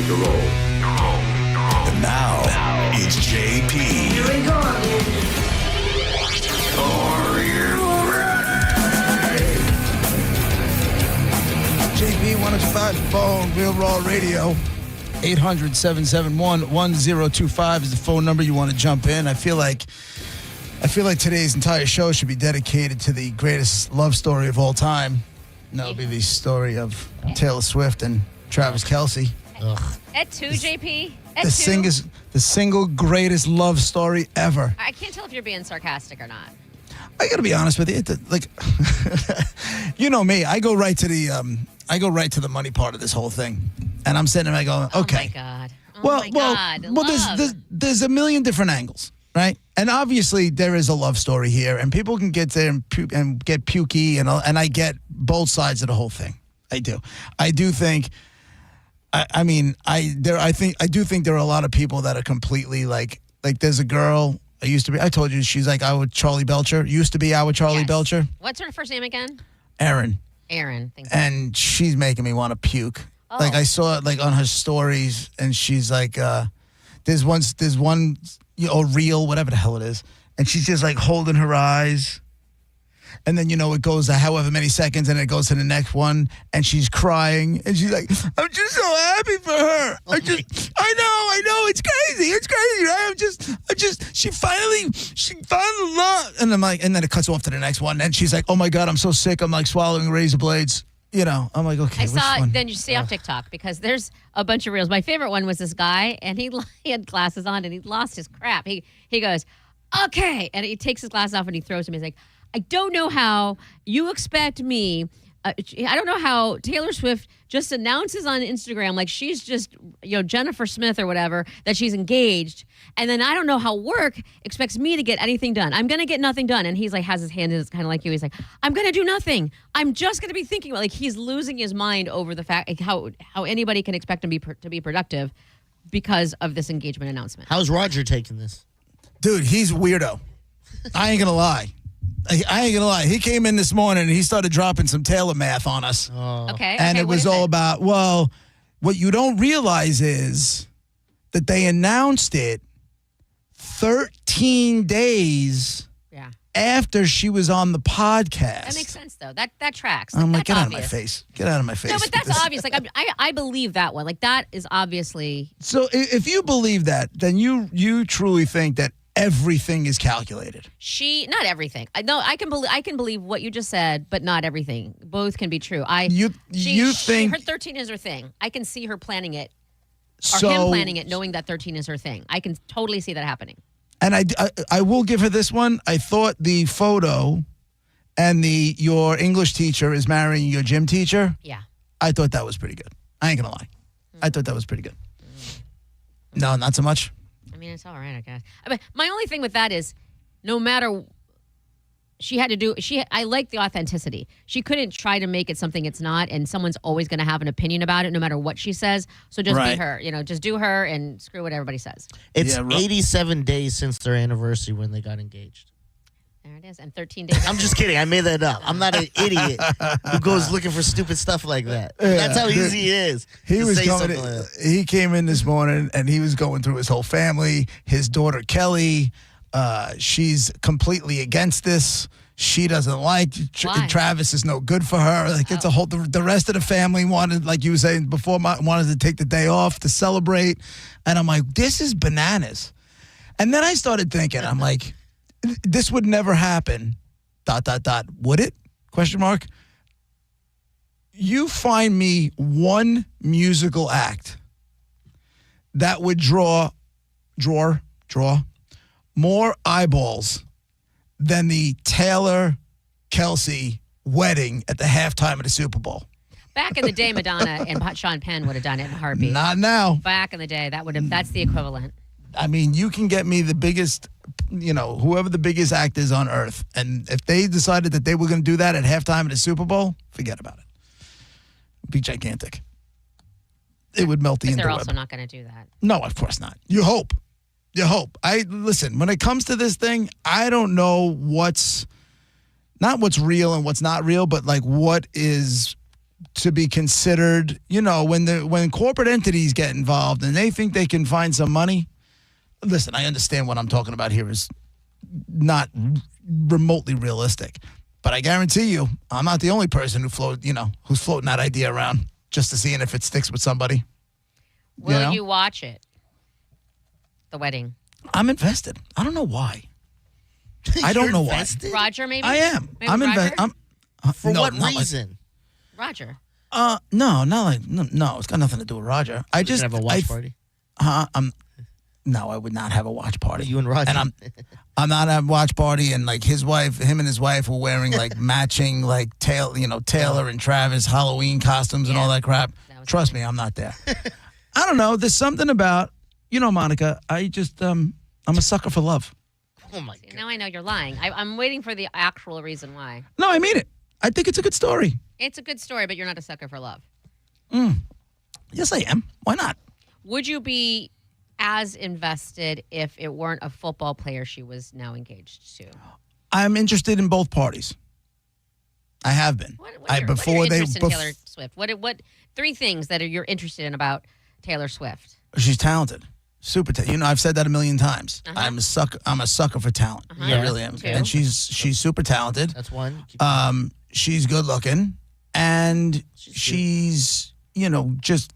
take your role. And now, it's JP. Here we go again. Are you ready? JP 105 phone, Real Raw Radio. 800-771-1025 is the phone number you want to jump in. I feel like today's entire show should be dedicated to the greatest love story of all time. And that'll be the story of Taylor Swift and Travis Kelce. At 2, JP? At 2? The single greatest love story ever. I can't tell if you're being sarcastic or not. I got to be honest with you. You know me. I go right to the money part of this whole thing, and I'm sitting there going, okay. Oh my God. Oh my God. There's a million different angles, right? And obviously there is a love story here, and people can get there and get pukey, and I get both sides of the whole thing. I do. I do think. I do think there are a lot of people that are completely like there's a girl. I told you she's like our Charlie Belcher. Used to be our Charlie Belcher. What's her first name again? Erin. Thanks. And she's making me want to puke. Oh. Like I saw it like on her stories, and she's like, there's one reel, whatever the hell it is, and she's just like holding her eyes. And then, it goes to however many seconds, and it goes to the next one, and she's crying, and she's like, I'm just so happy for her. I know, it's crazy, right? She finally love. And I'm like, and then it cuts off to the next one, and she's like, oh my God, I'm so sick, I'm like swallowing razor blades. I'm like, okay, which one? Then you see off TikTok, because there's a bunch of reels. My favorite one was this guy, and he had glasses on, and he lost his crap. He goes, okay, and he takes his glasses off, and he throws them. He's like, I don't know how you expect me. I don't know how Taylor Swift just announces on Instagram like she's just, Jennifer Smith or whatever, that she's engaged. And then I don't know how work expects me to get anything done. I'm going to get nothing done. And he's like, has his hand in, it's kind of like you. He's like, I'm going to do nothing. I'm just going to be thinking about, like, he's losing his mind over the fact, like, how anybody can expect him to be productive because of this engagement announcement. How's Roger taking this? Dude, he's a weirdo. I ain't going to lie. He came in this morning and he started dropping some Taylor math on us. Okay. And it was all about, well, what you don't realize is that they announced it 13 days after she was on the podcast. That makes sense, though. That tracks. I'm like, get out of my face. Get out of my face. No, but that's obvious. Like, I believe that one. Like, that is obviously. So if you believe that, then you truly think that everything is calculated. Not everything. I can believe what you just said, but not everything. Both can be true. You think her 13 is her thing. I can see her planning it, so, or him planning it, knowing that 13 is her thing. I can totally see that happening. And I will give her this one. I thought the photo and your English teacher is marrying your gym teacher. Yeah. I thought that was pretty good. I ain't gonna lie. I thought that was pretty good. No, not so much. I mean, it's all right, I guess. My only thing with that is, no matter, I like the authenticity. She couldn't try to make it something it's not, and someone's always going to have an opinion about it, no matter what she says. So just be her. Just do her and screw what everybody says. It's 87 days since their anniversary when they got engaged. There it is, and 13 days. I'm just kidding. I made that up. I'm not an idiot who goes looking for stupid stuff like that. Yeah, that's how easy it is. He came in this morning and he was going through his whole family. His daughter Kelly, she's completely against this. She doesn't like Travis is no good for her. Like it's a whole. The rest of the family wanted, like you were saying before, wanted to take the day off to celebrate, and I'm like, this is bananas. And then I started thinking, I'm like, this would never happen. ... Would it? ? You find me one musical act that would draw more eyeballs than the Taylor Kelce wedding at the halftime of the Super Bowl. Back in the day, Madonna and Sean Penn would have done it in a heartbeat. Not now. Back in the day, that's the equivalent. I mean, you can get me the biggest, whoever the biggest act is on earth. And if they decided that they were going to do that at halftime of the Super Bowl, forget about it. It'd be gigantic. It would melt the interweb. They're also not going to do that. No, of course not. You hope. Listen, when it comes to this thing, I don't know not what's real and what's not real, but like what is to be considered, when corporate entities get involved and they think they can find some money. Listen, I understand what I'm talking about here is not remotely realistic, but I guarantee you, I'm not the only person who's floating that idea around just to see if it sticks with somebody. Will you watch it? The wedding. I'm invested. I don't know why. I don't know why. Roger, maybe? I am. Maybe I'm Roger? invested. For what reason? Roger. No, it's got nothing to do with Roger. I just have a watch party. No, I would not have a watch party. You and Roger. And I'm not at a watch party, and like him and his wife were wearing like matching like Taylor and Travis Halloween costumes and all that crap. Trust me, I'm not there. I don't know. There's something about Monica. I just I'm a sucker for love. Oh my God. Now I know you're lying. I'm waiting for the actual reason why. No, I mean it. I think it's a good story. It's a good story, but you're not a sucker for love. Yes, I am. Why not? Would you be as invested if it weren't a football player she was now engaged to? I'm interested in both parties. I have been. What are your interest in Taylor Swift? What 3 things that you're interested in about Taylor Swift? She's talented. Super talented. I've said that a million times. I'm a sucker for talent. I really am. Two. And she's super talented. That's one. She's good looking, and she's just.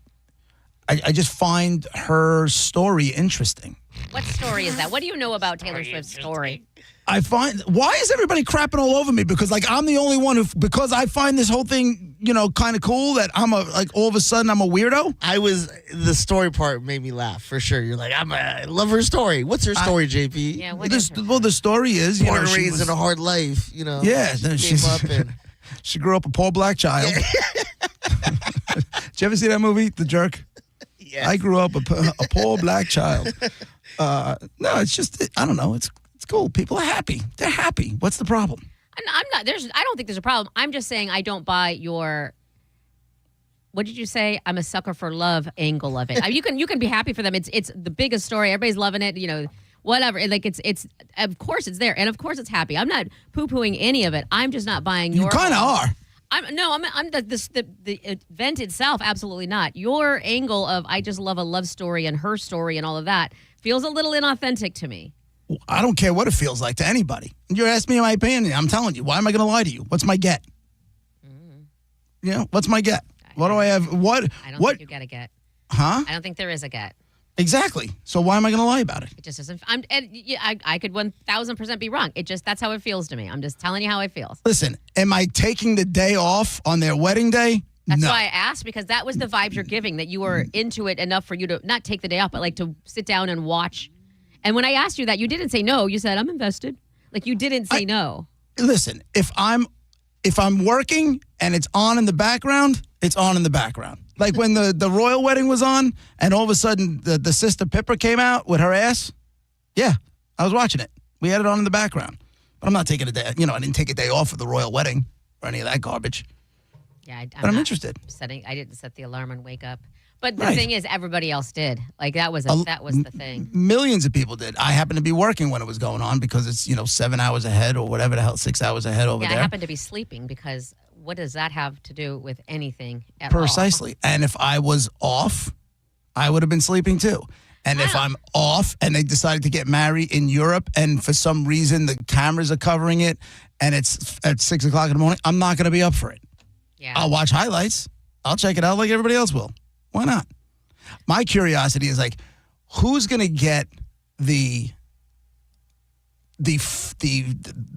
I just find her story interesting. What story is that? What do you know about Taylor Swift's story? Why is everybody crapping all over me? Because I'm the only one because I find this whole thing, kind of cool that all of a sudden I'm a weirdo. The story part made me laugh for sure. You're like, I love her story. What's her story, JP? Yeah, the story is, born and raised in a hard life, Yeah, she grew up a poor black child. Did you ever see that movie, The Jerk? Yes. I grew up a poor black child. No, it's just, I don't know. It's cool. People are happy. They're happy. What's the problem? I'm not. I don't think there's a problem. I'm just saying I don't buy your. What did you say? I'm a sucker for love angle of it. You can be happy for them. It's the biggest story. Everybody's loving it. Whatever. Like it's of course it's there, and of course it's happy. I'm not poo-pooing any of it. I'm just not buying your. You kind of are. I'm the event itself. Absolutely not. Your angle of I just love a love story and her story and all of that feels a little inauthentic to me. I don't care what it feels like to anybody. You're asking me my opinion. I'm telling you. Why am I going to lie to you? What's my get? What's my get? What do I have? What? I don't think you got a get. Huh? I don't think there is a get. Exactly. So why am I going to lie about it? It just doesn't. I could 1,000% be wrong. That's how it feels to me. I'm just telling you how it feels. Listen, am I taking the day off on their wedding day? That's No. why I asked, because that was the vibes you're giving, that you were into it enough for you to not take the day off, but like to sit down and watch. And when I asked you that, you didn't say no. You said, I'm invested. Like you didn't say no. Listen, if I'm working and it's on in the background, it's on in the background. Like when the royal wedding was on and all of a sudden the sister Pippa came out with her ass. Yeah, I was watching it. We had it on in the background. But I'm not taking a day. I didn't take a day off for the royal wedding or any of that garbage. Yeah, I'm interested. I didn't set the alarm and wake up. But the Right. thing is, everybody else did. Like that was the thing. Millions of people did. I happened to be working when it was going on because it's 7 hours ahead or whatever the hell, 6 hours ahead over Yeah, there. I happened to be sleeping because what does that have to do with anything at all? Precisely. And if I was off, I would have been sleeping too. And if I'm off and they decided to get married in Europe and for some reason the cameras are covering it and it's at 6 o'clock in the morning, I'm not going to be up for it. Yeah. I'll watch highlights. I'll check it out like everybody else will. Why not? My curiosity is like, who's going to get the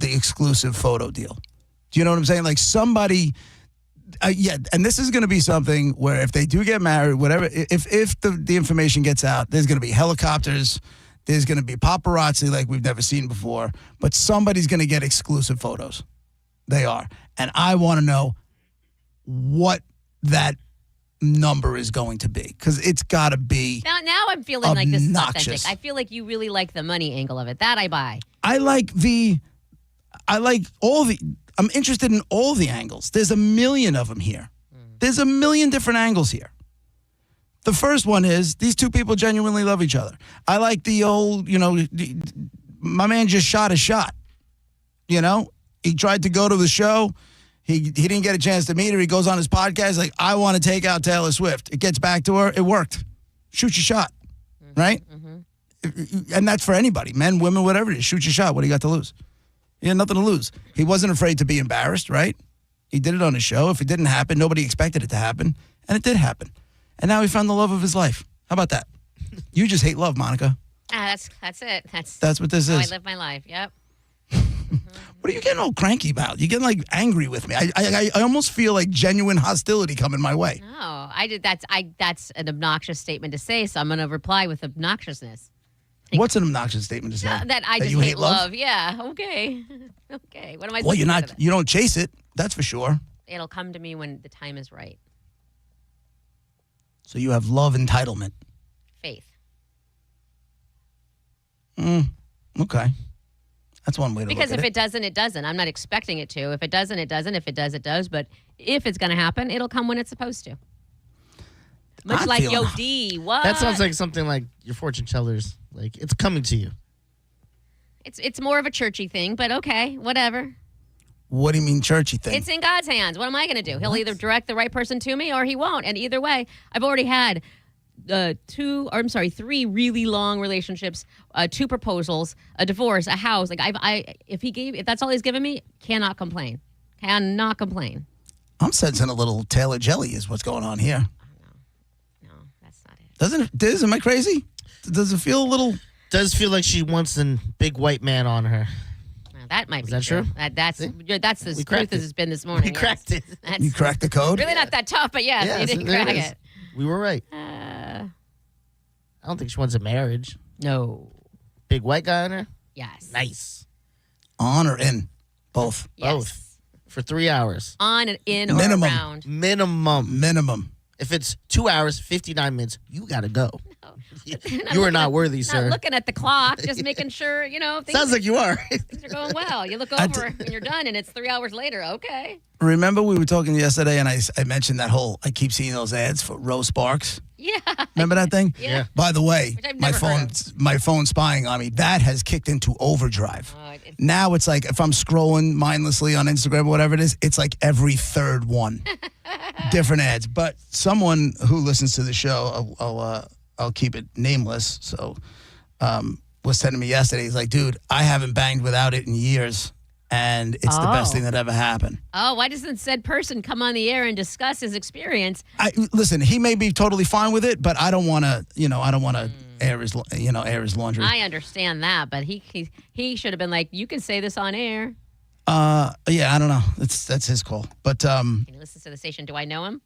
exclusive photo deal? Do you know what I'm saying? Like somebody, and this is going to be something where if they do get married, whatever, if the information gets out, there's going to be helicopters, there's going to be paparazzi like we've never seen before, but somebody's going to get exclusive photos. They are. And I want to know what that number is going to be because it's got to be now I'm feeling like this is obnoxious. authentic. I feel like you really like the money angle of it. That I buy. I'm interested in all the angles. There's a million of them here. There's a million different angles here. The first one is these two people genuinely love each other. I like the old, my man just shot a shot. He tried to go to the show. He didn't get a chance to meet her. He goes on his podcast like, I want to take out Taylor Swift. It gets back to her. It worked. Shoot your shot, right? And that's for anybody, men, women, whatever it is. Shoot your shot. What do you got to lose? He had nothing to lose. He wasn't afraid to be embarrassed, right? He did it on his show. If it didn't happen, nobody expected it to happen. And it did happen. And now he found the love of his life. How about that? You just hate love, Monica. That's it. That's what this how is. I live my life. Yep. What are you getting all cranky about? You're getting like angry with me. I almost feel like genuine hostility coming my way. No, I did. That's an obnoxious statement to say. So I'm going to reply with obnoxiousness. What's an obnoxious statement to say? That I just you hate love. Yeah. Okay. Okay. What am I? Well, supposed to do? you don't chase it. That's for sure. It'll come to me when the time is right. So you have love entitlement. Faith. Okay. That's one way to Because look if at it doesn't, it doesn't. I'm not expecting it to. If it doesn't, it doesn't. If it does, it does. But if it's going to happen, it'll come when it's supposed to. Much I'm like feeling- Yo D. What? That sounds like something like your fortune tellers. Like it's coming to you. It's more of a churchy thing, but okay, whatever. What do you mean churchy thing? It's in God's hands. What am I going to do? He'll either direct the right person to me or he won't. And either way, I've already had 3 really long relationships, 2 proposals, a divorce, a house. Like if that's all he's given me, cannot complain. Cannot complain. I'm sensing a little Taylor jelly is what's going on here. No, that's not it. Am I crazy? Does it feel a little... Does feel like she wants a big white man on her. Now, that might Is be that true? That's as We truth cracked as it. it's been this morning. We cracked yes. it. That's You cracked the code? really not that tough, but yes, Yeah, you so did there crack it is. it. We were right. Uh, I don't think she wants a marriage. no. Big white guy on her? Yes. Nice. On or in? Both. Yes. Both. For 3 hours. On and in Minimum. or around. Minimum. If it's 2 hours, 59 minutes, you got to go. No. You are not worthy, Not sir. looking at the clock, just making sure, things, Sounds like you are. things are going well. You look I over when you're done and it's 3 hours later. Okay. Remember we were talking yesterday and I mentioned that I keep seeing those ads for Rose Sparks. Yeah. Remember that thing? Yeah. By the way, Which I've my never heard phone's spying on me. That has kicked into overdrive. It's- Now it's like if I'm scrolling mindlessly on Instagram or whatever it is, it's like every third one. Different ads. But someone who listens to the show, I'll keep it nameless, so was sending me yesterday. He's like, dude, I haven't banged without it in years, and it's the best Oh. thing that ever happened. Oh, why doesn't said person come on the air and discuss his experience? Listen, he may be totally fine with it, but I don't want to, air his laundry. I understand that, but he should have been like, you can say this on air. Yeah, I don't know. That's his call. But Can you listen to the station? Do I know him?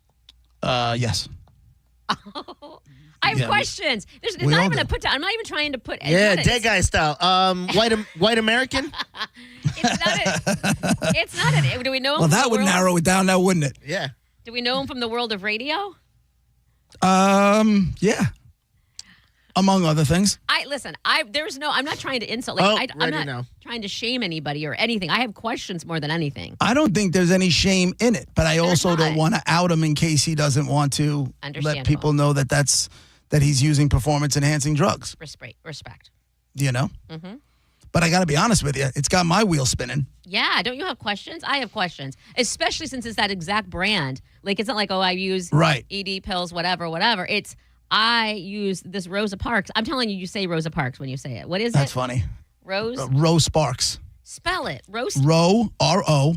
yes. I have Yeah, questions. There's we not all even do. a put down. I'm not even trying to put. it's Yeah, not a- dead guy style. White American? It's not it. Do we know him? Well, from that the would world- narrow it down now, wouldn't it? Yeah. Do we know him from the world of radio? Yeah. Among other things. I'm not trying to insult. Oh, I'm ready not now. trying to shame anybody or anything. I have questions more than anything. I don't think there's any shame in it, but I also not. don't want to out him in case he doesn't want to let Understandable. people know that he's using performance enhancing drugs, Respect. Mm-hmm. But I got to be honest with you, it's got my wheel spinning. Yeah, don't you have questions? I have questions, especially since it's that exact brand. Like, it's not like, I use Right. ED pills, whatever. It's, I use this Rosa Parks. I'm telling you, you say Rosa Parks when you say it. What is That's it? funny. Rose? Rose Sparks. Spell it. Rose? R-O.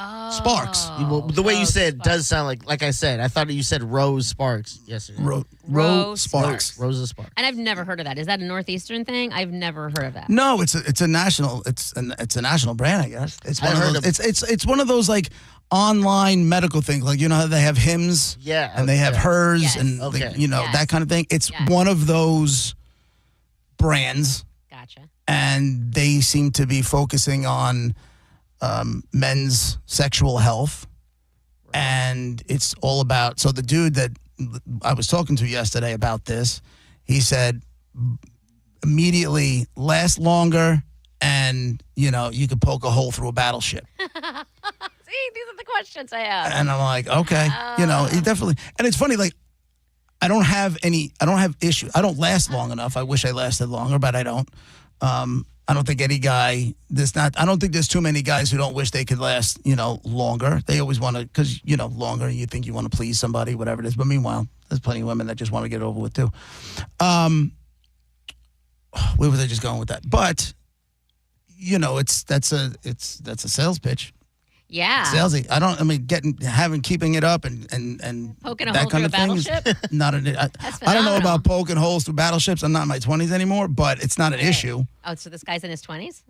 Oh. Sparks. Well, the way you Rose said it Sparks. does sound like I said. I thought you said Rose Sparks yesterday. Rose Rose Sparks. Sparks. Rosa Sparks. And I've never heard of that. Is that a Northeastern thing? I've never heard of that. No, it's a national a national brand, I guess. It's one I of heard those. It's one of those like online medical things, like how they have Hims, Yeah, and they have yeah. hers, Yes. and like, Okay. Yes. that kind of thing. It's Yes. one of those brands, Gotcha. and they seem to be focusing on men's sexual health, and it's all about. So the dude that I was talking to yesterday about this, he said immediately last longer, and you could poke a hole through a battleship. See, these are the questions I have. And I'm like, okay, he definitely. And it's funny, like I don't have issues. I don't last long enough. I wish I lasted longer, but I don't. I don't think any guy, I don't think there's too many guys who don't wish they could last, longer. They always want to, because, longer, you think you want to please somebody, whatever it is. But meanwhile, there's plenty of women that just want to get it over with too. Where was I just going with that? But, that's a sales pitch. Yeah. Salesy. Keeping it up and poking a that hole kind through a of thing battleship? is not an. I don't know about poking holes through battleships. I'm not in my 20s anymore, but it's not an issue. Oh, so this guy's in his 20s?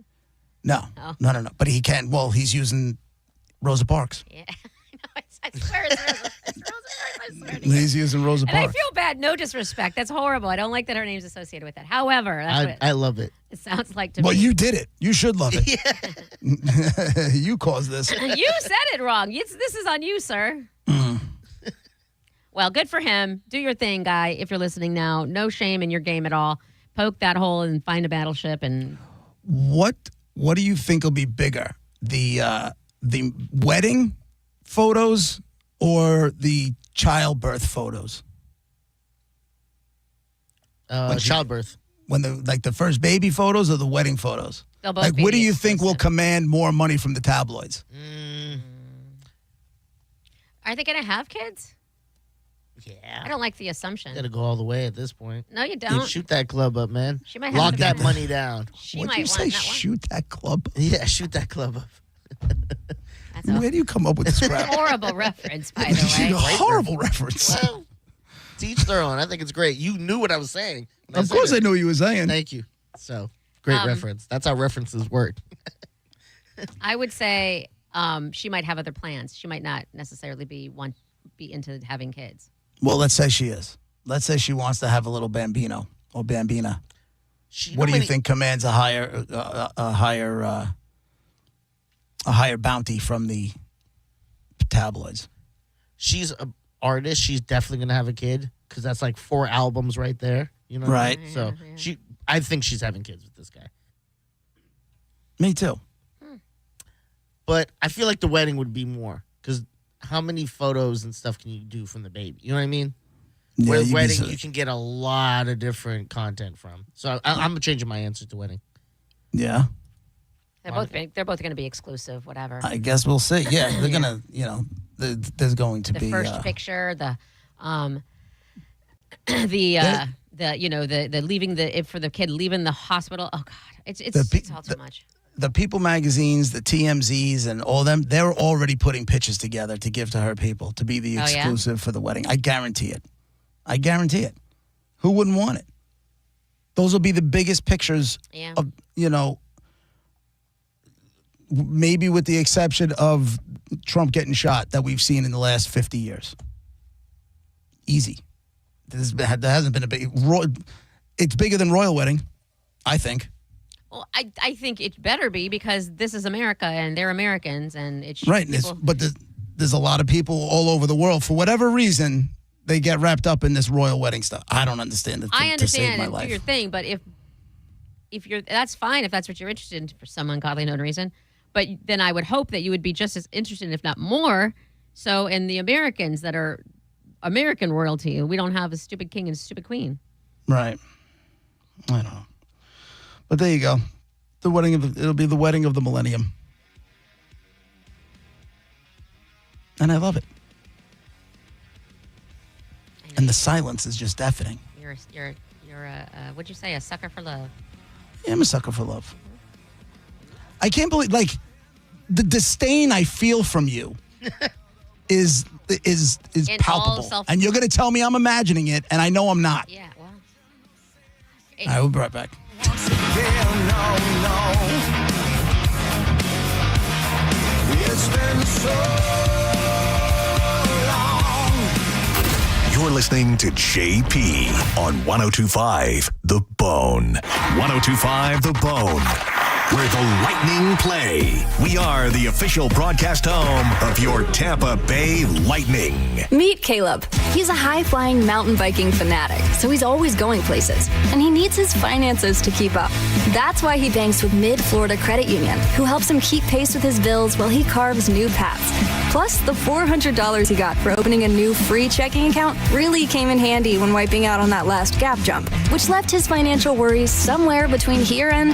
No. Oh. No. But he can. Well, he's using Rosa Parks. Yeah. I swear it's Rosa Parks. I swear to He's using Rosa God. And Parks. I feel bad. No disrespect. That's horrible. I don't like that her name's associated with it. However, that's what I love it. it sounds like to Well, me. you did it. You should love it. You caused this. You said it wrong. This is on you, sir. Well, good for him. Do your thing, guy. If you're listening now, no shame in your game at all. Poke that hole and find a battleship. And What do you think will be bigger, the wedding photos or the childbirth photos? Childbirth. When the first baby photos or the wedding photos? they'll both be What do you think will exclusive. command more money from the tabloids? Are they going to have kids? Yeah. I don't like the assumption. Gotta go all the way at this point. No, you Dude, don't. shoot that club up, man. She might have Lock to that get- money down. She What might do you want say? that one. Shoot that club? Yeah, shoot that club up. That's a Where do you come up with this crap? horrible reference, by the way. Horrible reference. Well, to each their own. I think it's great. You knew what I was saying. Of course I knew what you were saying. Thank you. So, great reference. That's how references work. I would say she might have other plans. She might not necessarily be into having kids. Well, let's say she is. Let's say she wants to have a little bambino or bambina. What do you think commands a higher bounty from the tabloids? She's an artist. She's definitely going to have a kid because that's like 4 albums right there. You know what I Right. mean? So, I think she's having kids with this guy. Me too. But I feel like the wedding would be more because how many photos and stuff can you do from the baby? You know what I mean? Yeah, Where you'd be wedding, so- you can get a lot of different content from. So I'm changing my answer to wedding. Yeah. They're both going to be exclusive, whatever. I guess we'll see. Yeah, they're gonna. There's going to The be first picture, the leaving for the kid leaving the hospital. Oh God, it's all too much. The People magazines, the TMZs, and all them. They're already putting pictures together to give to her people to be the Oh, yeah? exclusive for the wedding. I guarantee it. Who wouldn't want it? Those will be the biggest pictures Yeah. of, maybe with the exception of Trump getting shot that we've seen in the last 50 years. Easy. There hasn't been a big... It's bigger than Royal Wedding, I think. Well, I think it better be because this is America and they're Americans and it's Right, but there's a lot of people all over the world, for whatever reason, they get wrapped up in this royal wedding stuff. I don't understand it. I To understand save my and life. do your thing, but if you're that's fine if that's what you're interested in for some ungodly known reason. But then I would hope that you would be just as interested, if not more, so in the Americans that are American royalty. We don't have a stupid king and a stupid queen. Right. I don't know. But there you go. It'll be the wedding of the millennium. And I love it. And the silence is just deafening. You're what'd you say? A sucker for love. Yeah, I'm a sucker for love. I can't believe, the disdain I feel from you is In palpable. all And you're going to tell me I'm imagining it, and I know I'm not. Yeah. Well. All right, we'll be right back. It's been so long. You're listening to JP on 102.5 The Bone. 102.5 The Bone, where the Lightning play. We are the official broadcast home of your Tampa Bay Lightning. Meet Caleb. He's a high-flying mountain biking fanatic, so he's always going places, and he needs his finances to keep up. That's why he banks with Mid-Florida Credit Union, who helps him keep pace with his bills while he carves new paths. Plus, the $400 he got for opening a new free checking account really came in handy when wiping out on that last gap jump, which left his financial worries somewhere between here and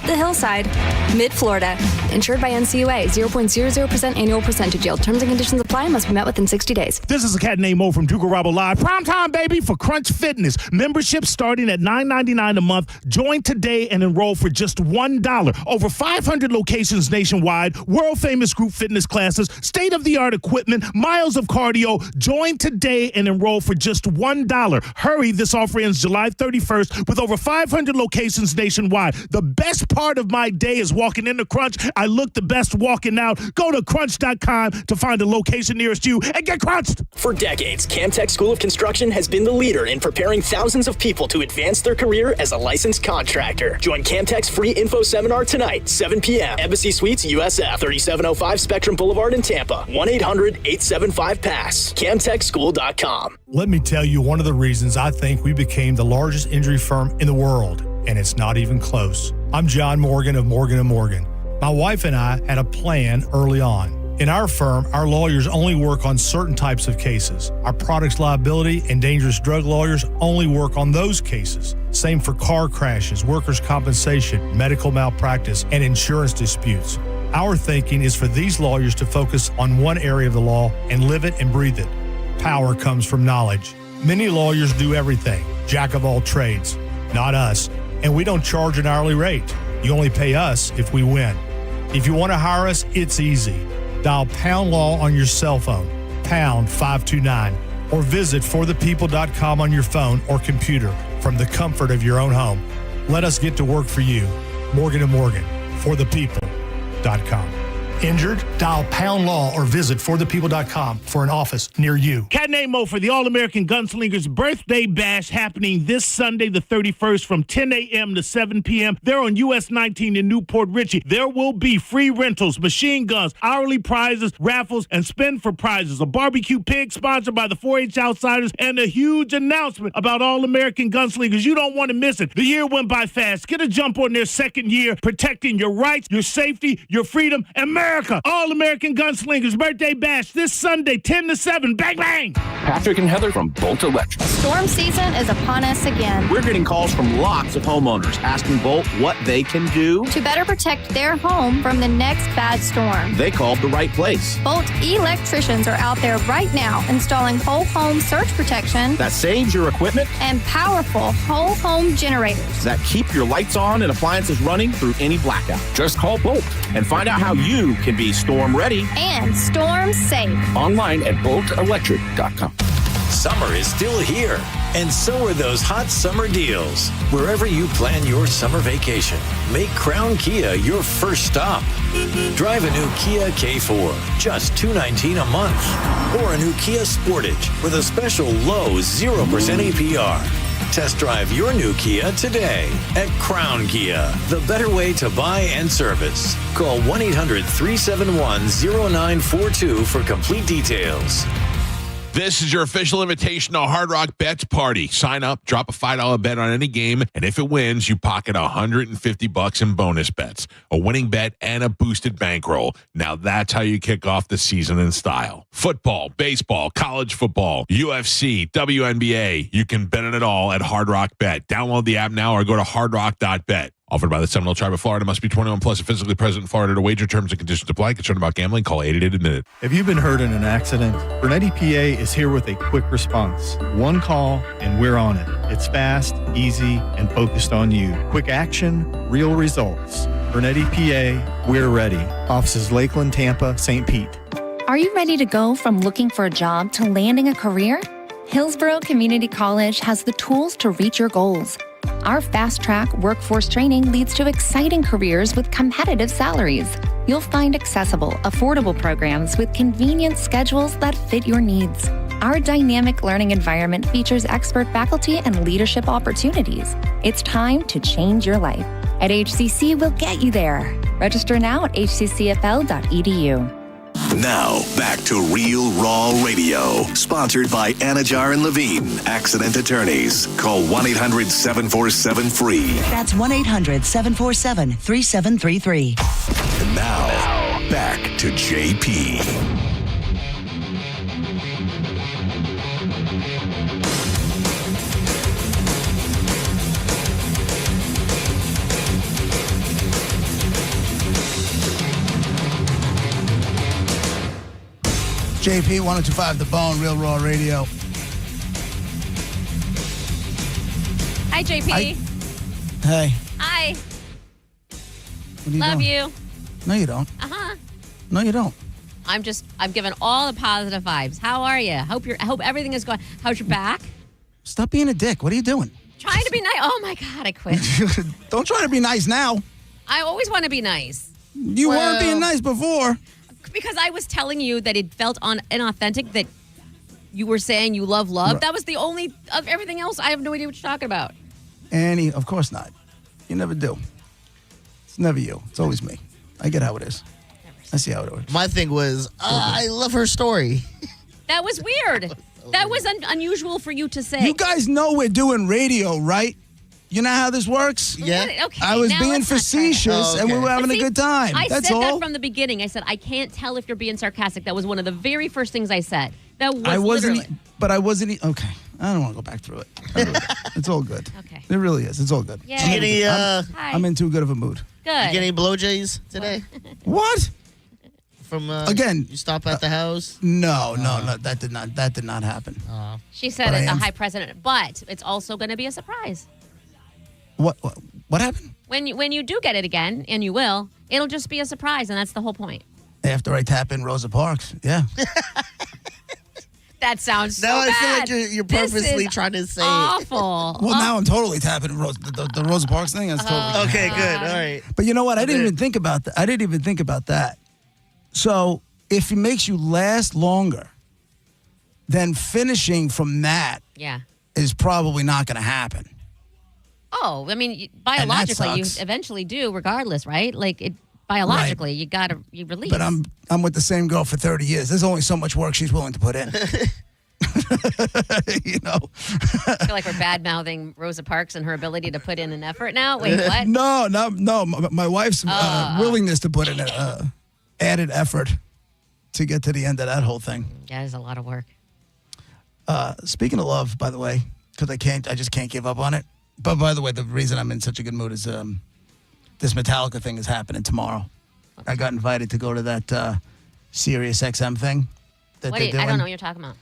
the hillside, mid-Florida. Insured by NCUA, 0.00% annual percentage yield. Terms and conditions apply and must be met within 60 days. This is a cat named Mo from Duke Rabo Live. Prime time, baby, for Crunch Fitness. Membership starting at $9.99 a month. Join today and enroll for just $1. Over 500 locations nationwide, world-famous group fitness classes, state-of-the-art equipment, miles of cardio. Join today and enroll for just $1. Hurry, this offer ends July 31st with over 500 locations nationwide. The best part of my day is walking into Crunch. I look the best walking out. Go to crunch.com to find a location nearest you and get crunched. For decades, Camtech School of Construction has been the leader in preparing thousands of people to advance their career as a licensed contractor. Join Camtech's free info seminar tonight, 7 p.m. Embassy Suites, USF, 3705 Spectrum Boulevard in Tampa. 1-800-875-PASS. CamTechSchool.com. Let me tell you one of the reasons I think we became the largest injury firm in the world, and it's not even close. I'm John Morgan of Morgan & Morgan. My wife and I had a plan early on. In our firm, our lawyers only work on certain types of cases. Our products liability and dangerous drug lawyers only work on those cases. Same for car crashes, workers' compensation, medical malpractice, and insurance disputes. Our thinking is for these lawyers to focus on one area of the law and live it and breathe it. Power comes from knowledge. Many lawyers do everything, jack of all trades. Not us. And we don't charge an hourly rate. You only pay us if we win. If you want to hire us, it's easy. Dial Pound Law on your cell phone, pound 529, or visit forthepeople.com on your phone or computer from the comfort of your own home. Let us get to work for you. Morgan & Morgan, forthepeople.com. Injured? Dial Pound Law or visit forthepeople.com for an office near you. Cat named Mo for the All-American Gunslingers Birthday Bash happening this Sunday, the 31st, from 10 a.m. to 7 p.m. They're on US 19 in Newport Richey. There will be free rentals, machine guns, hourly prizes, raffles, and spin for prizes. A barbecue pig sponsored by the 4-H Outsiders, and a huge announcement about All-American Gunslingers. You don't want to miss it. The year went by fast. Get a jump on their second year, protecting your rights, your safety, your freedom, and America. All-American Gunslingers Birthday Bash this Sunday, 10 to 7. Bang, bang! Patrick and Heather from Bolt Electric. Storm season is upon us again. We're getting calls from lots of homeowners asking Bolt what they can do to better protect their home from the next bad storm. They called the right place. Bolt electricians are out there right now installing whole home surge protection that saves your equipment and powerful whole home generators that keep your lights on and appliances running through any blackout. Just call Bolt and find out how you can be storm ready and storm safe. Online at boltelectric.com. Summer is still here, and so are those hot summer deals. Wherever you plan your summer vacation, make Crown Kia your first stop. Drive a new Kia K4, just $219 a month, or a new Kia Sportage with a special low 0% APR. Test drive your new Kia today at Crown Kia, the better way to buy and service. Call 1-800-371-0942 for complete details. This is your official invitation to Hard Rock Bets Party. Sign up, drop a $5 bet on any game, and if it wins, you pocket $150 in bonus bets, a winning bet, and a boosted bankroll. Now that's how you kick off the season in style. Football, baseball, college football, UFC, WNBA. You can bet on it all at Hard Rock Bet. Download the app now or go to hardrock.bet. Offered by the Seminole Tribe of Florida. Must be 21 plus and physically present in Florida to wager. Terms and conditions apply. Concerned about gambling? Call 888-ADMIT-IT. Have you been hurt in an accident? Bernetti PA is here with a quick response. One call and we're on it. It's fast, easy, and focused on you. Quick action, real results. Bernetti PA, we're ready. Offices Lakeland, Tampa, St. Pete. Are you ready to go from looking for a job to landing a career? Hillsborough Community College has the tools to reach your goals. Our fast-track workforce training leads to exciting careers with competitive salaries. You'll find accessible, affordable programs with convenient schedules that fit your needs. Our dynamic learning environment features expert faculty and leadership opportunities. It's time to change your life. At HCC, we'll get you there. Register now at hccfl.edu. Now, back to Real Raw Radio, sponsored by Anajar and Levine, Accident Attorneys. Call 1-800-747-FREE. That's 1-800-747-3733. And now, back to JP. JP 1025 The Bone, Real Raw Radio. Hi, JP. Hey. Hi. What are you Love doing? you. No, you don't. Uh-huh. No, you don't. I'm giving all the positive vibes. How are you? I hope everything is going. How's your back? Stop being a dick. What are you doing? Trying to be nice. Oh my God, I quit. Don't try to be nice now. I always want to be nice. You weren't being nice before. Because I was telling you that it felt inauthentic that you were saying you love love. Right. That was the only of everything else. I have no idea what you're talking about. Annie, of course not. You never do. It's never you. It's always me. I get how it is. I see how it works. My thing was, I love her story. That was weird. That was unusual for you to say. You guys know we're doing radio, right? You know how this works? Yeah. Okay, I was now being let's not try facetious, that. and we were But having see, a good time. I That's said all. that from the beginning. I said, I can't tell if you're being sarcastic. That was one of the very first things I said. That was I wasn't, literally. but I wasn't. Okay, I don't want to go back through it. It's all good. Okay. It really is. It's all good. Yeah. I'm in too good of a mood. Good. You get any blowjays today? What? From Again? You stop at the house? No. That did not happen. She said But I it's a am- high president, but it's also going to be a surprise. What happened? When you do get it again, and you will, it'll just be a surprise, and that's the whole point. After I tap in Rosa Parks, yeah. That sounds so No, I feel bad. like you're This purposely is trying to say awful. Well, now I'm totally tapping the Rosa Parks thing. That's totally Okay, good. All right. But you know what? I didn't even think about that. So if it makes you last longer, then finishing from that Yeah. is probably not going to happen. Oh, I mean, biologically, you sucks. eventually do, regardless, right? Like biologically, you release. But I'm with the same girl for 30 years. There's only so much work she's willing to put in. You know. I feel like we're bad mouthing Rosa Parks and her ability to put in an effort now. Wait, what? No. My wife's willingness to put in an added effort to get to the end of that whole thing. That is a lot of work. Speaking of love, by the way, because I just can't give up on it. But by the way, the reason I'm in such a good mood is this Metallica thing is happening tomorrow. I got invited to go to that Sirius XM thing that they're doing. I don't know what you're talking about.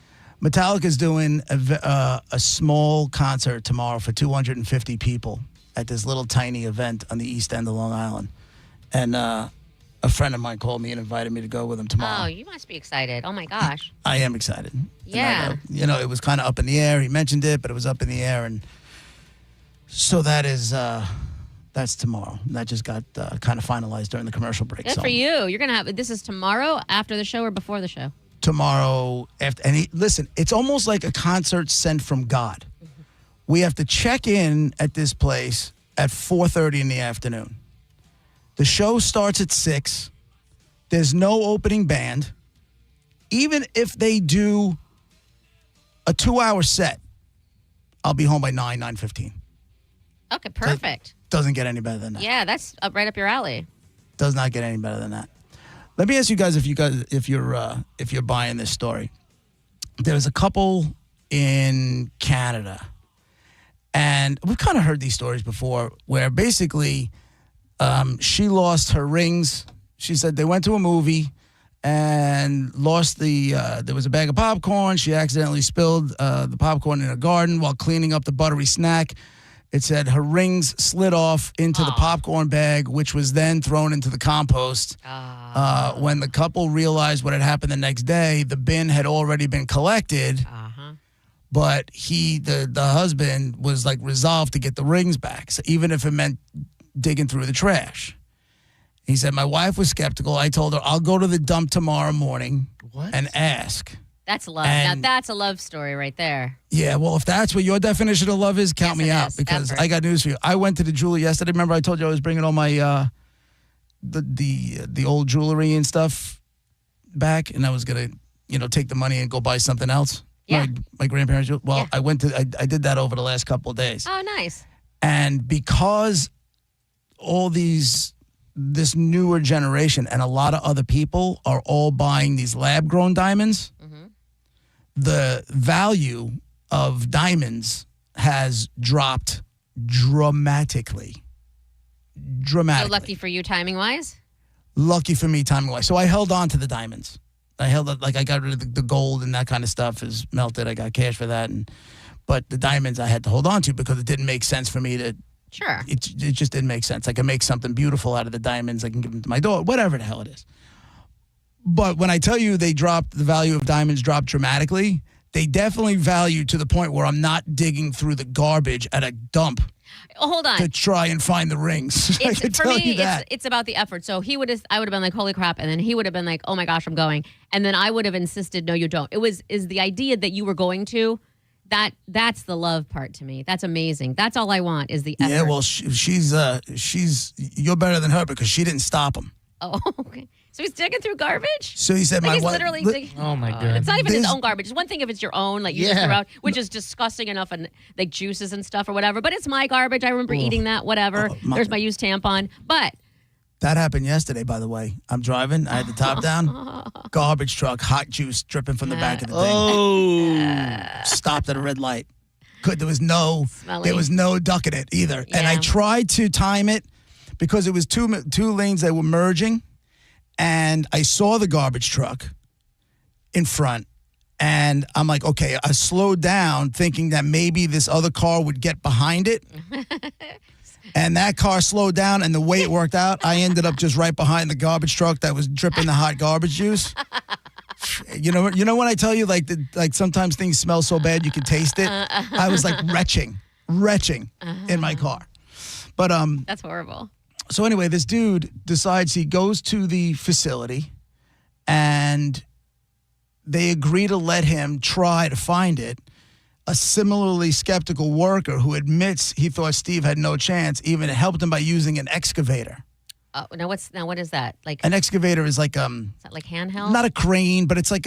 Metallica's doing a small concert tomorrow for 250 people at this little tiny event on the east end of Long Island. And a friend of mine called me and invited me to go with him tomorrow. Oh, you must be excited. Oh, my gosh. I am excited. Yeah. And it was kind of up in the air. He mentioned it, but it was up in the air. And so that's tomorrow. That just got kind of finalized during the commercial break. Good So for you. You're going to have, this is tomorrow after the show or before the show? tomorrow after, and listen, it's almost like a concert sent from God. We have to check in at this place at 4:30 in the afternoon. The show starts at 6. There's no opening band. Even if they do a 2-hour set, I'll be home by 9:15. Okay, perfect. Doesn't get any better than that. Yeah, that's right up your alley. Does not get any better than that. Let me ask you guys if you're buying this story. There's a couple in Canada, and we've kind of heard these stories before, where basically she lost her rings. She said they went to a movie and lost there was a bag of popcorn. She accidentally spilled the popcorn in her garden while cleaning up the buttery snack. It said her rings slid off into the popcorn bag, which was then thrown into the compost. When the couple realized what had happened the next day, the bin had already been collected. But the husband was like resolved to get the rings back, so even if it meant digging through the trash. He said, my wife was skeptical. I told her, I'll go to the dump tomorrow morning and ask. That's love. And- now that's a love story right there. Yeah, well, if that's what your definition of love is, count me out, because I got news for you. I went to the jeweler yesterday. Remember I told you I was bringing all my the old jewelry and stuff back, and I was going to take the money and go buy something else? Yeah. My grandparents' jewelry. Well, I did that over the last couple of days. Oh, nice. And because all this newer generation and a lot of other people are all buying these lab-grown diamonds, the value of diamonds has dropped dramatically. So lucky for you timing-wise? Lucky for me, timing-wise. So I held on to the diamonds. I held it, like I got rid of the gold and that kind of stuff is melted. I got cash for that. But the diamonds I had to hold on to because it didn't make sense for me to. Sure. It just didn't make sense. I can make something beautiful out of the diamonds. I can give them to my daughter, whatever the hell it is. But when I tell you the value of diamonds dropped dramatically, they definitely value to the point where I'm not digging through the garbage at a dump. Hold on. To try and find the rings. I can tell you that. It's about the effort. So I would have been like, holy crap. And then he would have been like, oh my gosh, I'm going. And then I would have insisted, no, you don't. Is the idea that you were going to, that's the love part to me. That's amazing. That's all I want is the effort. Yeah, well, she's you're better than her because she didn't stop him. Oh, okay. So he's digging through garbage? So he said, like my he's wife. literally digging. Oh, my God. It's not even his own garbage. It's one thing if it's your own, like you just Yeah. threw out, which is disgusting enough and like juices and stuff or whatever. But it's my garbage. I remember eating that, whatever. There's my used tampon. But That happened yesterday, by the way. I'm driving. I had the top down. Garbage truck, hot juice dripping from the back of the thing. Oh. Stopped at a red light. There was no Smelly. ducking it either. And I Yeah. tried to time it because it was two lanes that were merging. And I saw the garbage truck in front. And I'm like, okay, I slowed down thinking that maybe this other car would get behind it. And that car slowed down, and the way it worked out, I ended up just right behind the garbage truck that was dripping the hot garbage juice. You know when I tell you like sometimes things smell so bad you can taste it. I was like retching in my car. But that's horrible. So anyway, this dude decides he goes to the facility, and they agree to let him try to find it. A similarly skeptical worker who admits he thought Steve had no chance even helped him by using an excavator. Oh, what is that? Like An excavator is like is that like handheld? not a crane, but it's like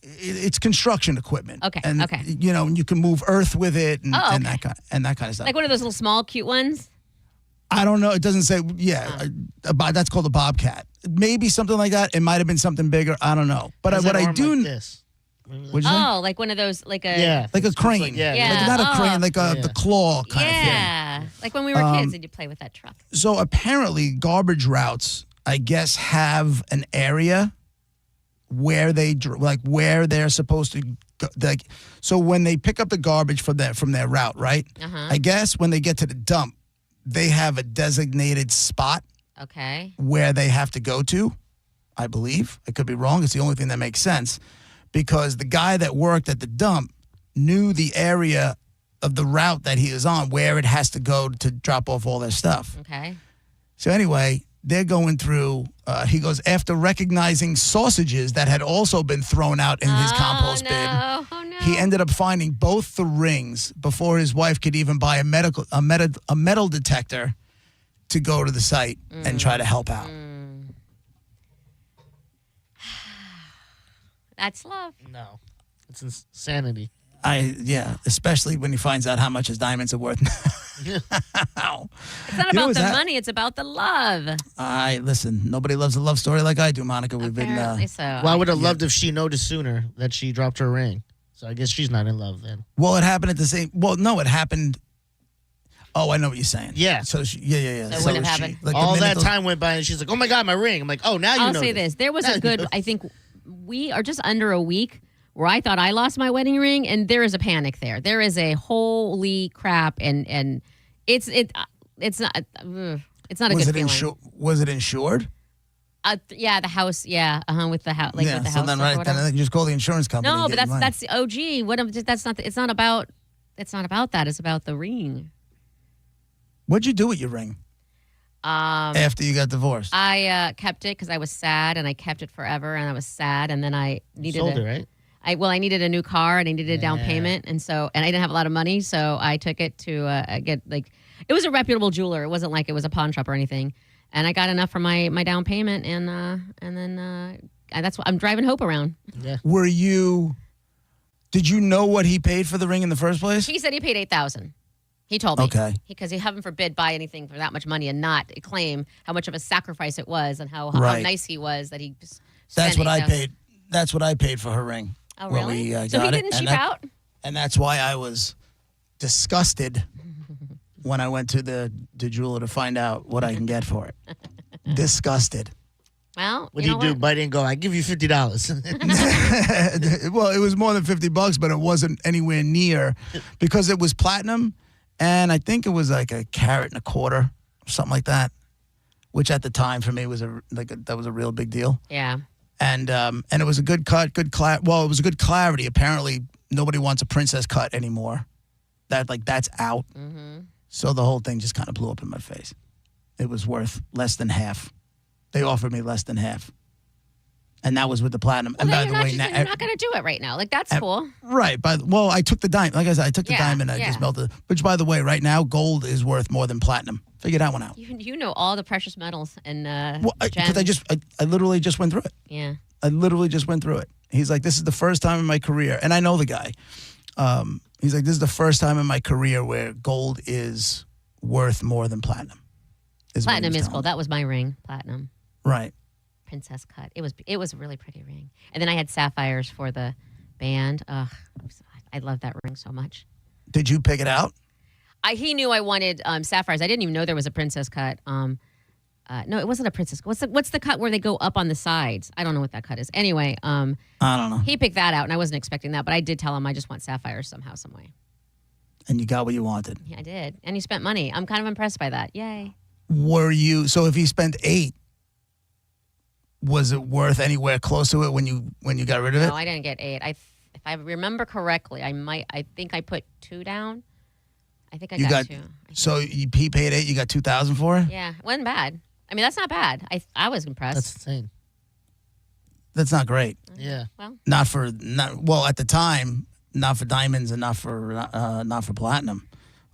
it's construction equipment. Okay, And okay. you can move earth with it and, Oh, and okay. that kind of stuff. Like one of those little small cute ones? I don't know. It doesn't say. Yeah, that's called a bobcat. Maybe something like that. It might have been something bigger. I don't know. But what I do. Like this. What'd you say? Oh, like one of those, like a Like a crane. Like, yeah. Yeah. Like not a crane, like Yeah. the claw kind of thing. yeah, like when we were kids and you play with that truck. So apparently, garbage routes, I guess, have an area where where they're supposed to go. Like, so when they pick up the garbage from their route, right? Uh-huh. I guess when they get to the dump, they have a designated spot Okay. where they have to go to. I believe I could be wrong. It's the only thing that makes sense because the guy that worked at the dump knew the area of the route that he is on, where it has to go to drop off all their stuff. Okay. So anyway, they're going through, he goes, after recognizing sausages that had also been thrown out in his compost bin, Oh, no. he ended up finding both the rings before his wife could even buy a metal detector to go to the site and try to help out. That's love. No. It's insanity. Especially when he finds out how much his diamonds are worth now. It's not about the money. It's about the love. Listen, nobody loves a love story like I do, Monica. We've Apparently been. so. Well, I would have loved if she noticed sooner that she dropped her ring. So I guess she's not in love then. Well, it happened at the same. Well, no, it happened. Oh, I know what you're saying. Yeah. So yeah. So it wouldn't have happened. All that time went by, and she's like, "Oh my God, my ring!" I'm like, "Oh, now you know." I'll say this: there was a good. I think we are just under a week where I thought I lost my wedding ring, and there is a panic there. There is a holy crap, and it's not it's not a good feeling. Was it insured? Yeah, the house. Yeah, with the house. Like with the so house. then or whatever. then they can just call the insurance company. No, and but get your money. that's the OG. That's not. It's not about. It's not about that. It's about the ring. What'd you do with your ring after you got divorced? I kept it because I was sad, and I kept it forever, and I was sad, and then I needed Sold it, right? I needed a new car, and I needed a down payment, and I didn't have a lot of money, so I took it to get it was a reputable jeweler. It wasn't like it was a pawn shop or anything, and I got enough for my down payment, and then that's what I'm driving Hope around. Yeah. Did you know what he paid for the ring in the first place? He said he paid $8,000. He told me. Okay. Because he heaven forbid buy anything for that much money and not claim how much of a sacrifice it was and how nice he was that he just That's what I $8,000. paid. That's what I paid for her ring. Oh, when really? we, So he got it. didn't cheap out? And that's why I was disgusted when I went to the jeweler to find out what I can get for it. Disgusted. Well, What did he do? Bite and go, I give you $50. Well, it was more than $50, but it wasn't anywhere near because it was platinum, and I think it was like a carat and a quarter, something like that, which at the time for me was that was a real big deal. Yeah. And it was a good cut, it was a good clarity. Apparently, nobody wants a princess cut anymore. That's out. Mm-hmm. So the whole thing just kind of blew up in my face. It was worth less than half. They offered me less than half. And that was with the platinum. Well, and by the way, you're not going to do it right now. Like, that's cool. Right. I took the diamond. Like I said, I took the diamond and I just melted it. Which, by the way, right now, gold is worth more than platinum. Figure that one out. You know all the precious metals and Because I literally just went through it. Yeah. I literally just went through it. He's like, this is the first time in my career. And I know the guy. He's like, this is the first time in my career where gold is worth more than platinum. Platinum is gold. That was my ring, platinum. Right. Princess cut. It was a really pretty ring. And then I had sapphires for the band. Ugh, I love that ring so much. Did you pick it out? He knew I wanted sapphires. I didn't even know there was a princess cut. No, it wasn't a princess. What's the cut where they go up on the sides? I don't know what that cut is. Anyway, I don't know. He picked that out, and I wasn't expecting that, but I did tell him I just want sapphires somehow, some way. And you got what you wanted. Yeah, I did. And he spent money. I'm kind of impressed by that. Yay. So if he spent $8, was it worth anywhere close to it when you got rid of it? No, I didn't get $8. If I remember correctly, I think I put $2 down. I think I got $2. So he paid $8, you got $2,000 for it? Yeah, it wasn't bad. I mean, that's not bad. I was impressed. That's insane. That's not great. Yeah. Well, at the time, not for diamonds and not for platinum.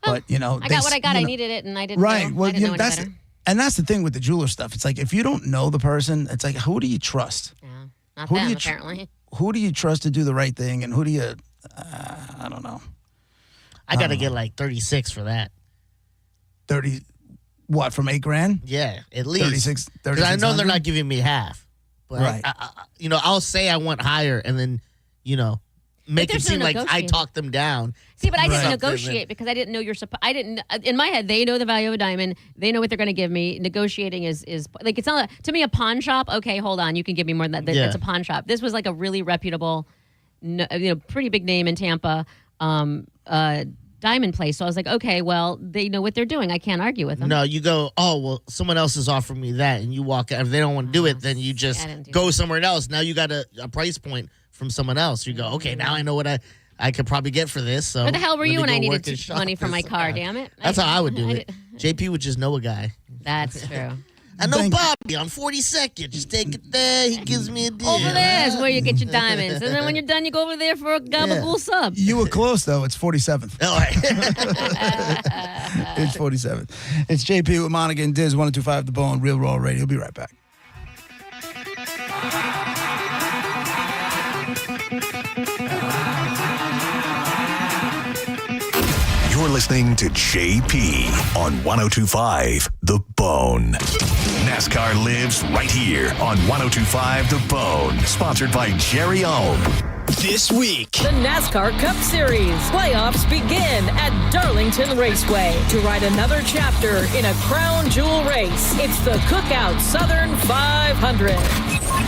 But I got what I got. I needed it, and I didn't. Right. Know. Well, I didn't know any better. And that's the thing with the jeweler stuff. It's like if you don't know the person, it's like who do you trust? Yeah, not them apparently. Who do you trust to do the right thing, and who do you? I don't know. I got to get like 36 for that. 30. What, from $8,000? Yeah, at least 36. Because I know they're not giving me half. But right. I'll say I want higher, and then make it seem like I talked them down. See, but I didn't negotiate because I didn't know you're supposed. I didn't. In my head, they know the value of a diamond. They know what they're going to give me. Negotiating is like it's not to me a pawn shop. Okay, hold on, you can give me more than that. It's a pawn shop. This was like a really reputable, pretty big name in Tampa, diamond place. So I was like, okay, well, they know what they're doing. I can't argue with them. No, you go, oh, well, someone else is offering me that, and you walk out. If they don't want to do it, then you just go somewhere else. Now you got a price point from someone else. You go, okay, now I know what I could probably get for this. So where the hell were you when I needed money for my car, damn it? That's how I would do it. JP would just know a guy. That's true. I know Bobby on 42nd. Just take it there. He gives me a deal. Over there is where you get your diamonds. And then when you're done, you go over there for a gabagool sub. You were close, though. It's 47th. All right. It's 47th. It's JP with Monaghan Diz, 102.5 The Bone, Real Raw Radio. We'll be right back. You're listening to JP on 102.5 The Bone. NASCAR lives right here on 102.5 The Bone. Sponsored by Jerry Ohm. This week, the NASCAR Cup Series playoffs begin at Darlington Raceway to ride another chapter in a crown jewel race. It's the Cookout Southern 500.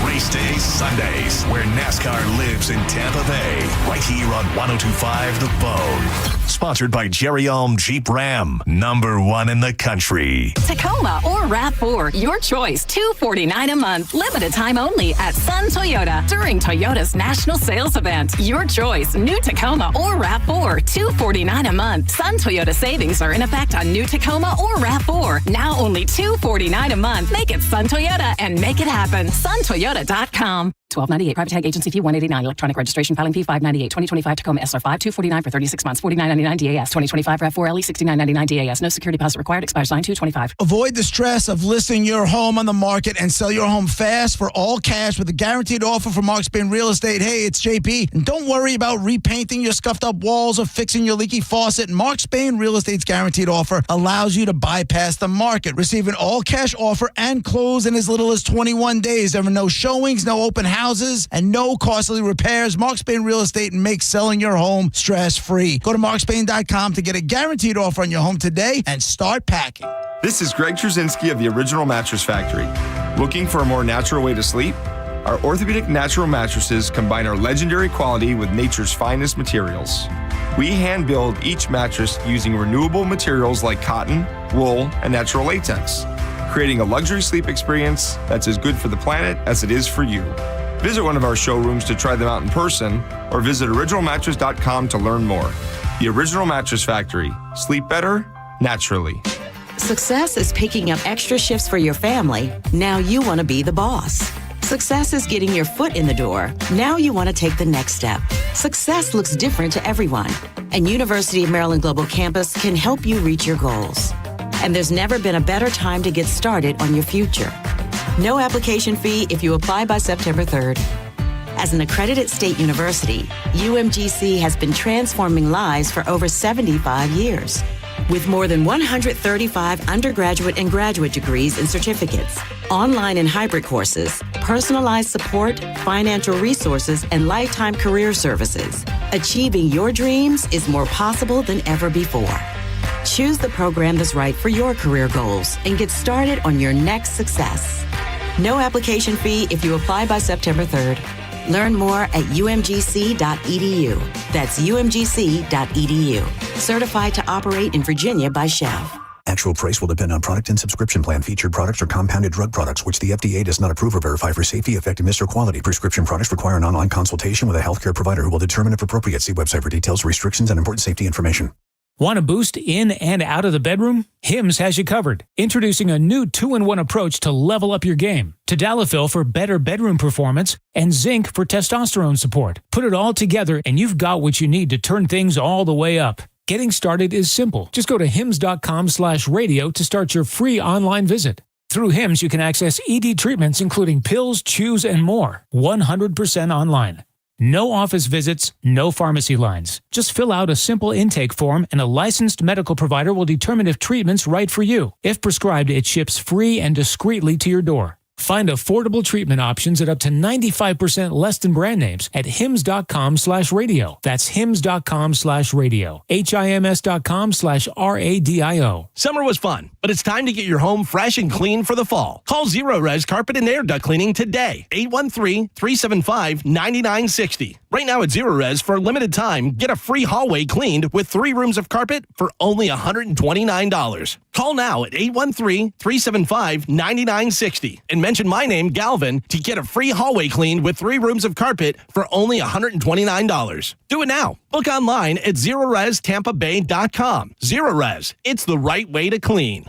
Race days Sundays, where NASCAR lives in Tampa Bay. Right here on 102.5 The Bone. Sponsored by Jerry Ohm Jeep Ram, #1 in the country. Tacoma or RAV4, your choice. $249 a month. Limited time only at Sun Toyota during Toyota's National Sales Event. Your choice. New Tacoma or RAV4, $249 a month. Sun Toyota savings are in effect on new Tacoma or RAV4. Now only $249 a month. Make it Sun Toyota and make it happen. SunToyota.com. $12.98 private tag agency fee $189 electronic registration filing fee $5.98 2025 Tacoma SR5 $249 for 36 months $49.99 DAS 2025 RAV4 LE $69.99 DAS no security deposit required expires 9/2/25. Avoid the stress of listing your home on the market and sell your home fast for all cash with a guaranteed offer from Mark Spain Real Estate. Hey, it's JP, and don't worry about repainting your scuffed up walls or fixing your leaky faucet. Mark Spain Real Estate's guaranteed offer allows you to bypass the market. Receive an all cash offer and close in as little as 21 days. There are no showings, no open house houses and no costly repairs. Mark Spain Real Estate makes selling your home stress-free. Go to markspain.com to get a guaranteed offer on your home today and start packing. This is Greg Trzynski of the Original Mattress Factory. Looking for a more natural way to sleep? Our orthopedic natural mattresses combine our legendary quality with nature's finest materials. We hand build each mattress using renewable materials like cotton, wool, and natural latex, creating a luxury sleep experience that's as good for the planet as it is for you. Visit one of our showrooms to try them out in person or visit originalmattress.com to learn more. The Original Mattress Factory. Sleep better, naturally. Success is picking up extra shifts for your family. Now you want to be the boss. Success is getting your foot in the door. Now you want to take the next step. Success looks different to everyone, and University of Maryland Global Campus can help you reach your goals. And there's never been a better time to get started on your future. No application fee if you apply by September 3rd. As an accredited state university, UMGC has been transforming lives for over 75 years. With more than 135 undergraduate and graduate degrees and certificates, online and hybrid courses, personalized support, financial resources, and lifetime career services, achieving your dreams is more possible than ever before. Choose the program that's right for your career goals and get started on your next success. No application fee if you apply by September 3rd. Learn more at umgc.edu. That's umgc.edu. Certified to operate in Virginia by Chev. Actual price will depend on product and subscription plan. Featured products are compounded drug products, which the FDA does not approve or verify for safety, effectiveness, or quality. Prescription products require an online consultation with a healthcare provider who will determine if appropriate. See website for details, restrictions, and important safety information. Want to boost in and out of the bedroom? Hims has you covered. Introducing a new 2-in-1 approach to level up your game. Tadalafil for better bedroom performance and zinc for testosterone support. Put it all together and you've got what you need to turn things all the way up. Getting started is simple. Just go to hims.com/radio to start your free online visit. Through Hims, you can access ED treatments including pills, chews, and more. 100% online. No office visits, no pharmacy lines. Just fill out a simple intake form and a licensed medical provider will determine if treatment's right for you. If prescribed, it ships free and discreetly to your door. Find affordable treatment options at up to 95% less than brand names at hims.com/radio. That's hims.com/radio. HIMS.com/RADIO. Summer was fun, but it's time to get your home fresh and clean for the fall. Call Zero Res Carpet and Air Duct Cleaning today. 813-375-9960. Right now at Zero Res, for a limited time, get a free hallway cleaned with 3 rooms of carpet for only $129. Call now at 813-375-9960 and mention my name, Galvin, to get a free hallway cleaned with 3 rooms of carpet for only $129. Do it now. Book online at ZeroResTampaBay.com. Zero Res, it's the right way to clean.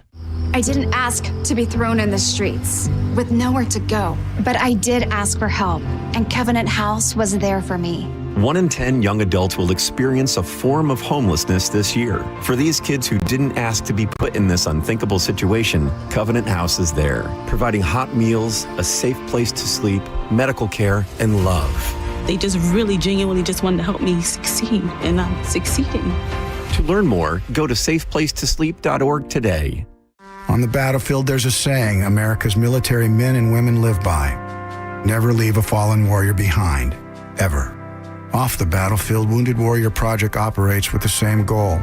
I didn't ask to be thrown in the streets with nowhere to go, but I did ask for help, and Covenant House was there for me. 1 in 10 young adults will experience a form of homelessness this year. For these kids who didn't ask to be put in this unthinkable situation, Covenant House is there, providing hot meals, a safe place to sleep, medical care, and love. They just really genuinely just wanted to help me succeed, and I'm succeeding. To learn more, go to safeplacetosleep.org today. On the battlefield, there's a saying America's military men and women live by. Never leave a fallen warrior behind, ever. Off the battlefield, Wounded Warrior Project operates with the same goal.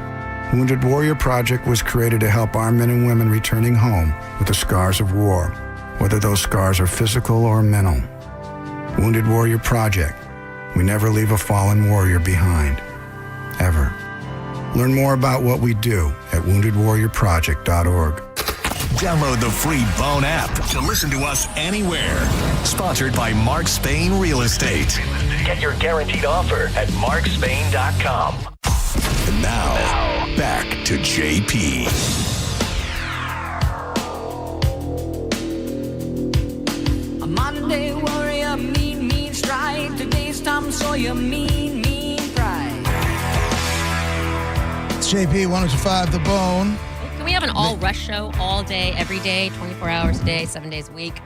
Wounded Warrior Project was created to help our men and women returning home with the scars of war, whether those scars are physical or mental. Wounded Warrior Project. We never leave a fallen warrior behind, ever. Learn more about what we do at woundedwarriorproject.org. Download the free Bone app to listen to us anywhere. Sponsored by Mark Spain Real Estate. Get your guaranteed offer at markspain.com. And now, back to JP. A Monday warrior, mean strike. Today's Tom Sawyer, mean pride. It's JP 102.5 The Bone. Can we have an all-rush show all day, every day, 24 hours a day, 7 days a week?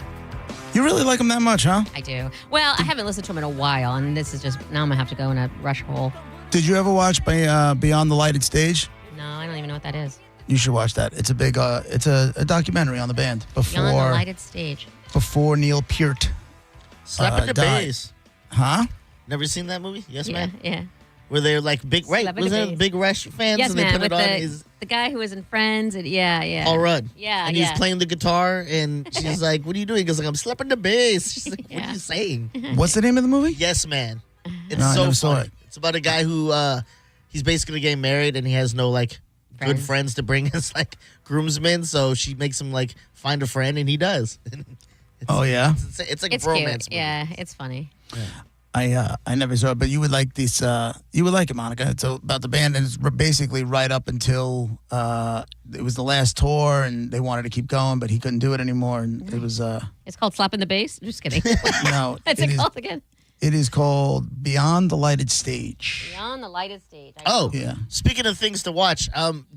You really like him that much, huh? I do. Well, I haven't listened to him in a while, and this is just, now I'm going to have to go in a rush hole. Did you ever watch Beyond the Lighted Stage? No, I don't even know what that is. You should watch that. It's a big, it's a documentary on the band. Beyond the Lighted Stage. Before Neil Peart. Slap the died. Bass. Huh? Never seen that movie? Yes, man. Yeah. Were they like big? Right? Slap in Was the there Bass. big Rush fans? Yes, and they man. put With it on. the guy who was in Friends, and yeah. Paul Rudd. Yeah, and he's playing the guitar, and she's like, "What are you doing?" He goes, like, "I'm slapping the bass." She's like, "What are you saying?" What's the name of the movie? Yes, man. It's No, I so never saw funny. it. It's about a guy who he's basically getting married, and he has no like good friends to bring as like groomsmen. So she makes him like find a friend, and he does. Oh yeah. It's like It's a cute. romance movie. Yeah, it's funny. I never saw it, but you would like this. You would like it, Monica. It's about the band, and it's basically right up until it was the last tour, and they wanted to keep going, but he couldn't do it anymore, and it was. It's called Slapping the Bass. Just kidding. No, What's it called again? It is called Beyond the Lighted Stage. Beyond the Lighted Stage. Oh, yeah. Speaking of things to watch,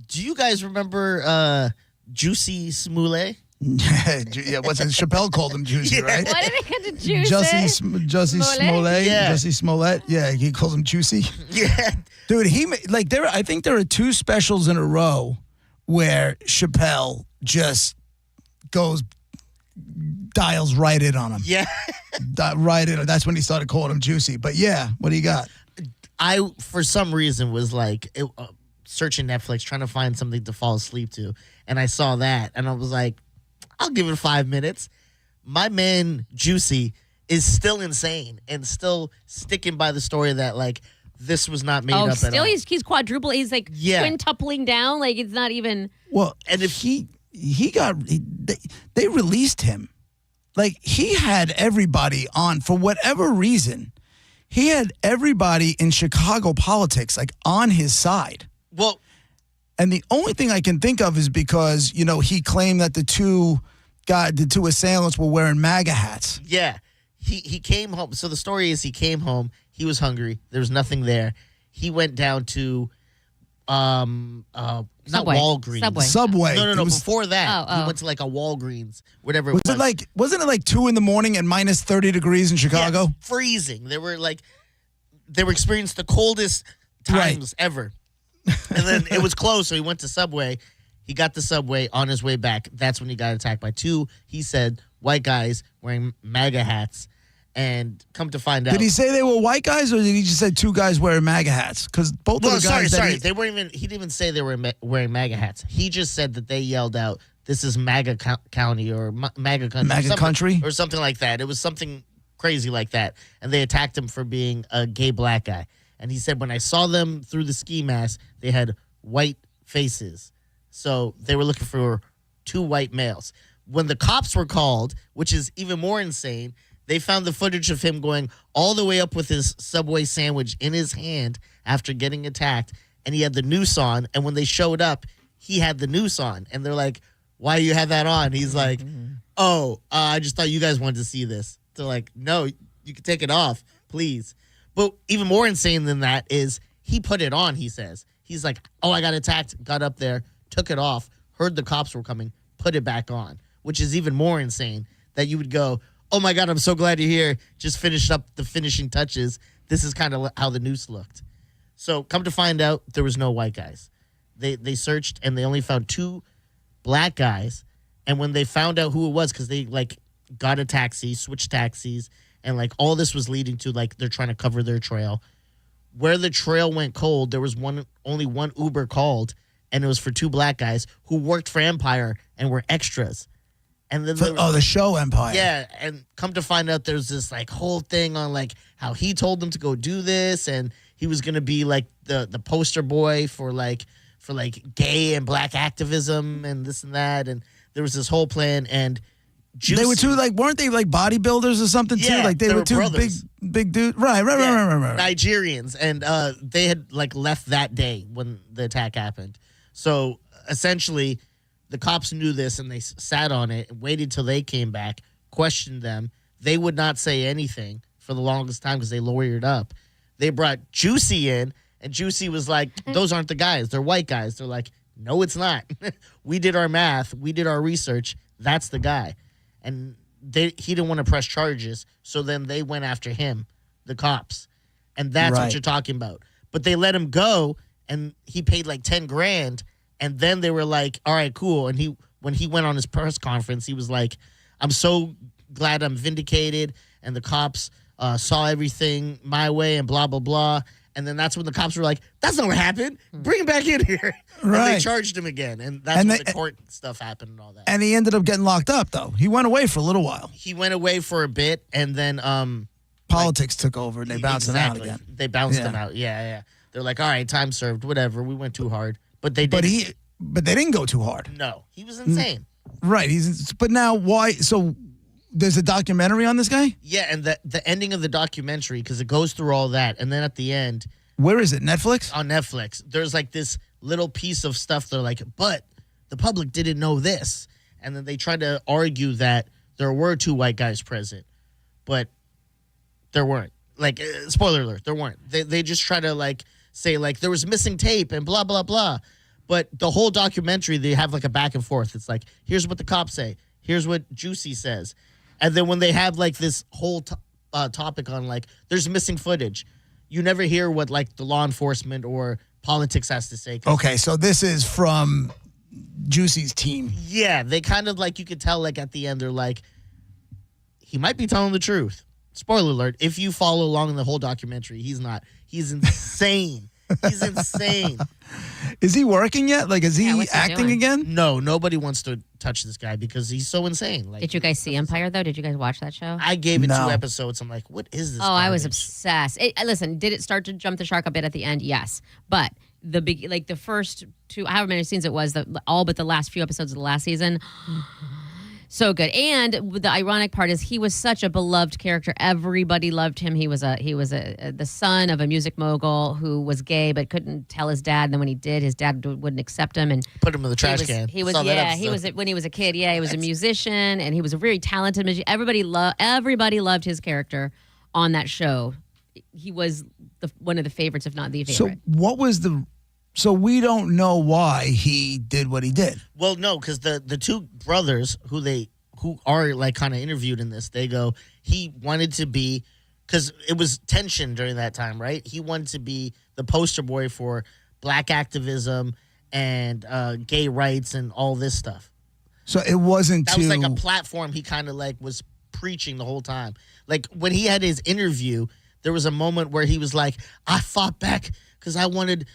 do you guys remember Jussie Smollett? Yeah, what's it? Chappelle called him Juicy, right? Why did they get to Juicy? Jussie Smollett. Yeah. Jussie Smollett. Yeah, he calls him Juicy. Yeah. Dude, I think there are two specials in a row where Chappelle just dials right in on him. Yeah. Right in. That's when he started calling him Juicy. But yeah, what do you got? I, for some reason, was like searching Netflix, trying to find something to fall asleep to. And I saw that, and I was like, I'll give it 5 minutes. My man, Juicy, is still insane and still sticking by the story that, like, this was not made up at all. He's quadruple. He's like quintupling down. Like it's not even. Well, and if they released him, like he had everybody on for whatever reason. He had everybody in Chicago politics like on his side. Well, and the only thing I can think of is because he claimed that the two assailants were wearing MAGA hats. Yeah. He came home. So the story is he came home. He was hungry. There was nothing there. He went down to not Walgreens. Subway. No. Before that, he went to like a Walgreens, whatever it was. Wasn't it like 2 a.m. and minus 30 degrees in Chicago? Yes, freezing. They were experiencing the coldest times ever. And then it was closed, so he went to Subway. He got the Subway on his way back. That's when he got attacked by two, he said, white guys wearing MAGA hats. And come to find out. Did he say they were white guys, or did he just say two guys wearing MAGA hats? Because both of the guys. Sorry. They weren't even. He didn't even say they were wearing MAGA hats. He just said that they yelled out, "This is MAGA county or MAGA country." MAGA country, or something like that. It was something crazy like that, and they attacked him for being a gay black guy. And he said, when I saw them through the ski mask, they had white faces, so they were looking for two white males. When the cops were called, which is even more insane. They found the footage of him going all the way up with his Subway sandwich in his hand after getting attacked, and he had the noose on. And when they showed up, he had the noose on. And they're like, why do you have that on? He's like, I just thought you guys wanted to see this. They're like, no, you can take it off, please. But even more insane than that is he put it on, he says. He's like, I got attacked, got up there, took it off, heard the cops were coming, put it back on, which is even more insane that you would go, oh my God, I'm so glad you're here. Just finished up the finishing touches. This is kind of how the noose looked. So come to find out, there was no white guys. They searched and they only found two black guys. And when they found out who it was, because they like got a taxi, switched taxis, and like all this was leading to like they're trying to cover their trail. Where the trail went cold, there was only one Uber called, and it was for two black guys who worked for Empire and were extras. And then the show Empire. Yeah, and come to find out there's this like whole thing on like how he told them to go do this, and he was gonna be like the poster boy for gay and black activism and this and that, and there was this whole plan. And Juicy, they were two weren't they like bodybuilders or something too? Yeah, Like they were two brothers. big dudes. Right. Nigerians, and they had like left that day when the attack happened. So essentially, the cops knew this and they sat on it and waited till they came back, questioned them. They would not say anything for the longest time because they lawyered up. They brought Juicy in, and Juicy was like, those aren't the guys. They're white guys. They're like, no, it's not. We did our math. We did our research. That's the guy. And he didn't want to press charges, so then they went after him, the cops. And that's what you're talking about. But they let him go, and he paid like $10,000. And then they were like, all right, cool. And when he went on his press conference, he was like, I'm so glad I'm vindicated. and the cops saw everything my way and blah, blah, blah. And then that's when the cops were like, that's not what happened. Bring him back in here. And they Right. charged him again. And that's when the court stuff happened and all that. And he ended up getting locked up, though. He went away for a little while. He went away for a bit, and then politics took over, and they bounced him out again. They bounced Yeah. him out. Yeah. They're like, all right, time served, whatever. We went too hard. But they did. But they didn't go too hard. No, he was insane. Right. But now why? So there's a documentary on this guy? Yeah, and the ending of the documentary, because it goes through all that, and then at the end. Where is it? Netflix? On Netflix. There's like this little piece of stuff. They're like, but the public didn't know this. And then they tried to argue that there were 2 white guys present, but there weren't. Like, spoiler alert, there weren't. They just try to like say like there was missing tape and blah, blah, blah. But the whole documentary, they have like a back and forth. It's like, here's what the cops say. Here's what Jussie says. And then when they have like this whole topic on like, there's missing footage, you never hear what like the law enforcement or politics has to say. Okay, so this is from Jussie's team. Yeah, they kind of like, you could tell like at the end, they're like, he might be telling the truth. Spoiler alert, if you follow along in the whole documentary, he's not. He's insane. He's insane. Is he working yet? Like, is he acting again? No, nobody wants to touch this guy because he's so insane. Like, Did you guys see Empire, though? Did you guys watch that show? I gave it 2 episodes. I'm like, what is this? Oh, I was garbage? obsessed. Listen, did it start to jump the shark a bit at the end? Yes. But the first 2, however many scenes it was, all but the last few episodes of the last season, so good. And the ironic part is he was such a beloved character. Everybody loved him. He was the son of a music mogul who was gay but couldn't tell his dad. And then when he did, his dad wouldn't accept him and put him in the trash can. He was Saw that he was episode. when he was a kid. Yeah, he was a musician and he was a very talented musician. Everybody loved his character on that show. He was one of the favorites, if not the favorite. So what was So we don't know why he did what he did. Well, no, because the 2 brothers who are like kind of interviewed in this, they go, he wanted to be, because it was tension during that time, right? He wanted to be the poster boy for black activism and gay rights and all this stuff. So it wasn't that was like a platform he kind of like was preaching the whole time. Like when he had his interview, there was a moment where he was like, I fought back because I wanted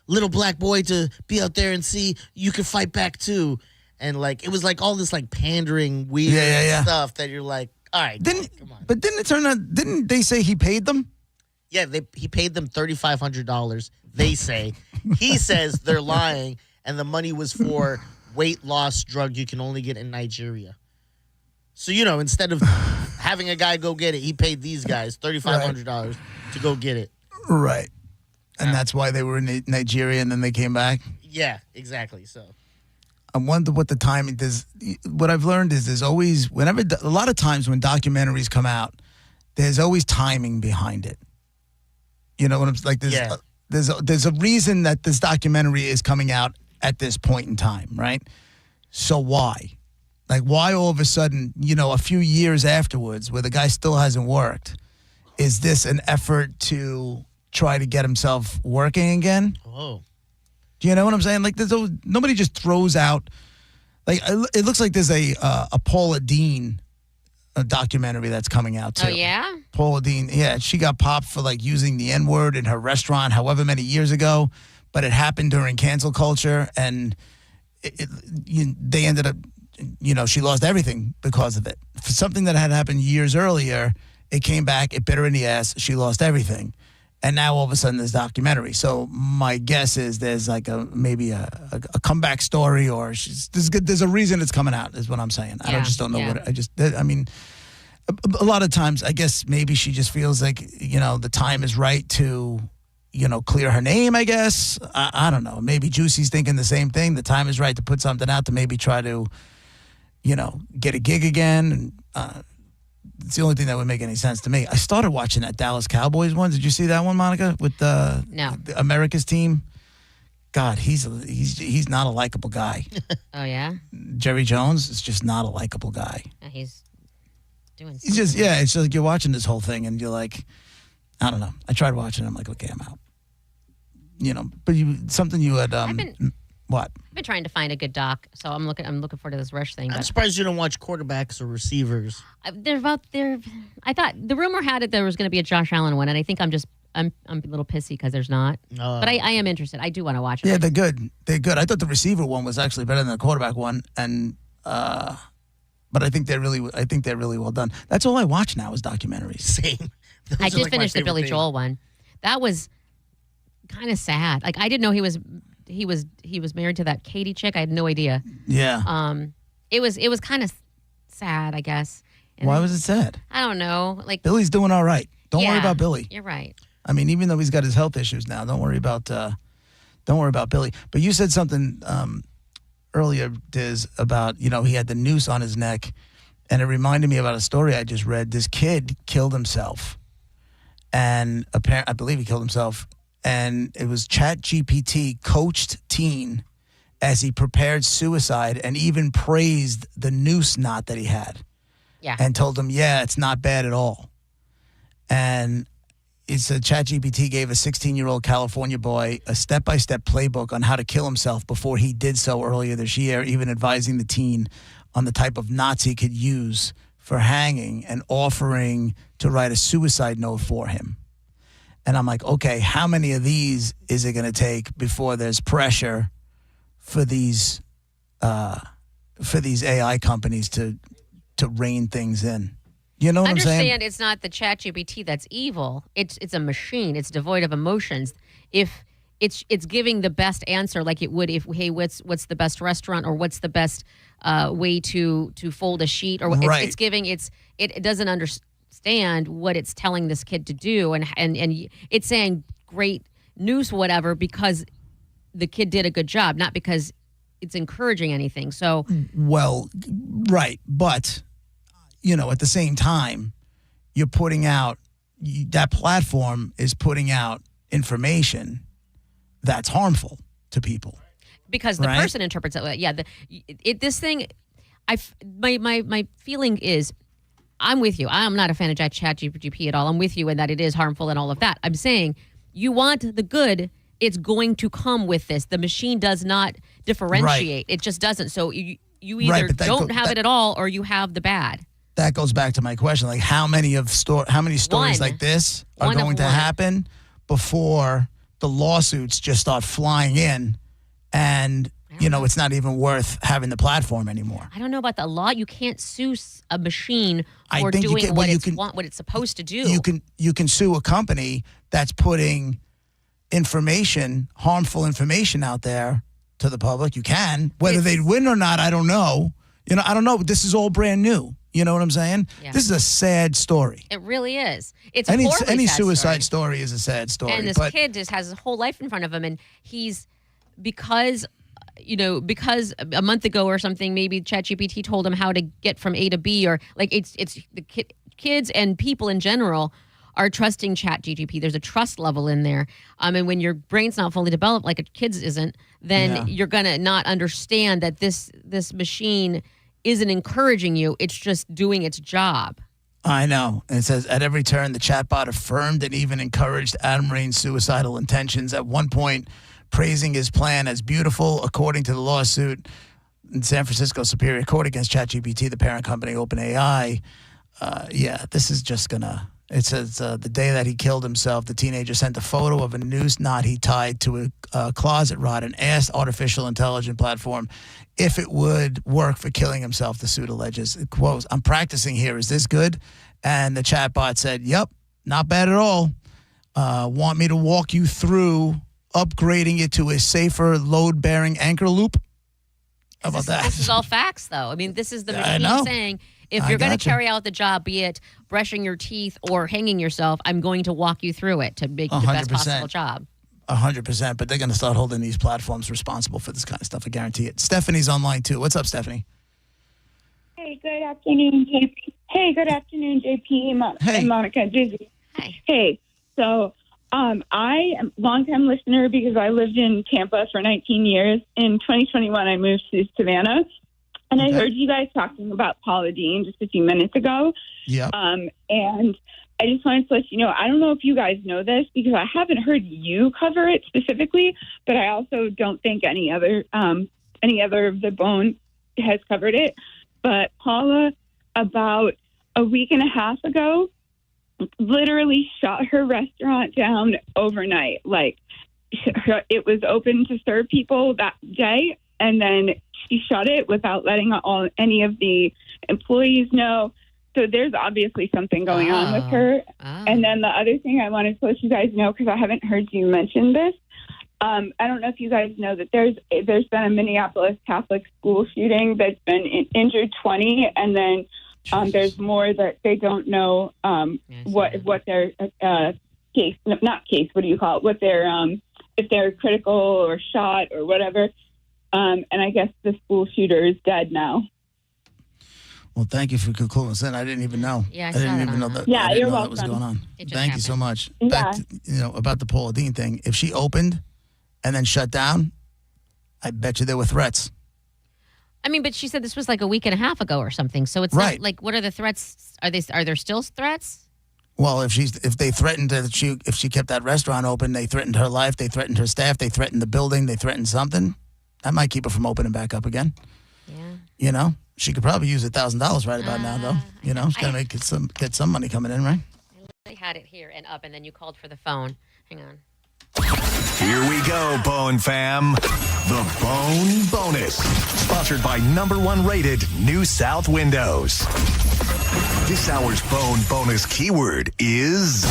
little black boy to be out there and see you can fight back too. And like, it was like all this like pandering weird stuff that you're like, all right, come on. But didn't it turn out, didn't they say he paid them? Yeah, he paid them $3,500. They say. He says they're lying, and the money was for weight loss drug you can only get in Nigeria. So, instead of having a guy go get it, he paid these guys $3,500 to go get it. Right. And that's why they were in Nigeria and then they came back? Yeah, exactly. So I wonder what the timing is. What I've learned is there's always, a lot of times when documentaries come out, there's always timing behind it. You know what I'm like? There's a reason that this documentary is coming out at this point in time, right? So why? Like, why all of a sudden, a few years afterwards, where the guy still hasn't worked, is this an effort to try to get himself working again? Oh. Do you know what I'm saying? Like, nobody just throws out. Like, it looks like there's a Paula Deen documentary that's coming out too. Oh yeah, Paula Deen. Yeah, she got popped for like using the N-word in her restaurant, however many years ago, but it happened during cancel culture, and they ended up. She lost everything because of it. For something that had happened years earlier, it came back, it bit her in the ass, she lost everything. And now all of a sudden there's documentary. So my guess is there's like maybe a comeback story, or there's a reason it's coming out, is what I'm saying. I just don't know what a lot of times I guess maybe she just feels like, the time is right to, clear her name, I guess. I don't know. Maybe Jussie's thinking the same thing. The time is right to put something out to maybe try to, get a gig again. It's the only thing that would make any sense to me. I started watching that Dallas Cowboys one. Did you see that one, Monica, with the America's team? God, he's not a likable guy. Oh yeah. Jerry Jones is just not a likable guy. He's doing. He's just it's just like you're watching this whole thing and you're like, I don't know. I tried watching it. I'm like, okay, I'm out. But something you had. What? I've been trying to find a good doc, so I'm looking forward to this Rush thing. I'm surprised you don't watch quarterbacks or receivers. I thought the rumor had it there was going to be a Josh Allen one, and I think I'm a little pissy because there's not. But I am interested. I do want to watch it. Yeah, they're good. They're good. I thought the receiver one was actually better than the quarterback one, and but I think they're really well done. That's all I watch now is documentaries. Same. I did finish the Billy Joel one. That was kind of sad. Like I didn't know he was married to that Katie chick. I had no idea. Yeah. It was kind of sad, I guess. And Why was it sad? I don't know. Like Billy's doing all right. Don't worry about Billy. You're right. I mean, even though he's got his health issues now, don't worry about Billy. But you said something earlier, Diz, about he had the noose on his neck, and it reminded me about a story I just read. This kid killed himself, and I believe he killed himself, and it was ChatGPT coached teen as he prepared suicide, and even praised the noose knot that he had. Yeah. And told him, it's not bad at all. And it's a ChatGPT gave a 16-year-old California boy a step-by-step playbook on how to kill himself before he did so earlier this year, even advising the teen on the type of knots he could use for hanging and offering to write a suicide note for him. And I'm like, okay, how many of these is it going to take before there's pressure for these AI companies to rein things in? You know what I'm saying? Understand it's not the ChatGPT that's evil. It's a machine. It's devoid of emotions. If it's giving the best answer like it would if what's the best restaurant or what's the best way to fold a sheet or right. it's giving it doesn't understand what it's telling this kid to do and it's saying great news whatever because the kid did a good job, not because it's encouraging anything. So well, right, but at the same time, you're putting out, that platform is putting out information that's harmful to people. Because the right? person interprets it. Yeah, this thing, my feeling is, I'm with you. I'm not a fan of ChatGPT at all. I'm with you in that it is harmful and all of that. I'm saying you want the good, it's going to come with this. The machine does not differentiate. Right. It just doesn't. So you either don't have it at all or you have the bad. That goes back to my question, like how many stories like this are going to happen before the lawsuits just start flying in and, it's not even worth having the platform anymore. I don't know about the law. You can't sue a machine for doing what it's supposed to do. You can sue a company that's putting harmful information out there to the public. You can. Whether they'd win or not, I don't know. I don't know. This is all brand new. You know what I'm saying? Yeah. This is a sad story. It really is. It's any sad suicide story is a sad story. And this kid just has his whole life in front of him, and he's because a month ago or something, maybe ChatGPT told him how to get from A to B, or like it's the kids and people in general are trusting ChatGPT. There's a trust level in there. And when your brain's not fully developed, like a kid's isn't, then you're gonna not understand that this machine isn't encouraging you. It's just doing its job. I know. And it says, at every turn, the chatbot affirmed and even encouraged Adam Rain's suicidal intentions, at one point praising his plan as beautiful, according to the lawsuit in San Francisco Superior Court against ChatGPT, the parent company OpenAI. This is just going to... It says the day that he killed himself, the teenager sent a photo of a noose knot he tied to a closet rod and asked artificial intelligence platform if it would work for killing himself, the suit alleges. It quotes, "I'm practicing here. Is this good?" And the chatbot said, "Yep, not bad at all. Want me to walk you through upgrading it to a safer load-bearing anchor loop?" How about that? This is all facts, though. I mean, this is the machine saying, if you're going to carry out the job, be it brushing your teeth or hanging yourself, I'm going to walk you through it to make the best possible job. 100%, but they're going to start holding these platforms responsible for this kind of stuff. I guarantee it. Stephanie's online, too. What's up, Stephanie? Hey, good afternoon, JP. Hey, good afternoon, JP and Monica. Dizzy. Hi. Hey, so I am a long-time listener because I lived in Tampa for 19 years. In 2021, I moved to Savannah. And I heard you guys talking about Paula Deen just a few minutes ago. Yeah. And I just wanted to let you know, I don't know if you guys know this because I haven't heard you cover it specifically, but I also don't think any other of the Bone has covered it. But Paula, about a week and a half ago, literally shut her restaurant down overnight. Like, it was open to serve people that day, and then she shut it without letting any of the employees know. So there's obviously something going on with her. And then the other thing I wanted to let you guys know, because I haven't heard you mention this, I don't know if you guys know that there's been a Minneapolis Catholic school shooting that's been injured 20, and then there's more that they don't know what their case, not case, what do you call it? What their if they're critical or shot or whatever. And I guess the school shooter is dead now. Well, thank you for cluing us in. I didn't even know. Yeah, I didn't even know that. Yeah, I didn't you're know welcome. that was going on. Thank you so much. Yeah. Back to, about the Paula Dean thing. If she opened and then shut down, I bet you there were threats. I mean, but she said this was like a week and a half ago or something. So it's right. not like, what are the threats? Are there still threats? Well, if they threatened that if she kept that restaurant open, they threatened her life, they threatened her staff, they threatened the building, they threatened something. That might keep her from opening back up again. Yeah. She could probably use $1,000 right about now, though. She's got to get some money coming in, right? I had it here and up, and then you called for the phone. Hang on. Here we go, Bone fam. The Bone Bonus. Sponsored by #1 rated New South Windows. This hour's Bone Bonus keyword is...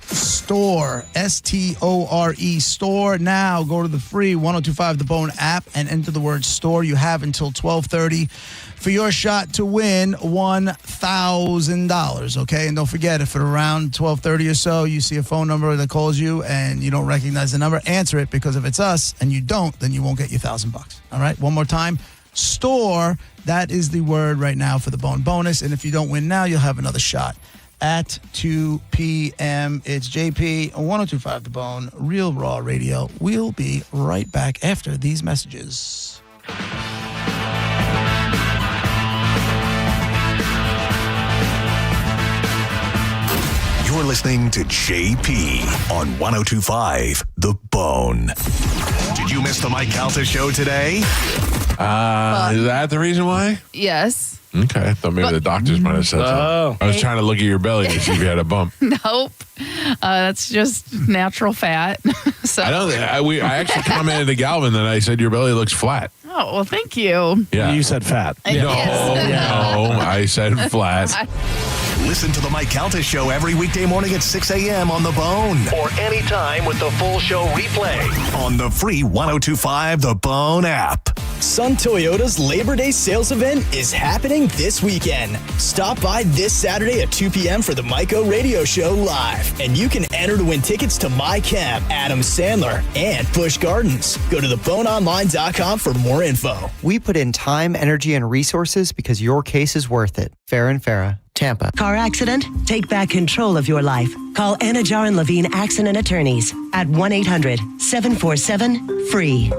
Store, S-T-O-R-E, store now. Go to the free 1025 The Bone app and enter the word store. You have until 12:30 for your shot to win $1,000, okay? And don't forget, if at around 12:30 or so you see a phone number that calls you and you don't recognize the number, answer it, because if it's us and you don't, then you won't get your $1,000, all right? One more time, store, that is the word right now for the Bone Bonus, and if you don't win now, you'll have another shot. At 2 p.m. It's JP, 1025 The Bone, Real Raw Radio. We'll be right back after these messages. You're listening to JP on 1025 The Bone. Did you miss the Mike Calta show today? Is that the reason why? Yes. Okay, I thought maybe the doctors might have said so. I was trying to look at your belly to see if you had a bump. Nope. That's just natural fat. So I don't. I actually commented to Galvin that I said your belly looks flat. Oh, well, thank you. Yeah, you said fat. No, I said flat. Listen to the Mike Calta Show every weekday morning at 6 a.m. on The Bone. Or anytime with the full show replay on the free 1025 The Bone app. Sun Toyota's Labor Day sales event is happening this weekend. Stop by this Saturday at 2 p.m. for the Myco Radio Show live. And you can enter to win tickets to My Camp, Adam Sandler, and Busch Gardens. Go to theboneonline.com for more info. We put in time, energy, and resources because your case is worth it. Farah and Farah, Tampa. Car accident? Take back control of your life. Call Anajar and Levine Accident Attorneys at 1-800-747-FREE.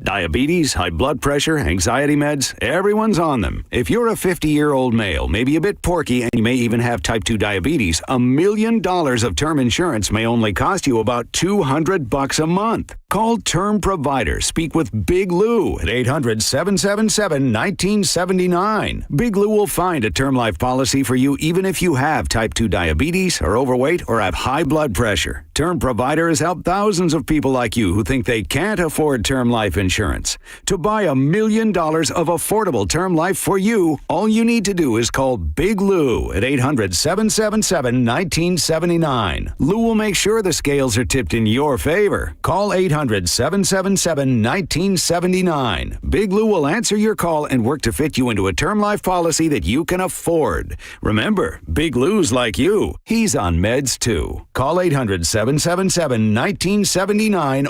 Diabetes, high blood pressure, anxiety meds, everyone's on them. If you're a 50-year-old male, maybe a bit porky, and you may even have type 2 diabetes, $1 million of term insurance may only cost you about $200 a month. Call Term Provider. Speak with Big Lou at 800-777-1979. Big Lou will find a term life policy for you even if you have type 2 diabetes, are overweight, or have high blood pressure. Term Provider has helped thousands of people like you who think they can't afford term life insurance. To buy $1 million of affordable term life for you, all you need to do is call Big Lou at 800-777-1979. Lou will make sure the scales are tipped in your favor. Call 800-777-1979. Big Lou will answer your call and work to fit you into a term life policy that you can afford. Remember, Big Lou's like you. He's on meds too. Call 800-777-1979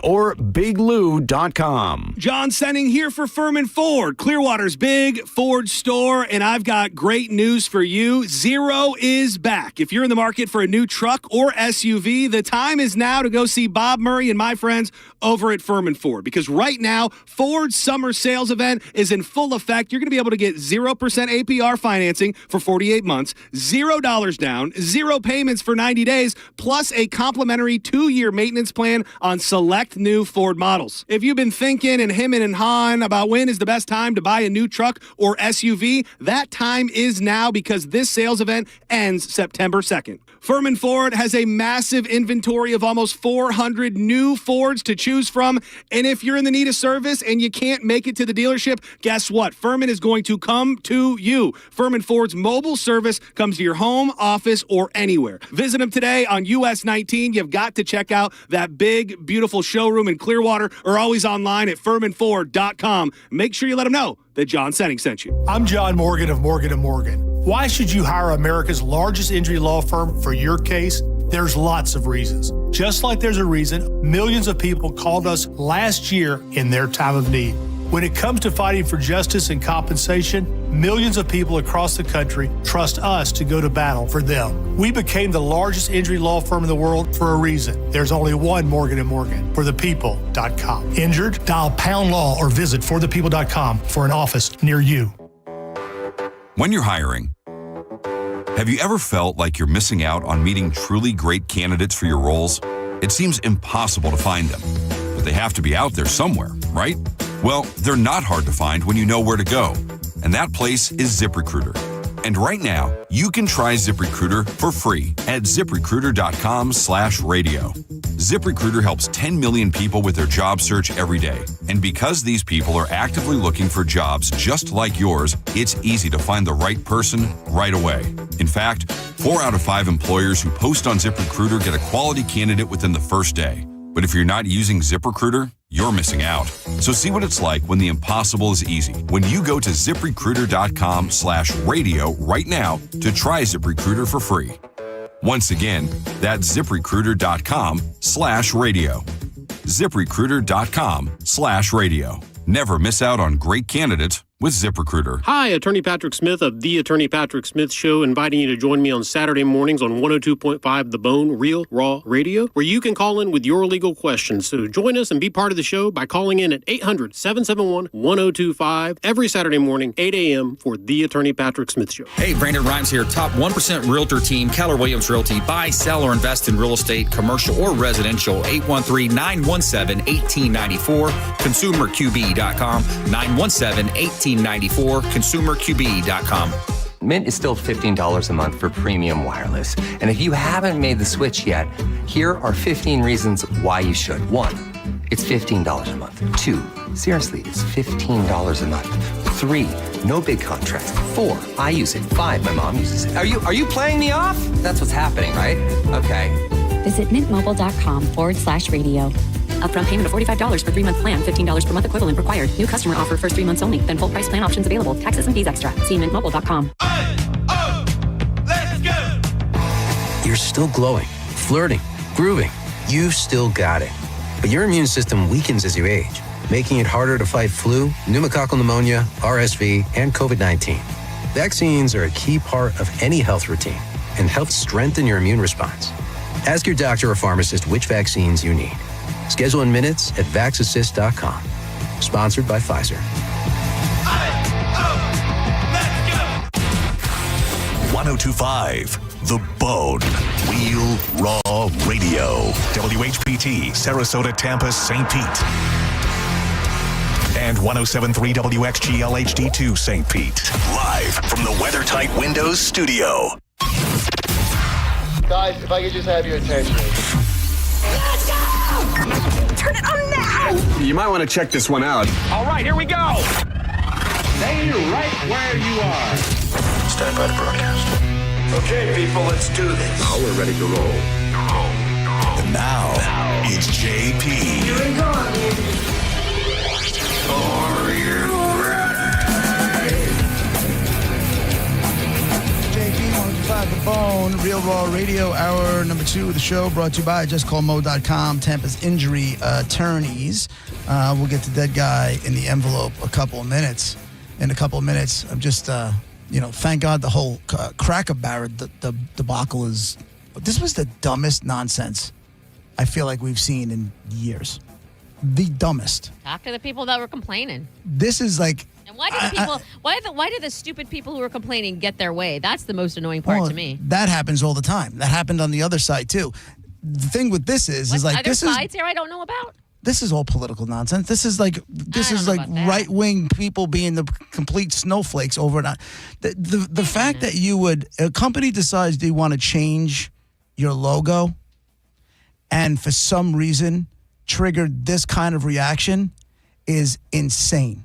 or biglou.com. John Senning here for Furman Ford, Clearwater's big Ford store, and I've got great news for you. Zero is back. If you're in the market for a new truck or SUV, the time is now to go see Bob Murray and my friends over at Furman Ford, because right now, Ford's summer sales event is in full effect. You're going to be able to get 0% APR financing for 48 months, $0 down, 0 payments for 90 days, plus a complimentary 2-year maintenance plan on select new Ford models. If you've been thinking and hemming and hawing about when is the best time to buy a new truck or SUV, that time is now, because this sales event ends September 2nd. Furman Ford has a massive inventory of almost 400 new Fords to choose from. And if you're in the need of service and you can't make it to the dealership, guess what? Furman is going to come to you. Furman Ford's mobile service comes to your home, office, or anywhere. Visit them today on US 19. You've got to check out that big, beautiful showroom in Clearwater, or always online at FurmanFord.com. Make sure you let them know that John Senning sent you. I'm John Morgan of Morgan & Morgan. Why should you hire America's largest injury law firm for your case? There's lots of reasons. Just like there's a reason millions of people called us last year in their time of need. When it comes to fighting for justice and compensation, millions of people across the country trust us to go to battle for them. We became the largest injury law firm in the world for a reason. There's only one Morgan & Morgan, forthepeople.com. Injured? Dial #law or visit forthepeople.com for an office near you. When you're hiring, have you ever felt like you're missing out on meeting truly great candidates for your roles? It seems impossible to find them, but they have to be out there somewhere, right? Well, they're not hard to find when you know where to go, and that place is ZipRecruiter. And right now, you can try ZipRecruiter for free at ZipRecruiter.com/radio. ZipRecruiter helps 10 million people with their job search every day. And because these people are actively looking for jobs just like yours, it's easy to find the right person right away. In fact, 4 out of 5 employers who post on ZipRecruiter get a quality candidate within the first day. But if you're not using ZipRecruiter, you're missing out. So see what it's like when the impossible is easy. When you go to ZipRecruiter.com/radio right now to try ZipRecruiter for free. Once again, that's ZipRecruiter.com/radio. ZipRecruiter.com/radio. Never miss out on great candidates with ZipRecruiter. Hi, Attorney Patrick Smith of The Attorney Patrick Smith Show, inviting you to join me on Saturday mornings on 102.5 The Bone, Real Raw Radio, where you can call in with your legal questions. So join us and be part of the show by calling in at 800-771-1025 every Saturday morning, 8 a.m. for The Attorney Patrick Smith Show. Hey, Brandon Rhymes here, top 1% realtor team, Keller Williams Realty. Buy, sell, or invest in real estate, commercial or residential, 813-917-1894, consumerqb.com, 917-1894, consumerqb.com. Mint is still $15 a month for premium wireless. And if you haven't made the switch yet, here are 15 reasons why you should. 1, it's $15 a month. 2, seriously, it's $15 a month. 3, no big contracts. 4, I use it. 5, my mom uses it. Are you playing me off? That's what's happening, right? Okay. Visit mintmobile.com/radio. Upfront payment of $45 for 3-month plan, $15 per month equivalent required. New customer offer first 3 months only. Then full price plan options available. Taxes and fees extra. See mintmobile.com. Let's go! You're still glowing, flirting, grooving. You've still got it. But your immune system weakens as you age, making it harder to fight flu, pneumococcal pneumonia, RSV, and COVID-19. Vaccines are a key part of any health routine and help strengthen your immune response. Ask your doctor or pharmacist which vaccines you need. Schedule in minutes at VaxAssist.com. Sponsored by Pfizer. 1025 The Bone. Real Raw Radio. WHPT, Sarasota, Tampa, St. Pete. And 1073 WXGL HD2 St. Pete. Live from the WeatherTight Windows studio. Guys, if I could just have your attention. Let's go! Turn it on now! You might want to check this one out. All right, here we go! Stay right where you are. Stand by the broadcast. Okay, people, let's do this. Now we're ready to roll. And now, it's JP. Here we go. Are you ready? JP 105 The Bone, Real Raw Radio, hour number 2 of the show, brought to you by JustCallMo.com, Tampa's injury attorneys. We'll get to dead guy in the envelope in a couple of minutes. I'm just, thank God the whole Cracker Barrett the debacle is. This was the dumbest nonsense I feel like we've seen in years. the dumbest. Talk to the people that were complaining. This is like. And why did the people? Why do the stupid people who were complaining get their way? That's the most annoying part to me. That happens all the time. That happened on the other side too. The thing with this is like are there this sides here I don't know about? This is all political nonsense. This is like right wing people being the complete snowflakes over it. The fact that a company decides they want to change your logo, and for some reason triggered this kind of reaction, is insane.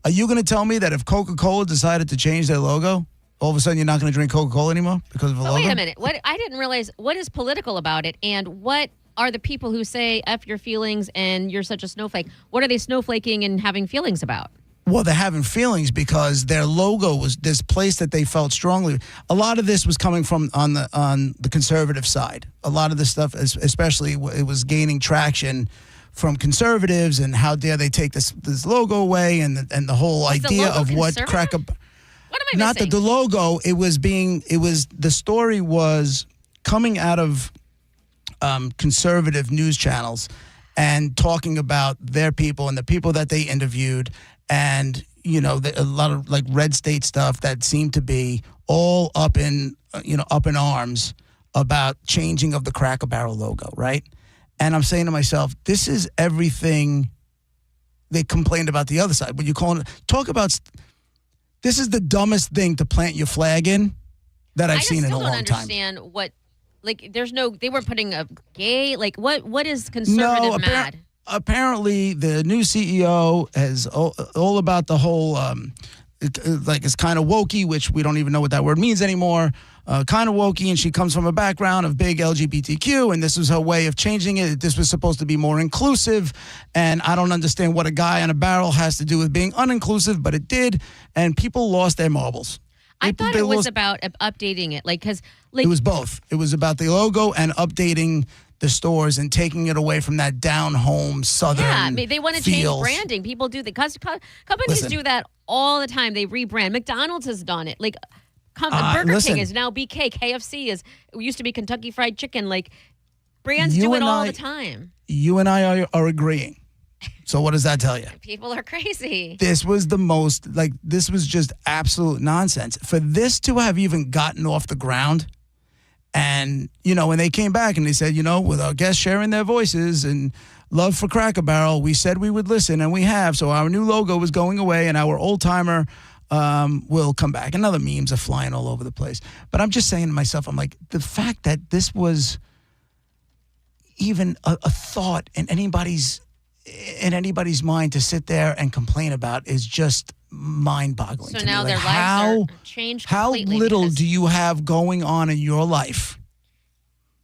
Are you going to tell me that if Coca-Cola decided to change their logo, all of a sudden you're not going to drink Coca-Cola anymore because of a logo? Wait a minute. I didn't realize what is political about it, and what are the people who say F your feelings and you're such a snowflake? What are they snowflaking and having feelings about? Well, they're having feelings because their logo was this place that they felt strongly. A lot of this was coming from on the conservative side. A lot of this stuff, especially, it was gaining traction from conservatives, and how dare they take this logo away, and the whole idea of what crack up. What am I not missing? the logo. The story was coming out of conservative news channels and talking about their people and the people that they interviewed, and a lot of like red state stuff that seemed to be all up in arms about changing of the Cracker Barrel logo, right? And I'm saying to myself, this is everything they complained about the other side. When you this is the dumbest thing to plant your flag in that I've seen in a long time. I still don't understand what, like, they weren't putting a gay, like, what is conservative mad? Apparently, the new CEO is all about the whole, it's kind of wokey, which we don't even know what that word means anymore. Kind of wokey, and she comes from a background of big LGBTQ, and this was her way of changing it. This was supposed to be more inclusive, and I don't understand what a guy on a barrel has to do with being uninclusive, but it did, and people lost their marbles. I thought it was about updating it, because it was both. It was about the logo and updating the stores and taking it away from that down-home Southern they want to change branding. People do that. Companies do that all the time. They rebrand. McDonald's has done it. Like, Burger King is now BK. KFC used to be Kentucky Fried Chicken. Like, brands do it all the time. You and I are agreeing. So what does that tell you? People are crazy. This was this was just absolute nonsense. For this to have even gotten off the ground, and, when they came back and they said, with our guests sharing their voices and love for Cracker Barrel, we said we would listen, and we have. So our new logo was going away, and our old-timer will come back. And other memes are flying all over the place. But I'm just saying to myself, I'm like, the fact that this was even a thought in anybody's mind to sit there and complain about is just mind-boggling. So to now me. their lives are changed completely. How little do you have going on in your life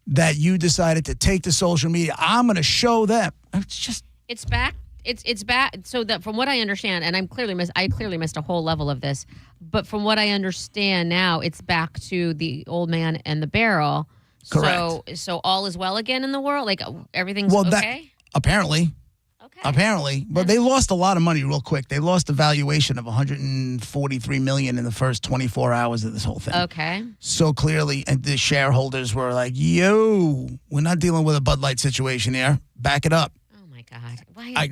that you decided to take to social media? I'm going to show them. It's back. It's back. So that from what I understand, and I clearly missed a whole level of this, but from what I understand now, it's back to the old man and the barrel. Correct. So all is well again in the world. Like, everything's okay. Apparently. Apparently, but they lost a lot of money real quick. They lost a valuation of $143 million in the first 24 hours of this whole thing. Okay. So clearly, and the shareholders were like, "Yo, we're not dealing with a Bud Light situation here. Back it up." Oh my God! Why?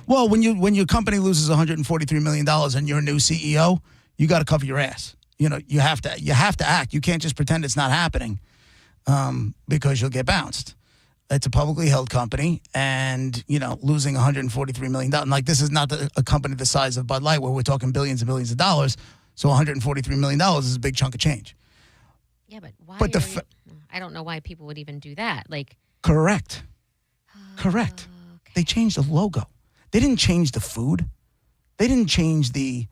Well, when your company loses $143 million and you're a new CEO, you got to cover your ass. You have to act. You can't just pretend it's not happening, because you'll get bounced. It's a publicly held company, and, losing $143 million. Like, this is not a company the size of Bud Light where we're talking billions and billions of dollars. So $143 million is a big chunk of change. Yeah, but why? But I don't know why people would even do that. Like, correct. Okay. They changed the logo. They didn't change the food. They didn't change they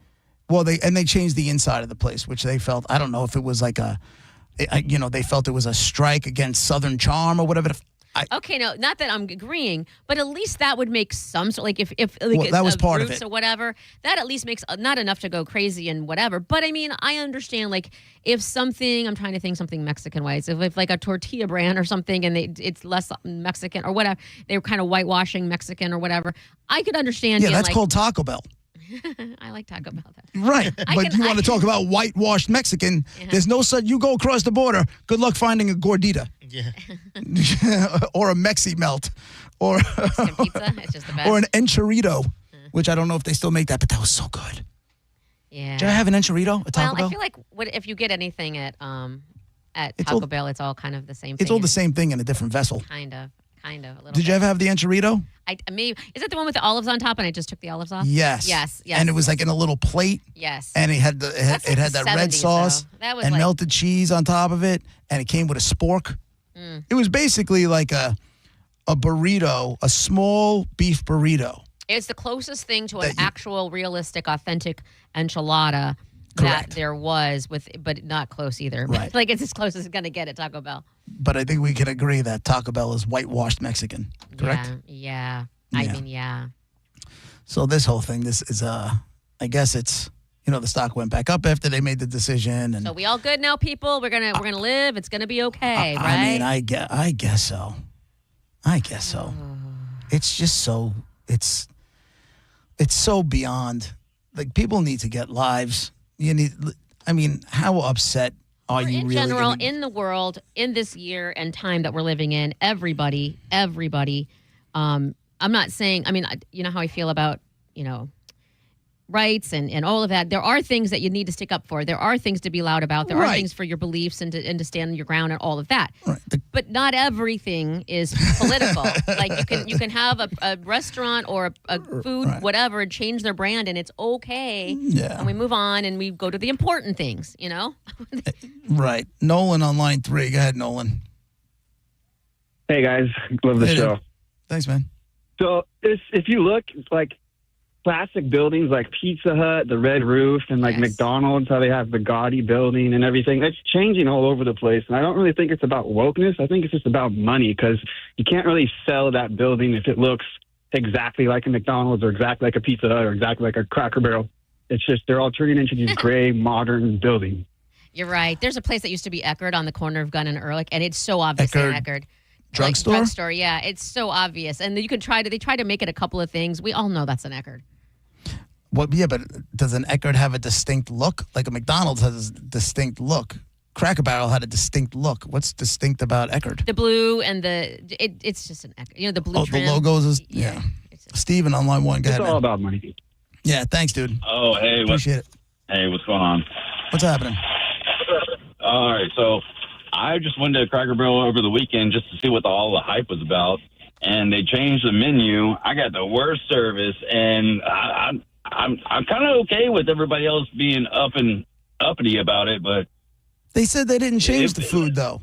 changed the inside of the place, which they felt, I don't know if it was like they felt it was a strike against Southern charm or whatever. Okay, no, not that I'm agreeing, but at least that would make some sort, like, if that was part of it or whatever, that at least makes not enough to go crazy and whatever. But I mean, I understand, like, if something, I'm trying to think something Mexican wise, if like a tortilla brand or something, and it's less Mexican or whatever, they were kind of whitewashing Mexican or whatever, I could understand. Yeah, that's called Taco Bell. I like Taco Bell. Right, but you want to talk about whitewashed Mexican? Yeah. There's no such. You go across the border. Good luck finding a gordita. Yeah. Or a Mexi melt. Or Mexican pizza. It's just the best. or an enchilado, which I don't know if they still make that, but that was so good. Yeah. Did I have an enchilado at Taco Bell? I feel like if you get anything at It's Taco all- Bell, it's all kind of the same thing. It's all the same thing in a different vessel. Kind of, a little Did you ever have the enchilado? Is that the one with the olives on top and I just took the olives off? Yes. Yes. And it was like in a little plate. Yes. And it had that red 70s, sauce though. That was and like- melted cheese on top of it, and it came with a spork. Mm. It was basically like a burrito, a small beef burrito. It's the closest thing to an actual, realistic, authentic enchilada that there was, but not close either. Right. Like it's as close as it's going to get at Taco Bell. But I think we can agree that Taco Bell is whitewashed Mexican, correct? Yeah. I mean, yeah. So this whole thing, this is, I guess it's, the stock went back up after they made the decision. And So we all good now, people? We're gonna live. It's gonna be okay, right? I mean, I guess so. I guess so. It's just so, it's so beyond. Like, people need to get lives. How upset are you in really? general, in the world, in this year and time that we're living in, everybody, I'm not saying, you know how I feel about, rights and all of that. There are things that you need to stick up for. There are things to be loud about. There are things for your beliefs and to stand your ground and all of that. Right. But not everything is political. Like you can have a restaurant or a food, whatever, and change their brand and it's okay. Yeah. And we move on and we go to the important things, Right. Nolan on line 3. Go ahead, Nolan. Hey, guys. Love the show. Thanks, man. So if you look, it's like classic buildings like Pizza Hut, the red roof, and like McDonald's, how they have the gaudy building and everything. It's changing all over the place. And I don't really think it's about wokeness. I think it's just about money, because you can't really sell that building if it looks exactly like a McDonald's or exactly like a Pizza Hut or exactly like a Cracker Barrel. It's just they're all turning into these gray, modern buildings. You're right. There's a place that used to be Eckerd on the corner of Gunn and Ehrlich, and it's so obviously Eckerd. Drugstore? Drugstore, yeah. It's so obvious. And you could they try to make it a couple of things. We all know that's an Eckerd. Well, yeah, but does an Eckerd have a distinct look? Like a McDonald's has a distinct look. Cracker Barrel had a distinct look. What's distinct about Eckerd? The blue and it's just an Eckerd. The blue trim. The logos is, yeah. Steven on line 1. Go ahead, It's all man. about money. Yeah, thanks, dude. Oh, hey. Appreciate it. Hey, what's going on? What's happening? All right, so I just went to Cracker Barrel over the weekend just to see what all the hype was about, and they changed the menu. I got the worst service, and I'm kind of okay with everybody else being uppity about it, but they said they didn't change the food though,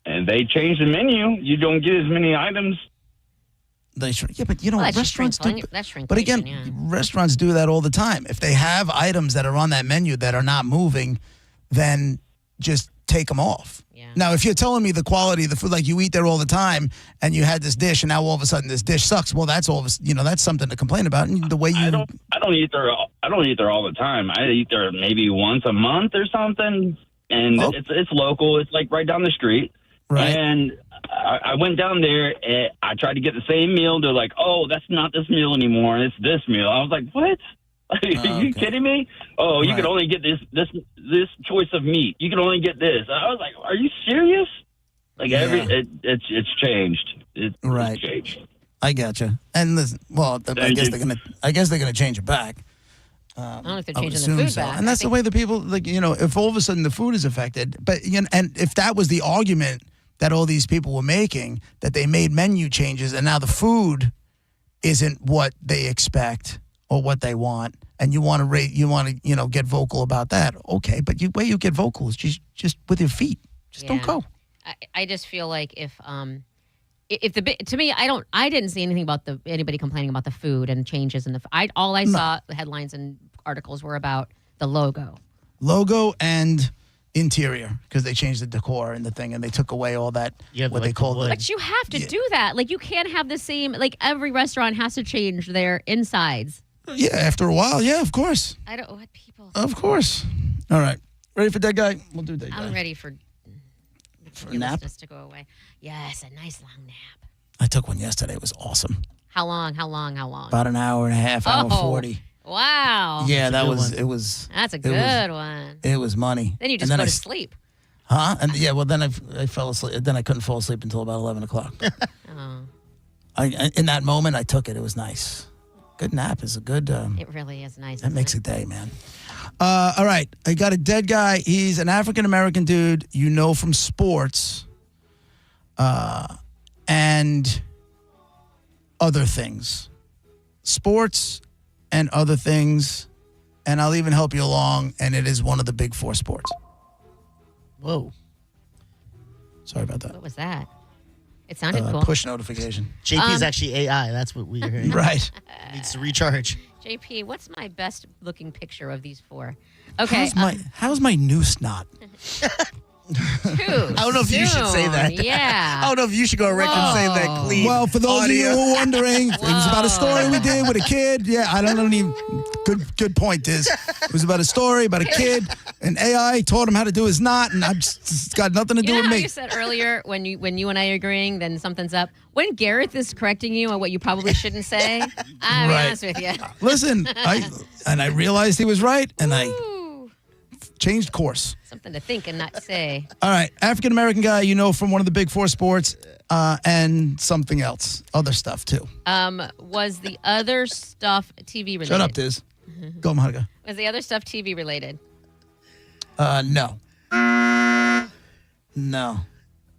and they changed the menu. You don't get as many items. Yeah, but that's restaurants do. That's shrinkflation, But again, restaurants do that all the time. If they have items that are on that menu that are not moving, then just take them off. Yeah. Now, if you're telling me the quality of the food, like you eat there all the time, and you had this dish, and now all of a sudden this dish sucks, well, that's that's something to complain about. And the way you, I don't eat there. I don't eat there all the time. I eat there maybe once a month or something, and it's local. It's like right down the street. Right. And I went down there and I tried to get the same meal. They're like, "Oh, that's not this meal anymore. It's this meal." I was like, "What? Are you kidding me? Oh, you can only get this choice of meat. You can only get this." I was like, "Are you serious?" Like it's changed. It's changed. I gotcha. And listen, well, I guess they're gonna change it back. I don't know if they're I would changing the assume food so. back. And that's the way the people, if all of a sudden the food is affected, but and if that was the argument that all these people were making, that they made menu changes and now the food isn't what they expect or what they want, and you want to get vocal about that, okay, but the way you get vocal is just with your feet. Just don't go. I just feel like if to me, I didn't see anything about anybody complaining about the food and changes in all I saw the headlines and articles were about the logo and interior, because they changed the decor and the thing, and they took away all that they call it. But you have to do that. Like you can't have the same. Like every restaurant has to change their insides. Yeah, after a while, yeah, of course. I don't what people. Of course. All right, ready for Dead Guy? We'll do Dead Guy. I'm ready for a nap to go away. Yes, a nice long nap. I took one yesterday. It was awesome. How long? About an hour and a half, hour 40. Wow. Yeah, it was. That's a good one. It was money. Then you just go to sleep. Huh? And yeah, well, then I fell asleep. Then I couldn't fall asleep until about 11 o'clock. In that moment, I took it. It was nice. Good nap is a good... it really is nice. That makes a day, man. All right. I got a dead guy. He's an African-American dude you know from sports and other things. Sports and other things. And I'll even help you along. And it is one of the big four sports. Whoa. Sorry about that. What was that? It sounded cool. Push notification. JP is actually AI. That's what we're hearing. Right. Needs to recharge. JP, what's my best looking picture of these four? Okay. How's my noose knot? I don't know if you should say that. Yeah. I don't know if you should go on record and say that clean. Well, for those audio. of you who are wondering, it was about a story we did with a kid. Yeah, I don't know. Good point, Diz. It was about a story about a kid, and AI taught him how to do his knot, and it's got nothing to do with how me. You said earlier when you and I are agreeing, then something's up. When Gareth is correcting you on what you probably shouldn't say, I'll be honest with you. Listen, I realized he was right, and I changed course. Something to think and not say. All right, African-American guy you know from one of the big four sports and something else, other stuff too. Was the other stuff TV related? Shut up, Diz. Go, Monica. Was the other stuff TV related? No. No.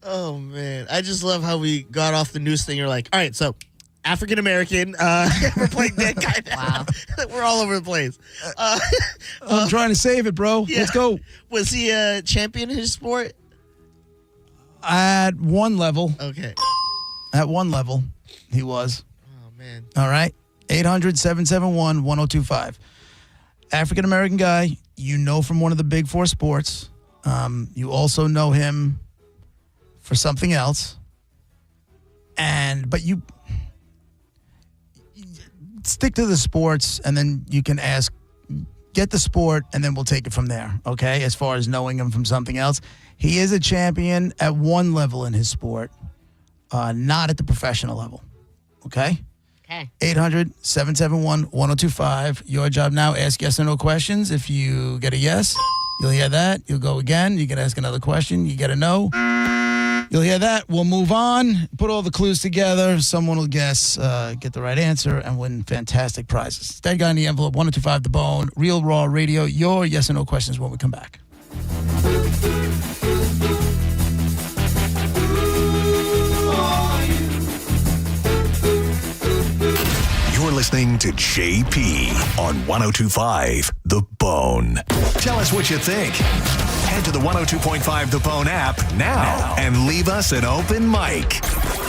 Oh, man. I just love how we got off the news thing. You're like, all right, so African American. We're playing dead guy now. Wow. We're all over the place. I'm trying to save it, bro. Yeah. Let's go. Was he a champion in his sport? At one level. Okay. At one level, he was. Oh, man. All right. 800-771-1025. African American guy you know from one of the big four sports. You also know him for something else. But you stick to the sports, and then you can get the sport, and then we'll take it from there, okay? As far as knowing him from something else. He is a champion at one level in his sport, not at the professional level, okay? Okay. 800-771-1025. Your job now, ask yes or no questions. If you get a yes, you'll hear that. You'll go again. You can ask another question. You get a no. You'll hear that. We'll move on. Put all the clues together. Someone will guess, get the right answer, and win fantastic prizes. Dead guy in the envelope, 1025 The Bone, Real Raw Radio. Your yes or no questions when we come back. You're listening to JP on 1025 The Bone. Tell us what you think. Head to the 102.5 The Bone app now and leave us an open mic.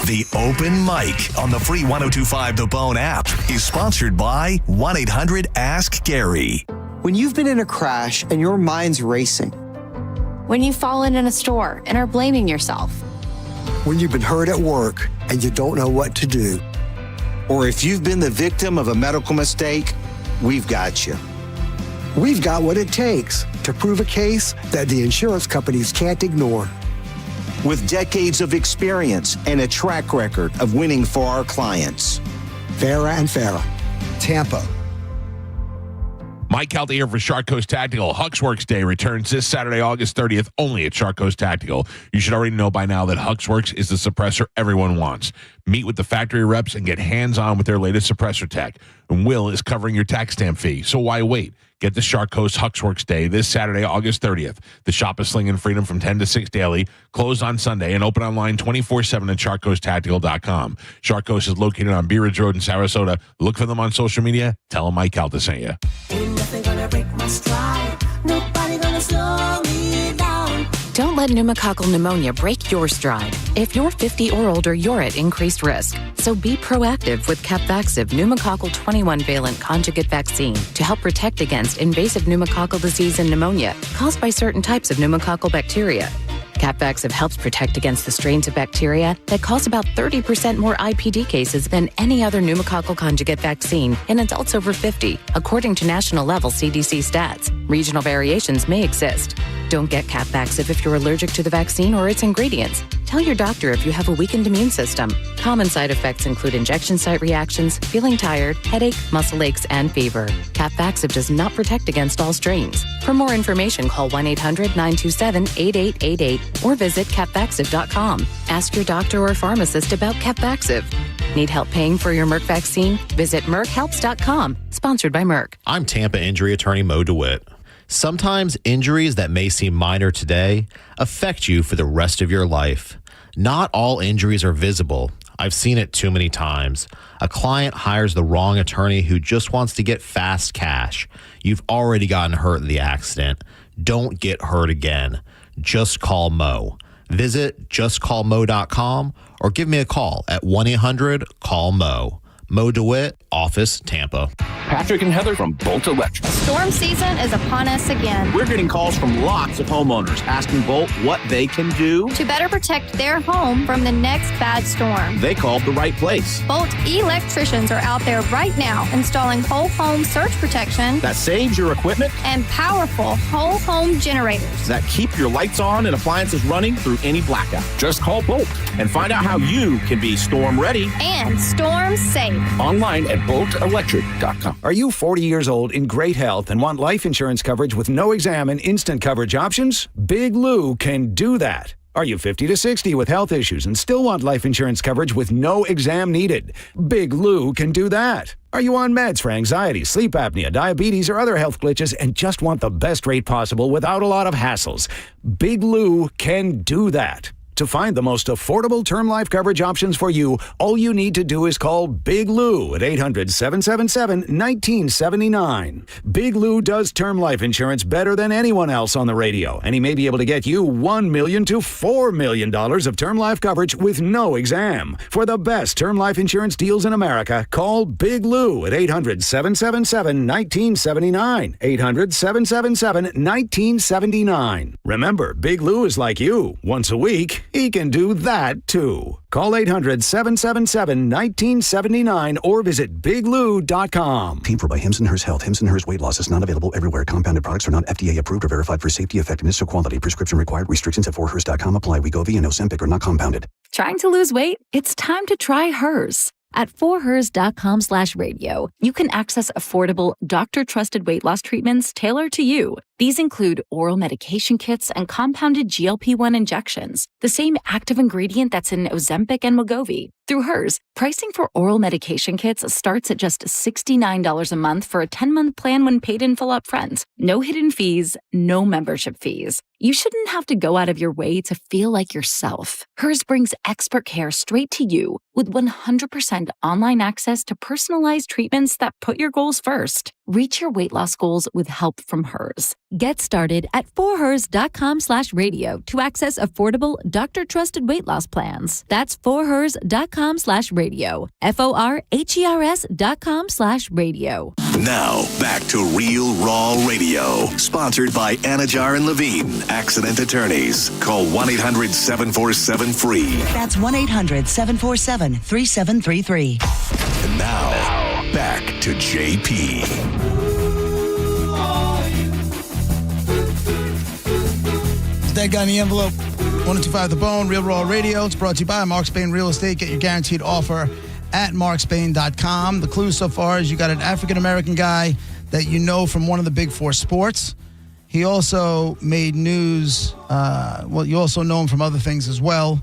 The open mic on the free 1025 The Bone app is sponsored by 1-800-ASK-GARY. When you've been in a crash and your mind's racing. When you've fallen in a store and are blaming yourself. When you've been hurt at work and you don't know what to do. Or if you've been the victim of a medical mistake, we've got you. We've got what it takes to prove a case that the insurance companies can't ignore. With decades of experience and a track record of winning for our clients. Farah and Farah, Tampa. Mike Calta here for Shark Coast Tactical. Huxworks Day returns this Saturday, August 30th, only at Shark Coast Tactical. You should already know by now that Huxworks is the suppressor everyone wants. Meet with the factory reps and get hands-on with their latest suppressor tech. And Will is covering your tax stamp fee, so why wait? Get to Shark Coast Huxworks Day this Saturday, August 30th. The shop is slinging freedom from 10 to 6 daily, closed on Sunday, and open online 24/7 at sharkcoasttactical.com. Shark Coast is located on Bee Ridge Road in Sarasota. Look for them on social media. Tell them Mike Calta sent you. Ain't nothing gonna break my stride. Nobody gonna slow me down. Don't let pneumococcal pneumonia break your stride. If you're 50 or older, you're at increased risk. So be proactive with Capvaxive pneumococcal 21-valent conjugate vaccine to help protect against invasive pneumococcal disease and pneumonia caused by certain types of pneumococcal bacteria. Capvaxive helps protect against the strains of bacteria that cause about 30% more IPD cases than any other pneumococcal conjugate vaccine in adults over 50, according to national-level CDC stats. Regional variations may exist. Don't get Capvaxive if you're allergic to the vaccine or its ingredients. Tell Tell your doctor if you have a weakened immune system. Common side effects include injection site reactions, feeling tired, headache, muscle aches, and fever. Capvaxive does not protect against all strains. For more information, call 1-800-927-8888 or visit capvaxive.com. Ask your doctor or pharmacist about Capvaxive. Need help paying for your Merck vaccine? Visit merckhelps.com. Sponsored by Merck. I'm Tampa injury attorney Mo DeWitt. Sometimes injuries that may seem minor today affect you for the rest of your life. Not all injuries are visible. I've seen it too many times. A client hires the wrong attorney who just wants to get fast cash. You've already gotten hurt in the accident. Don't get hurt again. Just call Mo. Visit justcallmo.com or give me a call at 1-800-CALL-MO. Mo DeWitt, Office, Tampa. Patrick and Heather from Bolt Electric. Storm season is upon us again. We're getting calls from lots of homeowners asking Bolt what they can do to better protect their home from the next bad storm. They called the right place. Bolt electricians are out there right now installing whole home surge protection that saves your equipment and powerful whole home generators that keep your lights on and appliances running through any blackout. Just call Bolt and find out how you can be storm ready and storm safe. Online at boltelectric.com. Are you 40 years old in great health and want life insurance coverage with no exam and instant coverage options? Big Lou can do that. Are you 50 to 60 with health issues and still want life insurance coverage with no exam needed? Big Lou can do that. Are you on meds for anxiety, sleep apnea, diabetes, or other health glitches and just want the best rate possible without a lot of hassles? Big Lou can do that. To find the most affordable term life coverage options for you, all you need to do is call Big Lou at 800-777-1979. Big Lou does term life insurance better than anyone else on the radio, and he may be able to get you $1 million to $4 million of term life coverage with no exam. For the best term life insurance deals in America, call Big Lou at 800-777-1979. 800-777-1979. Remember, Big Lou is like you. Once a week, he can do that, too. Call 800-777-1979 or visit biglou.com. Paid for by Hims & Hers Health. Hims & Hers Weight Loss is not available everywhere. Compounded products are not FDA approved or verified for safety, effectiveness, or quality. Prescription required. Restrictions at 4hers.com apply. Wegovy and Ozempic are not compounded. Trying to lose weight? It's time to try Hers. At 4hers.com/radio, you can access affordable, doctor-trusted weight loss treatments tailored to you. These include oral medication kits and compounded GLP-1 injections, the same active ingredient that's in Ozempic and Wegovy. Through Hers, pricing for oral medication kits starts at just $69 a month for a 10-month plan when paid in full upfront. No hidden fees, no membership fees. You shouldn't have to go out of your way to feel like yourself. Hers brings expert care straight to you with 100% online access to personalized treatments that put your goals first. Reach your weight loss goals with help from Hers. Get started at 4hers.com/radio to access affordable, doctor-trusted weight loss plans. That's 4hers.com/radio. FORHERS.com/radio. Now, back to Real Raw Radio. Sponsored by Anajar and Levine, Accident Attorneys. Call 1-800-747-FREE. That's 1-800-747-3733. And now, back to JP. That guy in the envelope. 1025 The Bone, Real Raw Radio. It's brought to you by Mark Spain Real Estate. Get your guaranteed offer at markspain.com. The clue so far is you got an African-American guy that you know from one of the big four sports. He also made news. You also know him from other things as well.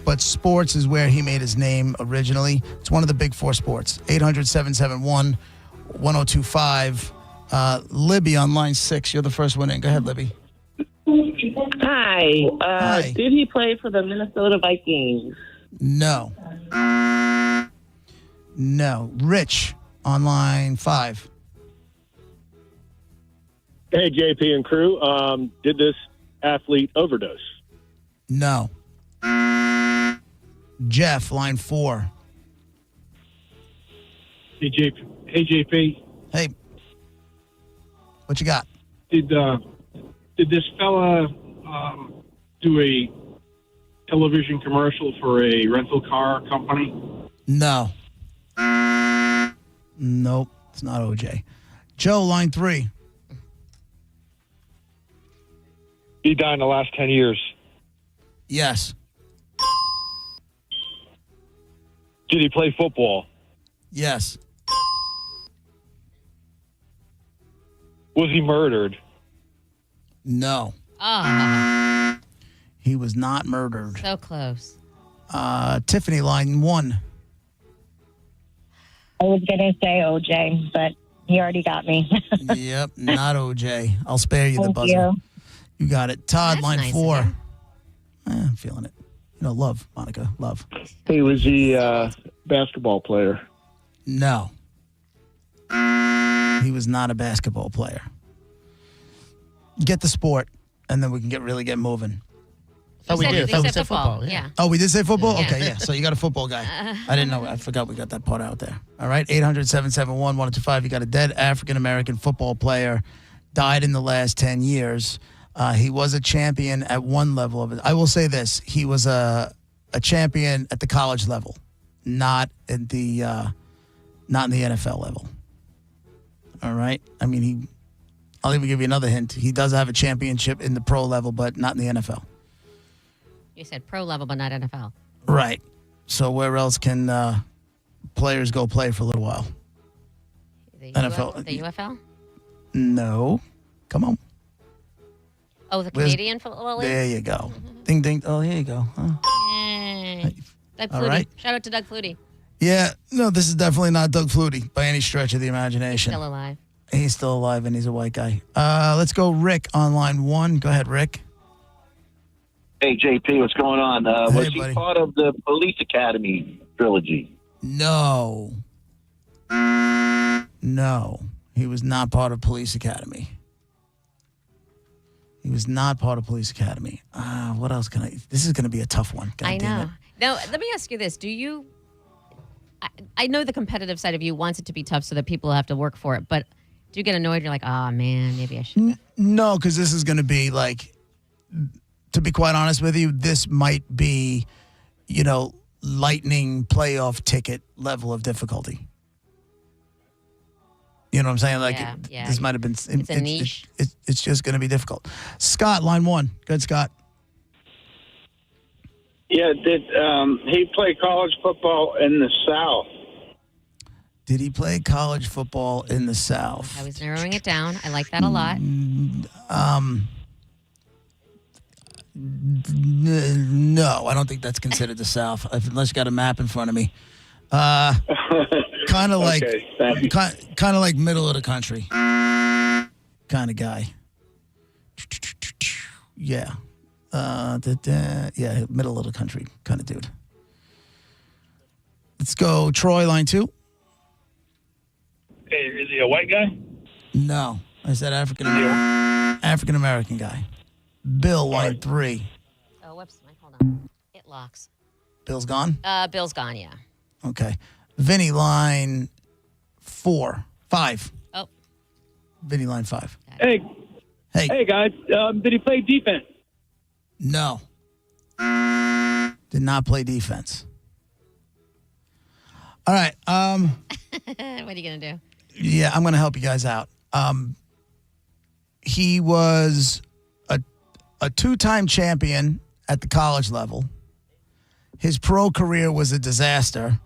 But sports is where he made his name originally. It's one of the big four sports. 800-771-1025. Libby on line 6. You're the first one in. Go ahead, Libby. Hi. Hi. Did he play for the Minnesota Vikings? No. Rich on line 5. Hey, JP and crew. Did this athlete overdose? No. Jeff, line 4. Hey, JP. Hey. What you got? Did this fella do a television commercial for a rental car company? No. Nope. It's not OJ. Joe, line 3. He died in the last 10 years. Yes. Did he play football? Yes. Was he murdered? No. Oh, He was not murdered. so close. Tiffany, line 1. I was going to say OJ, but he already got me. Yep, not OJ. I'll spare you the Thank buzzer. you. You got it. Todd, That's line nice of 4. you. I'm feeling it. You know, love, Monica, love. Hey, was he a basketball player? No. He was not a basketball player. Get the sport, and then we can really get moving. Oh, we said- did. they Thought we said said football, football. yeah. Oh, we did say football? Yeah. Okay, yeah. So you got a football guy. I didn't know. I forgot we got that part out there. All right. 800-771-1025. You got a dead African-American football player. Died in the last 10 years. He was a champion at one level of it. I will say this. He was a champion at the college level, not in the NFL level. All right. I mean, I'll even give you another hint. He does have a championship in the pro level, but not in the NFL. You said pro level, but not NFL. Right. So where else can players go play for a little while? The NFL. The UFL? No. Come on. Oh, the Where's- Canadian Football League? There you go. Ding, ding. Oh, here you go. Huh? Yay. Doug All Flutie. right. Shout out to Doug Flutie. Yeah. No, this is definitely not Doug Flutie by any stretch of the imagination. Still alive. He's still alive and he's a white guy. Let's go Rick on line 1. Go ahead, Rick. Hey, JP, what's going on? Was he buddy. part of the Police Academy trilogy? No. No. He was not part of Police Academy. He was not part of Police Academy. What else can I... This is going to be a tough one. God I damn know. it. Now, let me ask you this. Do you... I know the competitive side of you wants it to be tough so that people have to work for it, but do you get annoyed? You're like, oh, man, maybe I should... No, because this is going to be like... To be quite honest with you, this might be, lightning playoff ticket level of difficulty. You know what I'm saying? Like, Yeah. this might have been... It's a niche. It's just going to be difficult. Scott, line 1. Good, Scott. Yeah, did he play college football in the South? Did he play college football in the South? I was narrowing it down. I like that a lot. No, I don't think that's considered the South, unless you got a map in front of me. Kind of like, Okay, thank you. kind of like middle of the country, kind of guy. Yeah, yeah, middle of the country kind of dude. Let's go, Troy, line 2. Hey, is he a white guy? No, I said African American guy. Bill, line 3. Oh, whoops. Hold on. It locks. Bill's gone? Bill's gone, yeah. Okay. Vinny, line 5. Oh. Vinny, line 5. Hey. Hey. Hey, guys. Did he play defense? No. Did not play defense. All right. What are you going to do? Yeah, I'm going to help you guys out. He was a 2-time champion at the college level. His pro career was a disaster.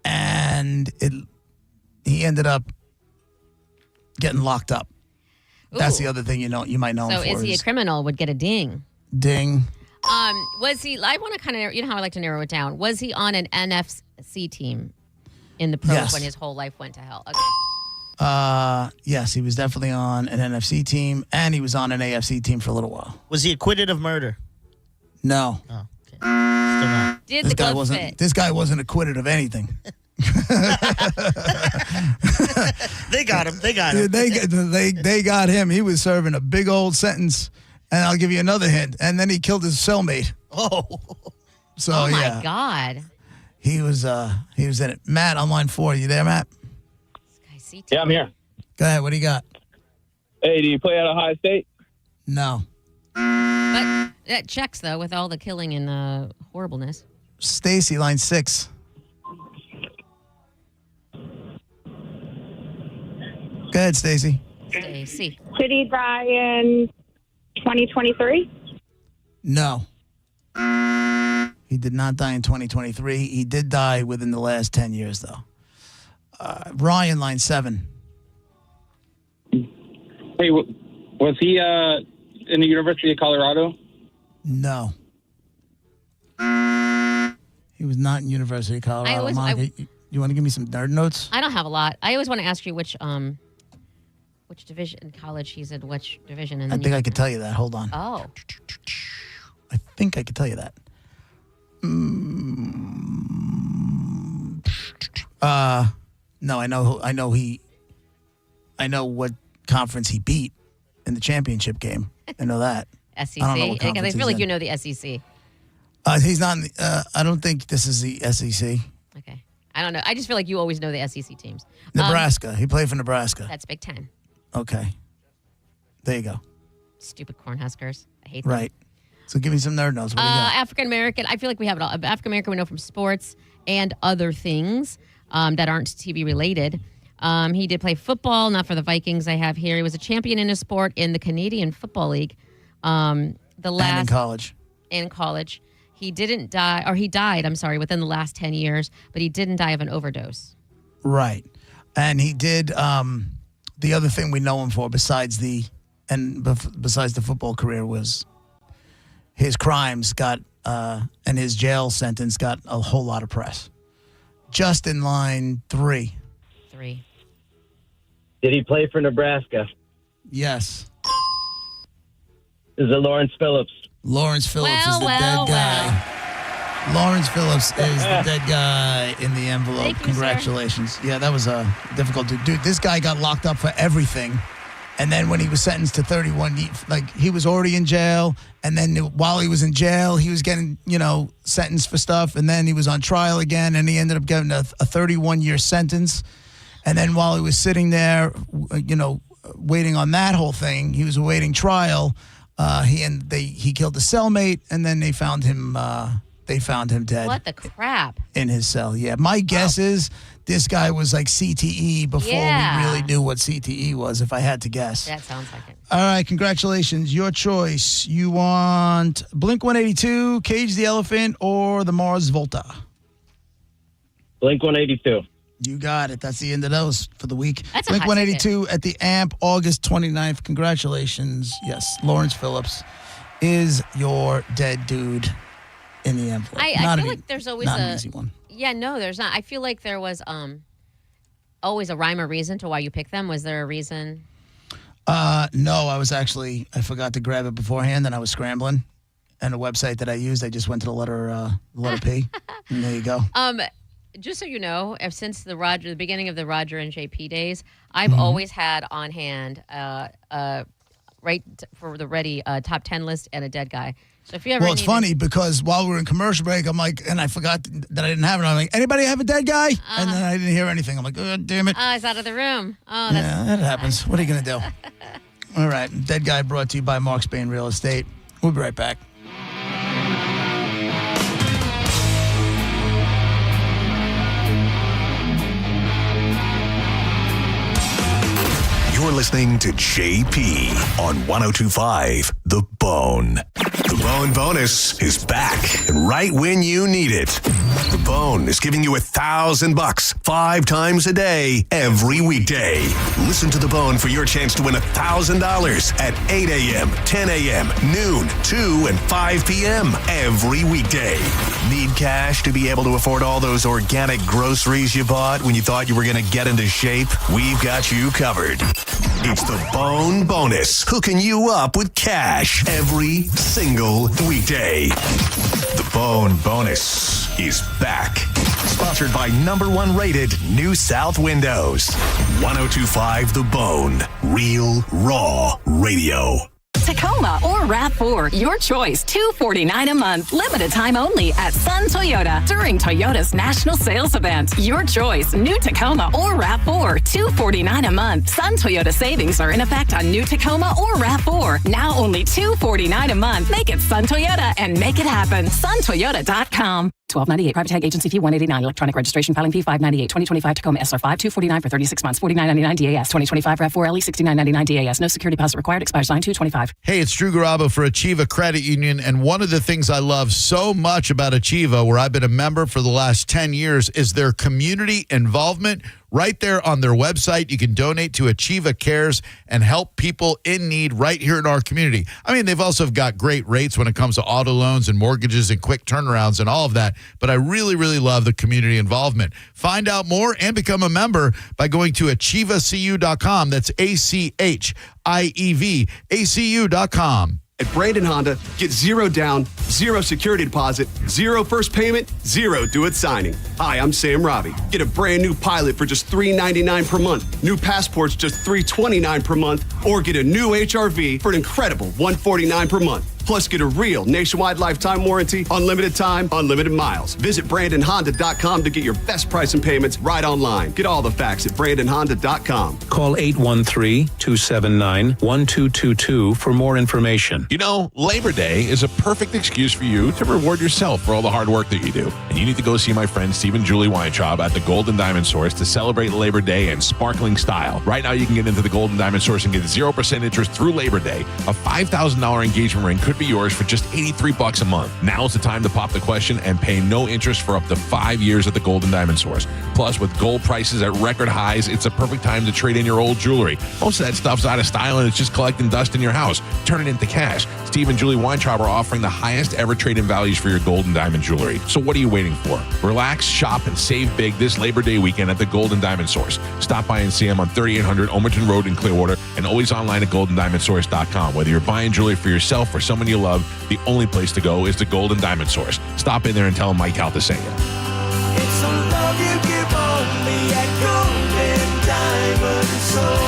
And he ended up getting locked up. That's Ooh. the other thing you might know So him for. is he a criminal? Would get a ding. Ding. Was he? I want to kind of, how I like to narrow it down. Was he on an NFC team in the pros Yes. when his whole life went to hell? Okay. Yes, he was definitely on an NFC team, and he was on an AFC team for a little while. Was he acquitted of murder? No. Oh, okay. Still not. Did This the guy glove wasn't. fit? This guy wasn't acquitted of anything. They got him. They got him. They got him. He was serving a big old sentence, and I'll give you another hint. And then he killed his cellmate. Oh. So Oh my yeah, God. he was in it. Matt on line 4. You there, Matt? Yeah, I'm here. Go ahead. What do you got? Hey, do you play at Ohio State? No. But that checks though with all the killing and horribleness. Stacy, line 6. Go ahead, Stacy. Stacy. Did he die in 2023? No. He did not die in 2023. He did die within the last 10 years, though. Ryan, line 7. Hey, was he in the University of Colorado? No. He was not in University of Colorado. Monica, you want to give me some nerd notes? I don't have a lot. I always want to ask you which division in college he's in, which division. And I think I could tell you that. Hold on. Oh. I think I could tell you that. No, I know what conference he beat in the championship game. I know that. SEC? I don't know what I conference feel he's like in. you know the SEC. He's not in the, I don't think this is the SEC. Okay. I don't know. I just feel like you always know the SEC teams. Nebraska. He played for Nebraska. That's Big Ten. Okay. There you go. Stupid Cornhuskers. I hate them. Right. So give me some nerd notes. What do you got? African American. I feel like we have it all. African American we know from sports and other things that aren't TV related. He did play football, not for the Vikings I have here. He was a champion in his sport in the Canadian Football League. And in college. In college. He didn't die, or he died, within the last 10 years, but he didn't die of an overdose. Right. And he did the other thing we know him for besides the football career was his crimes got and his jail sentence got a whole lot of press. Just in line 3. Did he play for Nebraska? Yes. Is it Lawrence Phillips? Lawrence Phillips is the dead guy. Lawrence Phillips is the dead guy in the envelope. Thank you, Congratulations. Sir. Yeah, that was difficult. Dude, this guy got locked up for everything. And then when he was sentenced to 31, he was already in jail. And then while he was in jail, he was getting, sentenced for stuff. And then he was on trial again. And he ended up getting a 31-year sentence. And then while he was sitting there, waiting on that whole thing, he was awaiting trial. He killed a cellmate, and then they found him dead. What the crap? In his cell. Yeah, my guess is this guy was like CTE before we really knew what CTE was. If I had to guess. That sounds like it. All right, congratulations. Your choice. You want Blink 182, Cage the Elephant, or the Mars Volta? Blink 182. You got it. That's the end of those for the week. That's Blink a hot 182 at the AMP, August 29th. Congratulations. Yes, Lawrence Phillips is your dead dude in the envelope. I feel like there's always an easy one. Yeah, no, there's not. I feel like there was always a rhyme or reason to why you picked them. Was there a reason? No, I forgot to grab it beforehand, and I was scrambling. And the website that I used, I just went to the letter P, and there you go. Just so you know, since the beginning of the Roger and JP days, I've always had on hand right for the ready top 10 list and a dead guy. So if you ever it's funny because while we were in commercial break, I'm like, and I forgot that I didn't have it. I'm like, anybody have a dead guy? And then I didn't hear anything. I'm like, oh, damn it. He's out of the room. Yeah, that happens. What are you going to do? All right. Dead guy brought to you by Mark Spain Real Estate. We'll be right back. You're listening to JP on 102.5 The Bone. The Bone Bonus is back and right when you need it. The Bone is giving you $1,000 5 times a day, every weekday. Listen to The Bone for your chance to win $1,000 at 8 a.m., 10 a.m., noon, 2, and 5 p.m. every weekday. Need cash to be able to afford all those organic groceries you bought when you thought you were going to get into shape? We've got you covered. It's the Bone Bonus, hooking you up with cash every single weekday. The Bone Bonus is back. Sponsored by #1 rated New South Windows. 102.5 The Bone. Real, raw radio. Tacoma or RAV4, your choice. $249 a month. Limited time only at Sun Toyota during Toyota's national sales event. Your choice. New Tacoma or RAV4. $249 a month. Sun Toyota savings are in effect on new Tacoma or RAV4. Now only $249 a month. Make it Sun Toyota and make it happen. SunToyota.com. $12.98. Private tag agency fee $189. Electronic registration filing fee $5.98. 2025 Tacoma SR5 $249 for 36 months. $49.99 DAS. 2025 RAV4 LE $69.99 DAS. No security deposit required. Expires 9/2/25. Hey, it's Drew Garabo for Achieva Credit Union, and one of the things I love so much about Achieva, where I've been a member for the last 10 years, is their community involvement. Right there on their website, you can donate to Achieva Cares and help people in need right here in our community. I mean, they've also got great rates when it comes to auto loans and mortgages and quick turnarounds and all of that, but I really, really love the community involvement. Find out more and become a member by going to achievacu.com. That's ACHIEVACU.com. At Brandon Honda, get 0 down, 0 security deposit, 0 first payment, 0 do-it signing. Hi, I'm Sam Robbie. Get a brand new Pilot for just $399 per month, new passports just $329 per month, or get a new HRV for an incredible $149 per month. Plus, get a real nationwide lifetime warranty, unlimited time, unlimited miles. Visit BrandonHonda.com to get your best price and payments right online. Get all the facts at BrandonHonda.com. Call 813-279-1222 for more information. You know, Labor Day is a perfect excuse for you to reward yourself for all the hard work that you do. And you need to go see my friend Steve and Julie Weintraub at the Golden Diamond Source to celebrate Labor Day in sparkling style. Right now, you can get into the Golden Diamond Source and get 0% interest through Labor Day. A $5,000 engagement ring could be yours for just $83 a month. Now's the time to pop the question and pay no interest for up to 5 years at the Golden Diamond Source. Plus, with gold prices at record highs, it's a perfect time to trade in your old jewelry. Most of that stuff's out of style and it's just collecting dust in your house. Turn it into cash. Steve and Julie Weintraub are offering the highest ever trade-in values for your gold and diamond jewelry. So what are you waiting for? Relax, shop, and save big this Labor Day weekend at the Golden Diamond Source. Stop by and see them on 3800 Omerton Road in Clearwater and always online at goldendiamondsource.com. Whether you're buying jewelry for yourself or someone you love, the only place to go is the Golden Diamond Source. Stop in there and tell them Mike Calta sent you. It's some love you give only at Golden Diamond Source.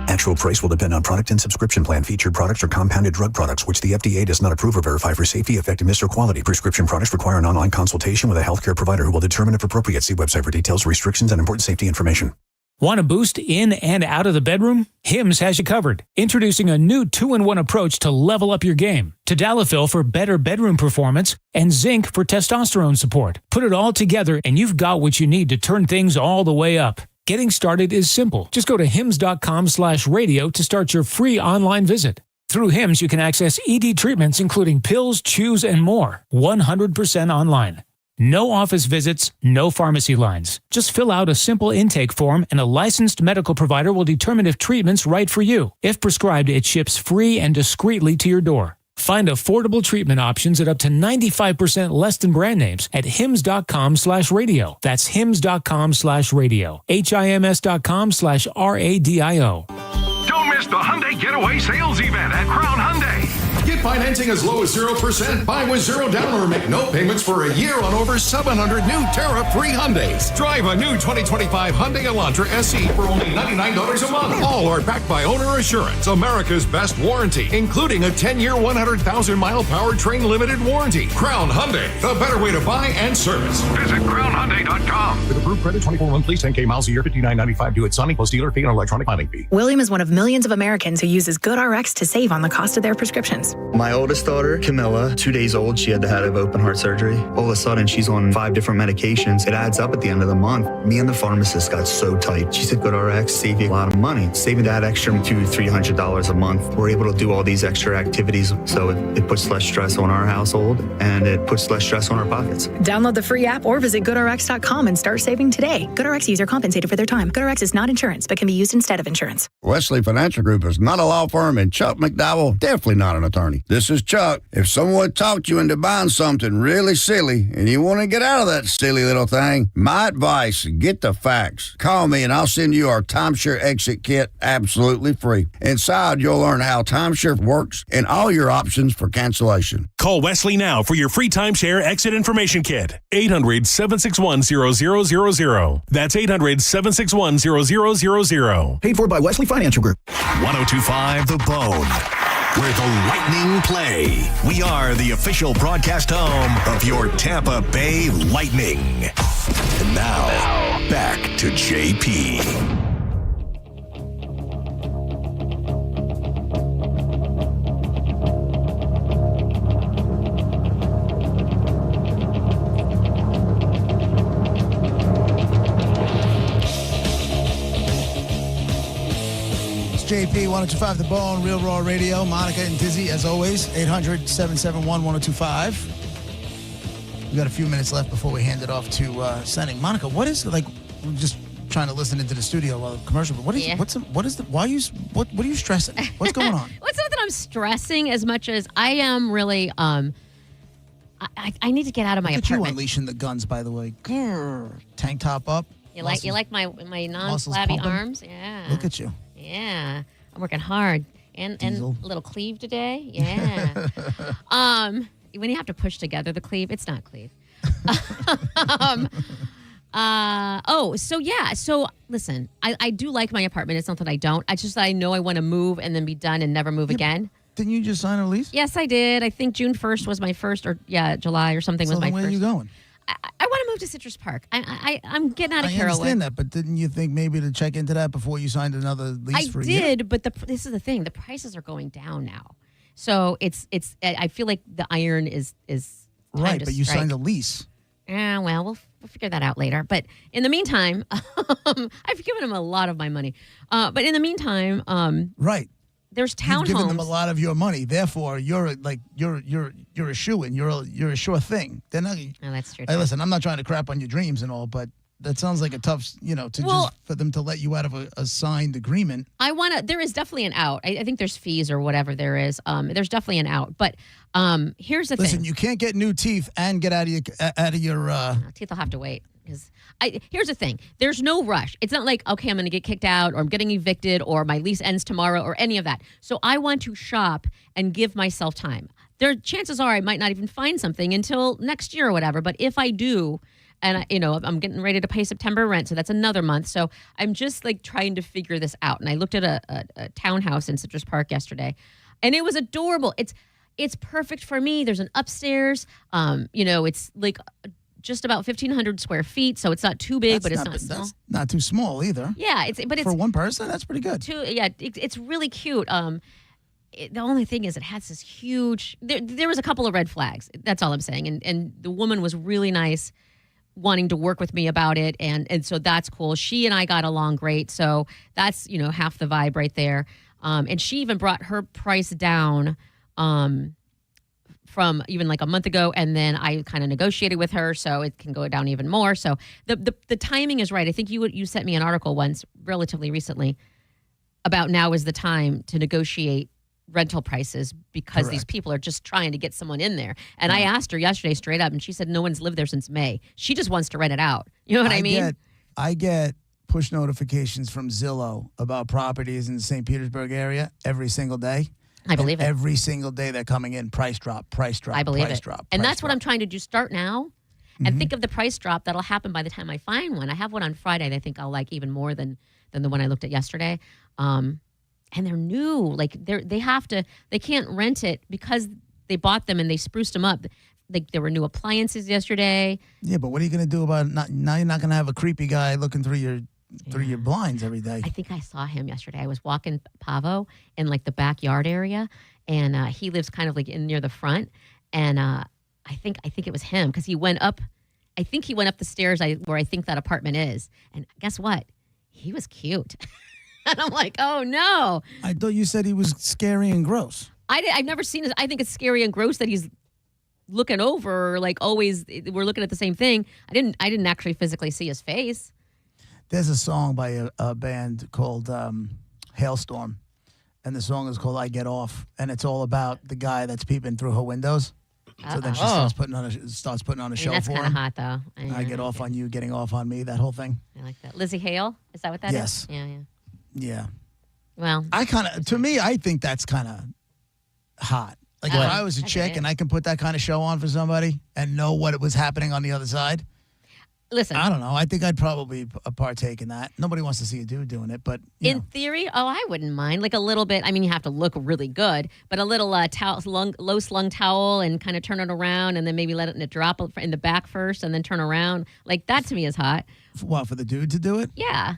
Actual price will depend on product and subscription plan. Featured products are compounded drug products, which the FDA does not approve or verify for safety, effectiveness, or quality. Prescription products require an online consultation with a healthcare provider who will determine if appropriate. See website for details, restrictions, and important safety information. Want to boost in and out of the bedroom? Hims has you covered. Introducing a new 2-in-1 approach to level up your game. Tadalafil for better bedroom performance and zinc for testosterone support. Put it all together and you've got what you need to turn things all the way up. Getting started is simple. Just go to hims.com/radio to start your free online visit. Through Hims, you can access ED treatments including pills, chews, and more. 100% online. No office visits, no pharmacy lines. Just fill out a simple intake form and a licensed medical provider will determine if treatment's right for you. If prescribed, it ships free and discreetly to your door. Find affordable treatment options at up to 95% less than brand names at hims.com/radio. That's hims.com/radio. HIMS.com/RADIO. Don't miss the Hyundai Getaway Sales Event at Crown Hyundai. Get financing as low as 0%. Buy with 0 down or make no payments for a year on over 700 new tariff-free Hyundais. Drive a new 2025 Hyundai Elantra SE for only $99 a month. All are backed by Owner Assurance, America's best warranty, including a 10-year, 100,000-mile powertrain limited warranty. Crown Hyundai, the better way to buy and service. Visit crownhyundai.com. With approved credit, 24 monthly, 10K miles a year, $59.95 due at signing plus dealer fee and electronic filing fee. William is one of millions of Americans who uses GoodRx to save on the cost of their prescriptions. My oldest daughter, Camilla, 2 days old, she had to have open heart surgery. All of a sudden, she's on 5 different medications. It adds up at the end of the month. Me and the pharmacist got so tight. She said, GoodRx save you a lot of money. Saving that extra $200-300 a month. We're able to do all these extra activities, so it puts less stress on our household, and it puts less stress on our pockets. Download the free app or visit GoodRx.com and start saving today. GoodRx user compensated for their time. GoodRx is not insurance, but can be used instead of insurance. Wesley Financial Group is not a law firm, and Chuck McDowell, definitely not an attorney. This is Chuck. If someone talked you into buying something really silly and you want to get out of that silly little thing, my advice, get the facts. Call me and I'll send you our timeshare exit kit absolutely free. Inside, you'll learn how timeshare works and all your options for cancellation. Call Wesley now for your free timeshare exit information kit. 800-761-0000. That's 800-761-0000. Paid for by Wesley Financial Group. 1025 The Bone, where the Lightning play. We are the official broadcast home of your Tampa Bay Lightning. And now, back to JP. It's JP, 1025 The Bone, Real Raw Radio. Monica and Dizzy, as always, 800-771-1025. We got a few minutes left before we hand it off to Sending. Monica, what is, like, we're just trying to listen into the studio while the commercial, but what are you stressing? What's going on? What's not that I'm stressing as much as I am really, I need to get out of my Look at you apartment. unleashing the guns, by the way. Tank top up. You like my non-flabby arms? Yeah. Look at you. Yeah. I'm working hard. And a little cleave today. Yeah. When you have to push together the cleave, it's not cleave. So listen, I do like my apartment. It's not that I don't. I just, I know I want to move and then be done and never move again. Didn't you just sign a lease? Yes, I did. I think June 1st was my first, or July or something was my first. Where are you going? I want to move to Citrus Park. I'm getting out of Carrollwood. I understand that, but didn't you think maybe to check into that before you signed another lease for a year? I did, but this is the thing. The prices are going down now. So it's. I feel like the iron is right, but you signed a lease. Yeah, well, we'll figure that out later. But in the meantime, I've given him a lot of my money. But in the meantime, right. There's townhomes. You've given them a lot of your money. Therefore, you're a shoo-in. You're a sure thing. They're not. Oh, that's true. Hey, listen, I'm not trying to crap on your dreams and all, but that sounds like a tough, for them to let you out of a signed agreement. There is definitely an out. I think there's fees or whatever there is. There's definitely an out. But here's the thing. Listen, you can't get new teeth and get out of your. Teeth will have to wait. Here's the thing. There's no rush. It's not like, okay, I'm going to get kicked out or I'm getting evicted or my lease ends tomorrow or any of that. So I want to shop and give myself time. Chances are I might not even find something until next year or whatever. But if I do, and I'm getting ready to pay September rent, so that's another month. So I'm just like trying to figure this out. And I looked at a townhouse in Citrus Park yesterday, and it was adorable. It's perfect for me. There's an upstairs. It's like just about 1,500 square feet, so it's not too big, but it's not small. That's not too small either. Yeah, it's for one person. That's pretty good. It's really cute. The only thing is, it has this huge. There was a couple of red flags. That's all I'm saying. And the woman was really nice, wanting to work with me about it, and so that's cool. She and I got along great, so that's half the vibe right there. And she even brought her price down. From even like a month ago, and then I kind of negotiated with her so it can go down even more. So the timing is right. I think you sent me an article once relatively recently about now is the time to negotiate rental prices because these people are just trying to get someone in there. And I asked her yesterday straight up, and she said no one's lived there since May. She just wants to rent it out. You know what I mean? I get push notifications from Zillow about properties in the St. Petersburg area every single day. I believe it. Every single day they're coming in, price drop. I believe it. And that's what I'm trying to do. Start now and think of the price drop that'll happen by the time I find one. I have one on Friday that I think I'll like even more than the one I looked at yesterday. And they're new. Like they can't rent it because they bought them and they spruced them up. Like there were new appliances yesterday. Yeah, but what are you going to do about it? Now you're not going to have a creepy guy looking through your blinds every day. I think I saw him yesterday. I was walking Pavo in like the backyard area, and he lives kind of like in near the front. And I think it was him because he went up. I think he went up the stairs where I think that apartment is. And guess what? He was cute. And I'm like, oh no! I thought you said he was scary and gross. I've never seen it. I think it's scary and gross that he's looking over, like always. We're looking at the same thing. I didn't actually physically see his face. There's a song by a band called Hailstorm, and the song is called I Get Off, and it's all about the guy that's peeping through her windows. So then she starts putting on a show that's for him. That's kind of hot, though. I get off on you, getting off on me, that whole thing. I like that. Lizzie Hale? Is that what that is? Yes. Yeah. Yeah. Well. I think that's kind of hot. Like if I was a chick and I can put that kind of show on for somebody and know what was happening on the other side. Listen. I don't know. I think I'd probably partake in that. Nobody wants to see a dude doing it, but in theory, I wouldn't mind. Like a little bit. I mean, you have to look really good, but a little low slung towel and kind of turn it around, and then maybe let it drop in the back first, and then turn around. Like that to me is hot. What, for the dude to do it? Yeah.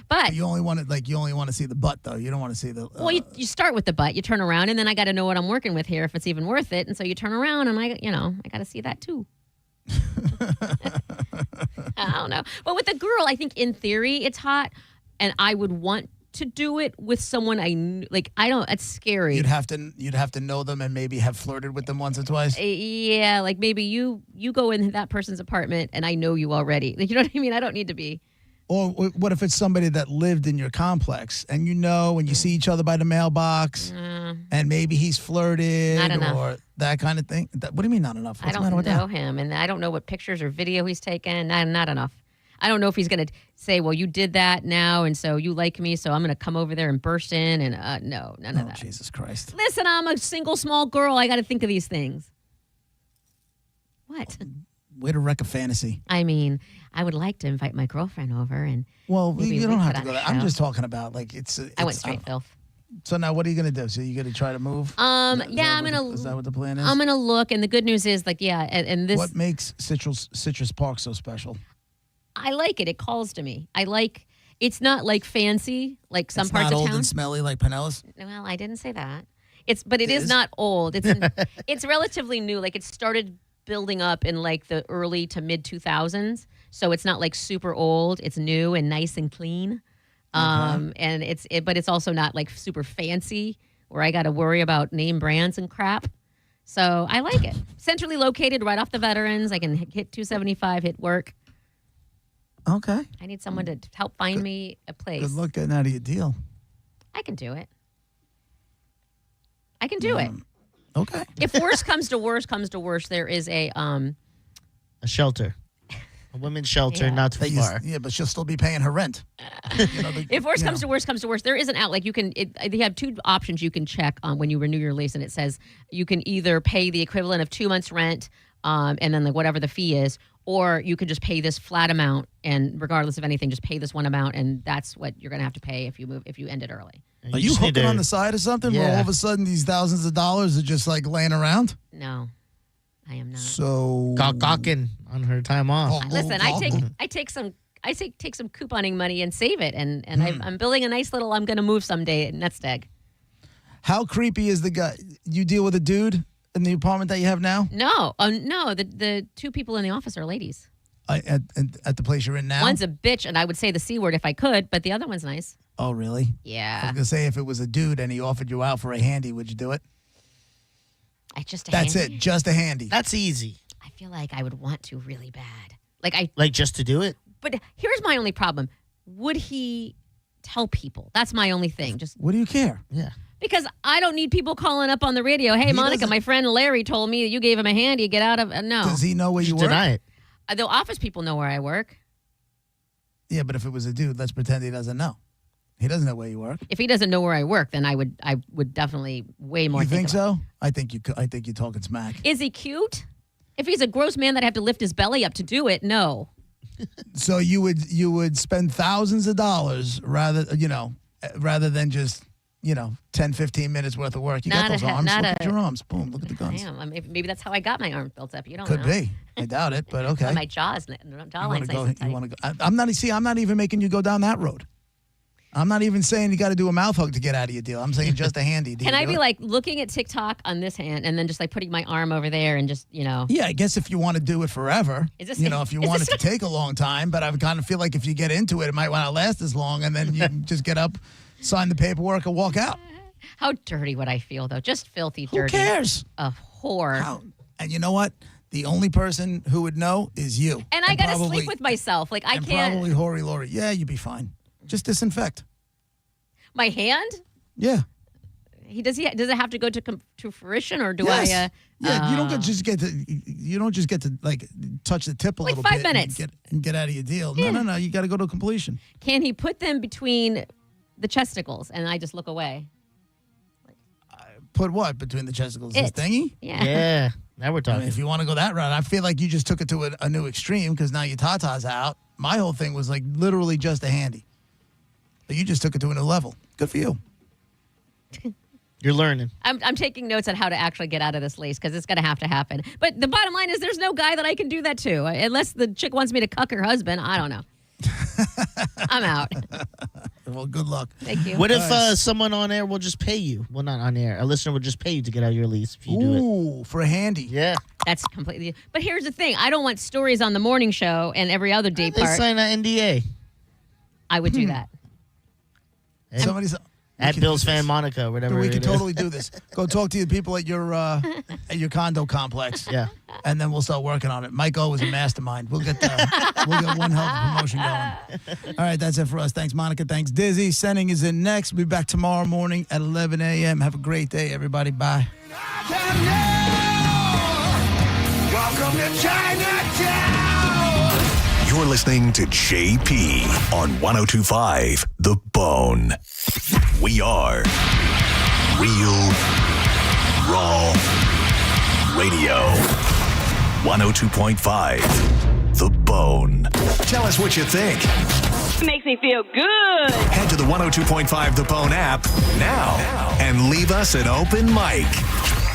But you only want to see the butt, though. You don't want to see the. Well, you start with the butt. You turn around, and then I got to know what I'm working with here if it's even worth it. And so you turn around, and I got to see that too. I don't know. But with a girl, I think in theory it's hot, and I would want to do it with someone I knew. Like, I don't. It's scary. You'd have to know them and maybe have flirted with them once or twice. Yeah, like maybe you go in that person's apartment and I know you already. Like, you know what I mean? I don't need to be. Or what if it's somebody that lived in your complex and when you see each other by the mailbox and maybe he's flirted or that kind of thing? What do you mean not enough? What's I don't know him, and I don't know what pictures or video he's taken. Not enough. I don't know if he's going to say, well, you did that now, and so you like me, so I'm going to come over there and burst in. And no, none of that. Jesus Christ. Listen, I'm a single small girl. I got to think of these things. What? Way to wreck a fantasy. I mean, I would like to invite my girlfriend over and. Well, you don't have to go there. I'm just talking about it's I went straight filth. So now what are you going to do? So you're going to try to move? Yeah, I'm going to. Is that what the plan is? I'm going to look, and the good news is, and this. What makes Citrus Park so special? I like it. It calls to me. It's not like fancy, like some parts of town. It's not old and smelly like Pinellas? Well, I didn't say that. But it is not old. It's relatively new. Like, it started building up in like the early to mid 2000s. So it's not like super old. It's new and nice and clean. And but it's also not like super fancy where I got to worry about name brands and crap. So I like it. Centrally located right off the Veterans. I can hit 275, hit work. Okay. I need someone to help find me a place. Good luck getting out of your deal. I can do it. I can do it. Okay. If worse comes to worse, there is a shelter. A women's shelter, not too far. Yeah, but she'll still be paying her rent. If worse comes to worse, there is an out. Like they have two options you can check when you renew your lease, and it says you can either pay the equivalent of 2 months' rent, and then whatever the fee is, or you can just pay this flat amount, and regardless of anything, just pay this one amount, and that's what you're going to have to pay if you end it early. Are you hooking on the side of something where all of a sudden these thousands of dollars are just like laying around? No, I am not. So gawking on her time off. Listen, I take some couponing money and save it, and I'm building a nice little. I'm going to move someday nest egg. How creepy is the guy? You deal with a dude in the apartment that you have now? No, no. The two people in the office are ladies. At the place you're in now? One's a bitch, and I would say the C word if I could, but the other one's nice. Oh, really? Yeah. I was going to say, if it was a dude and he offered you out for a handy, would you do it? That's it, just a handy. That's easy. I feel like I would want to really bad. Like just to do it? But here's my only problem. Would he tell people? That's my only thing. Just what do you care? Yeah. Because I don't need people calling up on the radio. Hey, Monica, my friend Larry told me that you gave him a handy. Get out of no. Does he know where you work? Deny it. The office people know where I work. Yeah, but if it was a dude, let's pretend he doesn't know. He doesn't know where you work. If he doesn't know where I work, then I would definitely way more. You think so? I think you're talking smack. Is he cute? If he's a gross man that I have to lift his belly up to do it, no. So you would spend thousands of dollars rather than just 10, 15 minutes worth of work. You got those arms. Look at your arms. Boom. Look at the guns. I am. Maybe that's how I got my arms built up. You don't Could know. be. I doubt it, but okay. My jawline's nice and tight. You want to go? I'm not even making you go down that road. I'm not even saying you got to do a mouth hug to get out of your deal. I'm saying just a handy. Can I be like looking at TikTok on this hand and then just like putting my arm over there and just, Yeah, I guess if you want to do it forever, if you want it to take a long time, but I would kind of feel like if you get into it, it might not last as long, and then you can just get up, sign the paperwork, and walk out. How dirty would I feel, though? Just filthy dirty. Who cares? A whore. And you know what? The only person who would know is you. And I got to sleep with myself. Like, I can't. Probably Hori Lori. Yeah, you'd be fine. Just disinfect. My hand? Yeah. Does it have to go to fruition, or do yes. You don't just get to like touch the tip a little bit. 5 minutes and get out of your deal. Yeah. No. You got to go to completion. Can he put them between the chesticles and I just look away? Put what between the chesticles? This thingy? Yeah. Yeah. Now we're talking. If you want to go that route, I feel like you just took it to a new extreme because now your tata's out. My whole thing was like literally just a handy. But you just took it to a new level. Good for you. You're learning. I'm taking notes on how to actually get out of this lease because it's going to have to happen. But the bottom line is there's no guy that I can do that to. Unless the chick wants me to cuck her husband. I don't know. I'm out. Well, good luck. Thank you. What if someone on air will just pay you? Well, not on air. A listener will just pay you to get out of your lease if you do it. Ooh, for a handy. Yeah. That's completely. But here's the thing. I don't want stories on the morning show and every other day They part. sign an NDA. I would do that. Somebody's At Bill's fan Monica, whatever. We can it is. totally do this. Go talk to the people at your condo complex. Yeah. And then we'll start working on it. Mike O is a mastermind. We'll get one hell of a promotion going. All right, that's it for us. Thanks, Monica. Thanks, Dizzy. Sending is in next. We'll be back tomorrow morning at 11 a.m. Have a great day, everybody. Bye. Welcome to Chinatown. You're listening to JP on 102.5 The Bone. We are Real Raw Radio. 102.5 The Bone. Tell us what you think. It makes me feel good. Head to the 102.5 The Bone app now and leave us an open mic.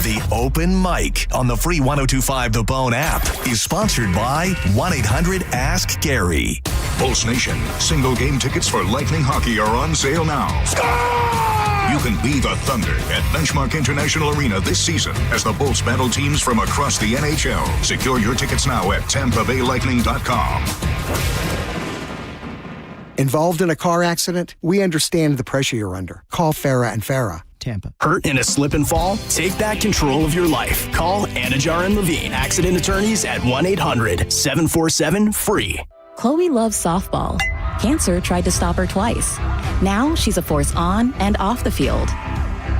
The Open Mic on the free 102.5 The Bone app is sponsored by 1-800-ASK-GARY. Pulse Nation, single game tickets for Lightning Hockey are on sale now. You can be the Thunder at Benchmark International Arena this season as the Bolts battle teams from across the NHL. Secure your tickets now at TampaBayLightning.com. Involved in a car accident? We understand the pressure you're under. Call Farah and Farah. Tampa. Hurt in a slip and fall? Take back control of your life. Call Anajar and Levine, accident attorneys at 1-800-747-FREE. Chloe loves softball. Cancer tried to stop her twice. Now she's a force on and off the field.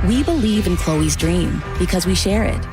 We believe in Chloe's dream because we share it.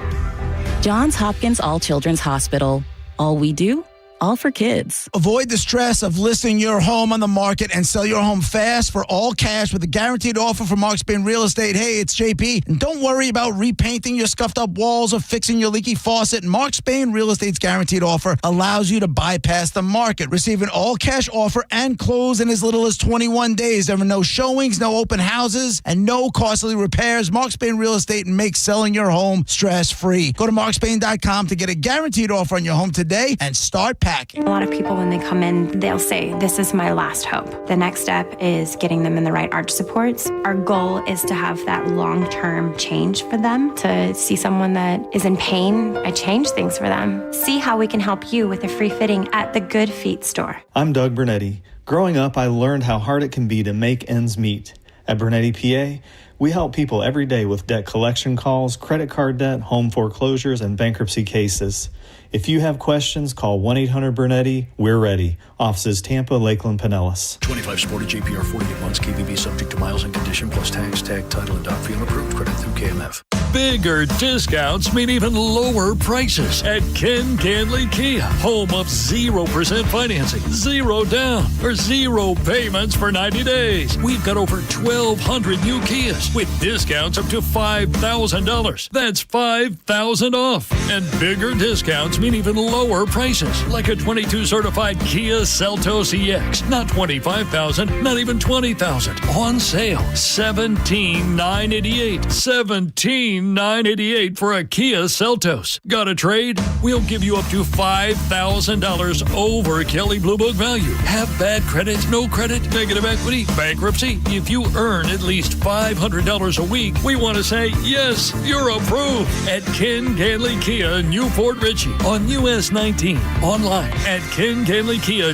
Johns Hopkins All Children's Hospital. All we do? All for kids. Avoid the stress of listing your home on the market and sell your home fast for all cash with a guaranteed offer from Mark Spain Real Estate. Hey, it's JP. And don't worry about repainting your scuffed up walls or fixing your leaky faucet. Mark Spain Real Estate's guaranteed offer allows you to bypass the market. Receive an all cash offer and close in as little as 21 days. There are no showings, no open houses, and no costly repairs. Mark Spain Real Estate makes selling your home stress free. Go to markspain.com to get a guaranteed offer on your home today and start packing. A lot of people, when they come in, they'll say, this is my last hope. The next step is getting them in the right arch supports. Our goal is to have that long-term change for them, to see someone that is in pain. I change things for them. See how we can help you with a free fitting at the Good Feet store. I'm Doug Bernetti. Growing up, I learned how hard it can be to make ends meet. At Bernetti PA, we help people every day with debt collection calls, credit card debt, home foreclosures, and bankruptcy cases. If you have questions, call 1-800-BERNETTI. We're ready. Offices Tampa, Lakeland, Pinellas. 25 Sportage APR 48 months, KBB subject to miles and condition plus tax, tag, title, and doc fee approved. Credit through KMF. Bigger discounts mean even lower prices at Ken Canley Kia. Home of 0% financing, 0 down, or 0 payments for 90 days. We've got over 1,200 new Kias with discounts up to $5,000. That's $5,000 off. And bigger discounts mean even lower prices, like a 22 certified Kia Seltos EX. Not $25,000, not even $20,000. On sale, $17,988. $17,988 for a Kia Seltos. Got a trade? We'll give you up to $5,000 over Kelly Blue Book value. Have bad credit, no credit, negative equity, bankruptcy? If you earn at least $500 a week, we want to say, yes, you're approved at Ken Canley Kia, Newport Richie on US 19. Online at KenCanleyKia,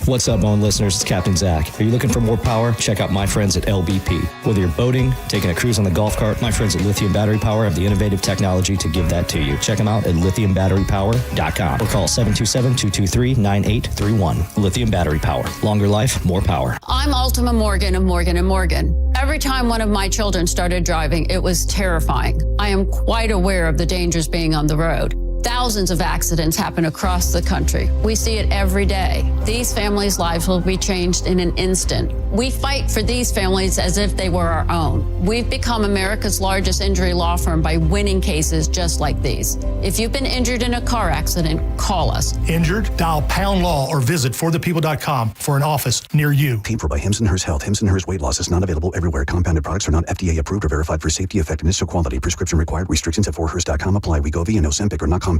What's up, Bone listeners? It's Captain Zach. Are you looking for more power? Check out my friends at LBP. Whether you're boating, taking a cruise on the golf cart, my friends at Lithium Battery Power have the innovative technology to give that to you. Check them out at lithiumbatterypower.com or call 727-223-9831. Lithium Battery Power. Longer life, more power. I'm Ultima Morgan of Morgan & Morgan. Every time one of my children started driving, it was terrifying. I am quite aware of the dangers being on the road. Thousands of accidents happen across the country. We see it every day. These families' lives will be changed in an instant. We fight for these families as if they were our own. We've become America's largest injury law firm by winning cases just like these. If you've been injured in a car accident, call us. Injured? Dial pound law or visit forthepeople.com for an office near you. Paid for by Hims & Hers Health. Hims & Hers Weight Loss is not available everywhere. Compounded products are not FDA approved or verified for safety, effectiveness, or quality. Prescription required. Restrictions at forhers.com apply. Wegovy and Ozempic are not compounded.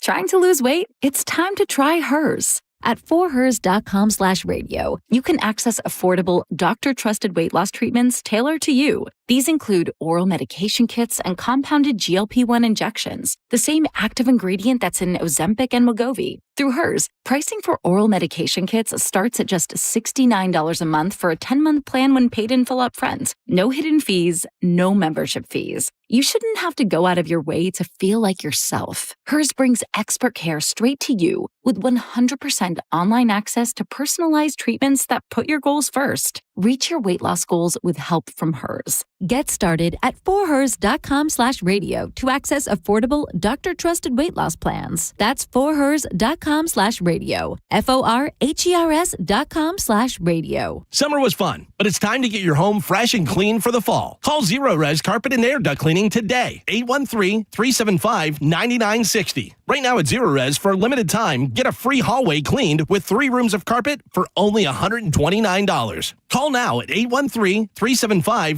Trying to lose weight? It's time to try Hers. At forhers.com/radio, you can access affordable, doctor-trusted weight loss treatments tailored to you. These include oral medication kits and compounded GLP-1 injections, the same active ingredient that's in Ozempic and Wegovy. Through Hers, pricing for oral medication kits starts at just $69 a month for a 10-month plan when paid in full upfront. No hidden fees, no membership fees. You shouldn't have to go out of your way to feel like yourself. Hers brings expert care straight to you with 100% online access to personalized treatments that put your goals first. Reach your weight loss goals with help from Hers. Get started at forhers.com/radio to access affordable, doctor-trusted weight loss plans. That's forhers.com/radio. forhers.com/radio. Summer was fun, but it's time to get your home fresh and clean for the fall. Call Zero Res Carpet and Air Duct Cleaning today. 813-375-9960. Right now at Zero Res, for a limited time, get a free hallway cleaned with 3 rooms of carpet for only $129. Call now at 813-375